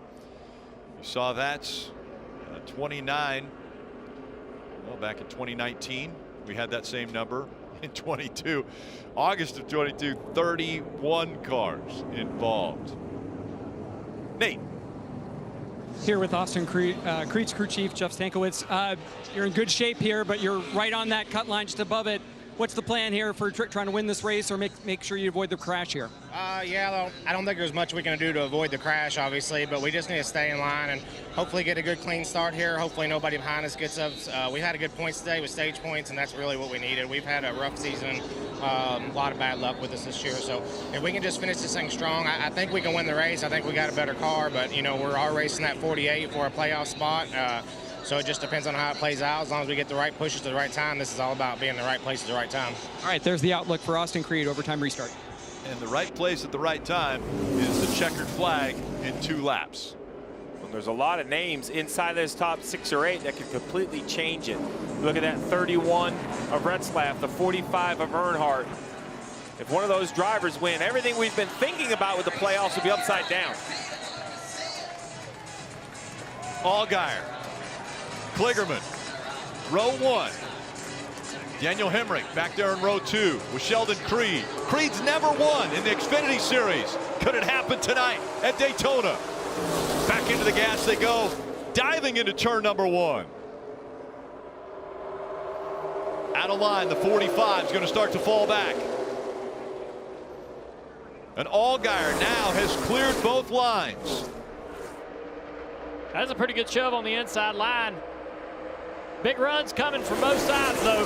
you saw that 29. Well, back in 2019, we had that same number. In 22, August of 22, 31 cars involved. Nate. Here with Austin Creed's crew chief, Jeff Stankiewicz. You're in good shape here, but you're right on that cut line just above it. What's the plan here for trying to win this race or make sure you avoid the crash here? Yeah, I don't think there's much we can do to avoid the crash, obviously, but we just need to stay in line and hopefully get a good, clean start here. Hopefully nobody behind us gets up. We had a good points today with stage points, and that's really what we needed. We've had a rough season, a lot of bad luck with us this year, so if we can just finish this thing strong, I think we can win the race. I think we got a better car, but, you know, we're all racing that 48 for a playoff spot. So it just depends on how it plays out. As long as we get the right pushes to the right time, this is all about being in the right place at the right time. All right, there's the outlook for Austin Creed, overtime restart. And the right place at the right time is the checkered flag in 2 laps. Well, there's a lot of names inside this top 6 or 8 that could completely change it. Look at that 31 of Retzlaff, the 45 of Earnhardt. If one of those drivers win, everything we've been thinking about with the playoffs will be upside down. Allgaier. Kligerman, row 1. Daniel Hemrick back there in row 2 with Sheldon Creed. Creed's never won in the Xfinity Series. Could it happen tonight at Daytona? Back into the gas they go, diving into turn number 1. Out of line, the 45 is going to start to fall back. And Allgaier now has cleared both lines. That's a pretty good shove on the inside line. Big runs coming from both sides, though.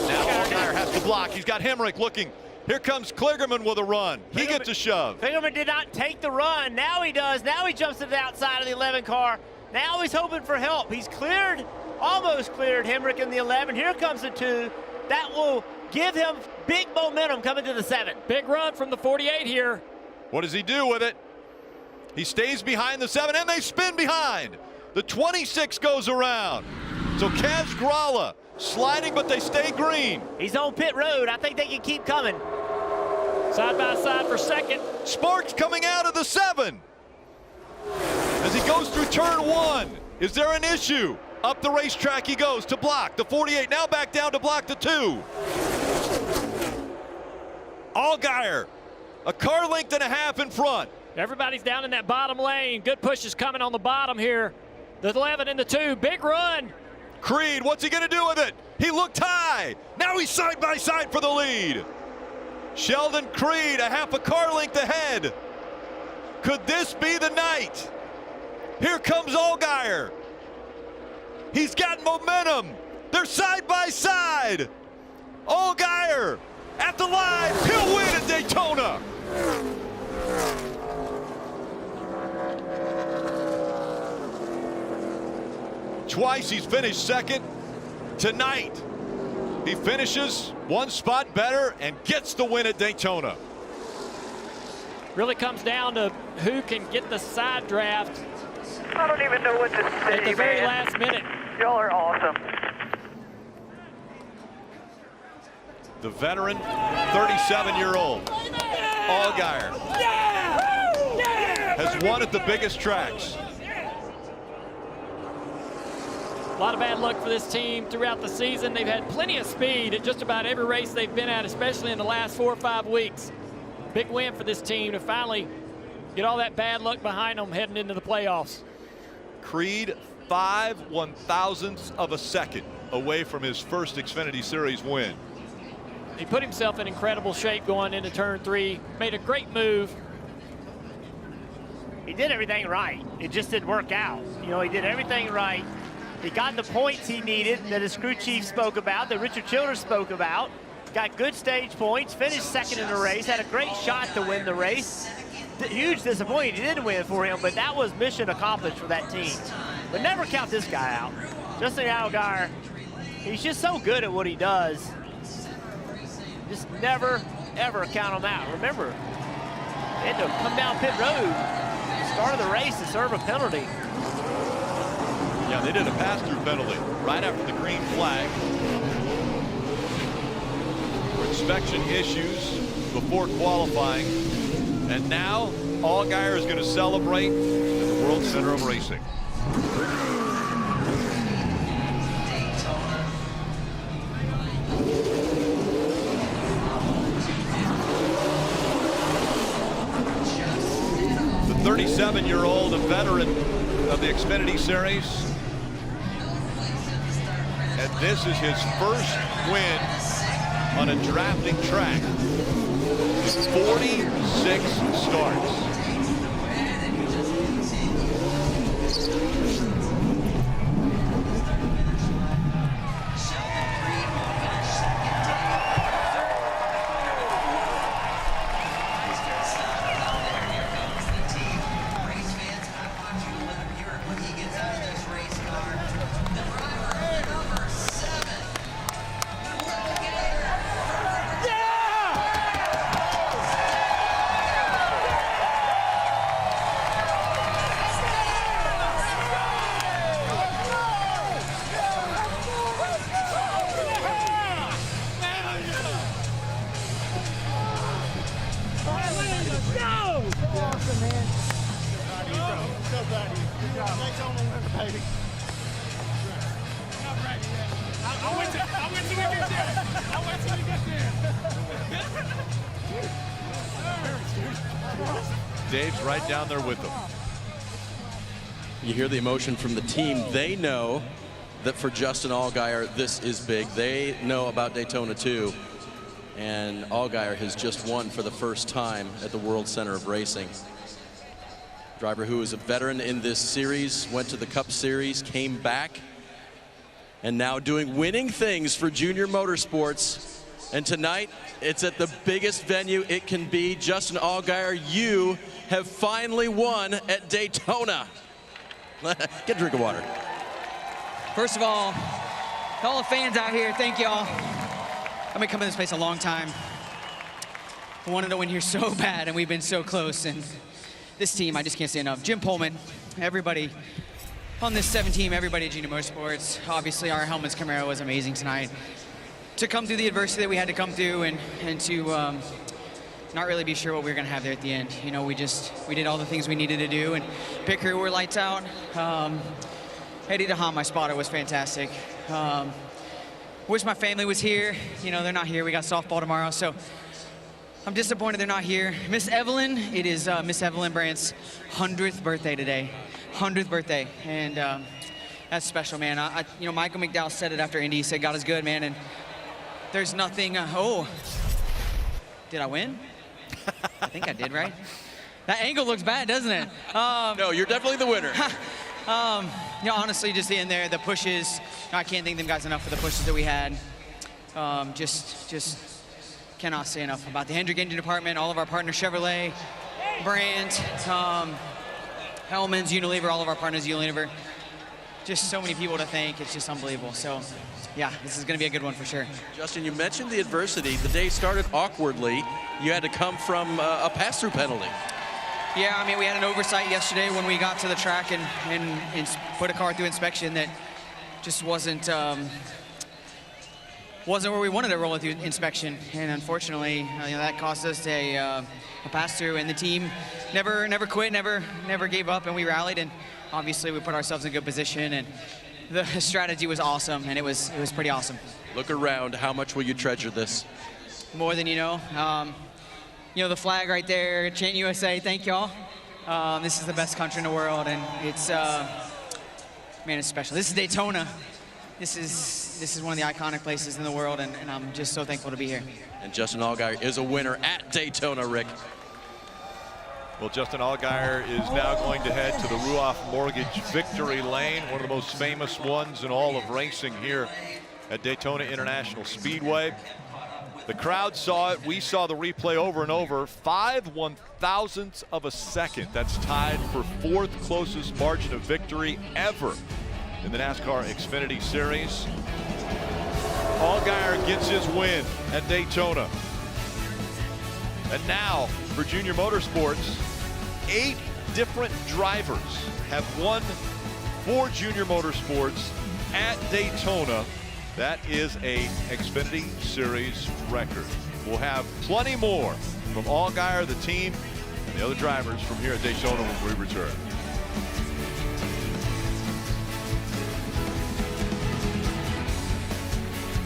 Now Allgaier has to block. He's got Hemrick looking. Here comes Kligerman with a run. He gets a shove. Kligerman did not take the run. Now he does. Now he jumps to the outside of the 11 car. Now he's hoping for help. He's cleared, almost cleared Hemrick in the 11. Here comes the 2. That will give him big momentum coming to the 7. Big run from the 48 here. What does he do with it? He stays behind the 7, and they spin behind. The 26 goes around. So Kaz Grala sliding, but they stay green. He's on pit road. I think they can keep coming. Side by side for second. Sparks coming out of the 7. As he goes through turn 1, is there an issue? Up the racetrack he goes to block the 48, now back down to block the 2. Allgaier, a car length and a half in front. Everybody's down in that bottom lane. Good pushes coming on the bottom here. The 11 and the 2, big run. Creed, what's he gonna do with it? He looked high. Now he's side by side for the lead. Sheldon Creed, a half a car length ahead. Could this be the night? Here comes Allgaier. He's got momentum. They're side by side. Allgaier at the line. He'll win at Daytona. Twice he's finished second. Tonight, he finishes one spot better and gets the win at Daytona. Really comes down to who can get the side draft. I don't even know what to say, at the very last minute. Y'all are awesome. The veteran, 37-year-old Allgaier has won at the biggest tracks. A lot of bad luck for this team throughout the season. They've had plenty of speed at just about every race they've been at, especially in the last 4 or 5 weeks. Big win for this team to finally get all that bad luck behind them heading into the playoffs. Creed 5/1000ths of a second away from his first Xfinity Series win. He put himself in incredible shape going into turn 3, made a great move. He did everything right. It just didn't work out. You know, he did everything right. He got the points he needed that his crew chief spoke about, that Richard Childers spoke about. Got good stage points, finished second in the race, had a great shot to win the race. Huge disappointment he didn't win for him, but that was mission accomplished for that team. But never count this guy out. Justin Allgaier, he's just so good at what he does. Just never ever count them out. Remember, they had to come down pit road, start of the race to serve a penalty. Yeah, they did a pass-through penalty right after the green flag. For inspection issues before qualifying. And now, Allgaier is going to celebrate at the World Center of Racing. The 37-year-old, a veteran of the Xfinity Series. And this is his first win on a drafting track. 46 starts. Dave's right down there with them. You hear the emotion from the team. They know that for Justin Allgaier, this is big. They know about Daytona too. And Allgaier has just won for the first time at the World Center of Racing. Driver who is a veteran in this series, went to the Cup Series, came back, and now doing winning things for Junior Motorsports. And tonight, it's at the biggest venue it can be. Justin Allgaier, you have finally won at Daytona. Get a drink of water. First of all, all the fans out here, thank y'all. I've been coming to this place a long time. I wanted to win here so bad, and we've been so close. And this team, I just can't say enough. Jim Pullman, everybody on this 7 team, everybody at Junior Motorsports. Obviously, our Helmets Camaro was amazing tonight. To come through the adversity that we had to come through and to not really be sure what we were going to have there at the end. You know, we did all the things we needed to do, and pit crew were lights out. Eddie DeHaan, my spotter, was fantastic. Wish my family was here. You know, they're not here. We got softball tomorrow, so I'm disappointed they're not here. Miss Evelyn, it is Miss Evelyn Brandt's 100th birthday today. 100th birthday, and that's special, man. You know, Michael McDowell said it after Indy. He said, God is good, man, and there's nothing, oh, did I win? I think I did, right? That angle looks bad, doesn't it? No, you're definitely the winner. You know, honestly, just the end there, the pushes, I can't thank them guys enough for the pushes that we had. Just cannot say enough about the Hendrick Engine Department, all of our partners, Chevrolet, Brandt, Hellman's, Unilever, all of our partners, Unilever. Just so many people to thank, it's just unbelievable. So, yeah, this is going to be a good one for sure. Justin, you mentioned the adversity. The day started awkwardly. You had to come from a pass-through penalty. Yeah, I mean, we had an oversight yesterday when we got to the track and put a car through inspection that just wasn't where we wanted to roll it through inspection. And unfortunately, you know, that cost us a pass-through, and the team never quit, never gave up, and we rallied, and obviously we put ourselves in a good position, and the strategy was awesome, and it was pretty awesome. Look around. How much will you treasure this? More than you know. You know, the flag right there, Chant USA, thank y'all. This is the best country in the world, and it's, man, it's special. This is Daytona. This is one of the iconic places in the world, and I'm just so thankful to be here. And Justin Allgaier is a winner at Daytona, Rick. Well, Justin Allgaier is now going to head to the Ruoff Mortgage Victory Lane, one of the most famous ones in all of racing here at Daytona International Speedway. The crowd saw it. We saw the replay over and over. 5/1000ths of a second. That's tied for 4th closest margin of victory ever in the NASCAR Xfinity Series. Allgaier gets his win at Daytona. And now for Junior Motorsports, 8 different drivers have won for Junior Motorsports at Daytona. That is a Xfinity Series record. We'll have plenty more from Allgaier, the team, and the other drivers from here at Daytona when we return.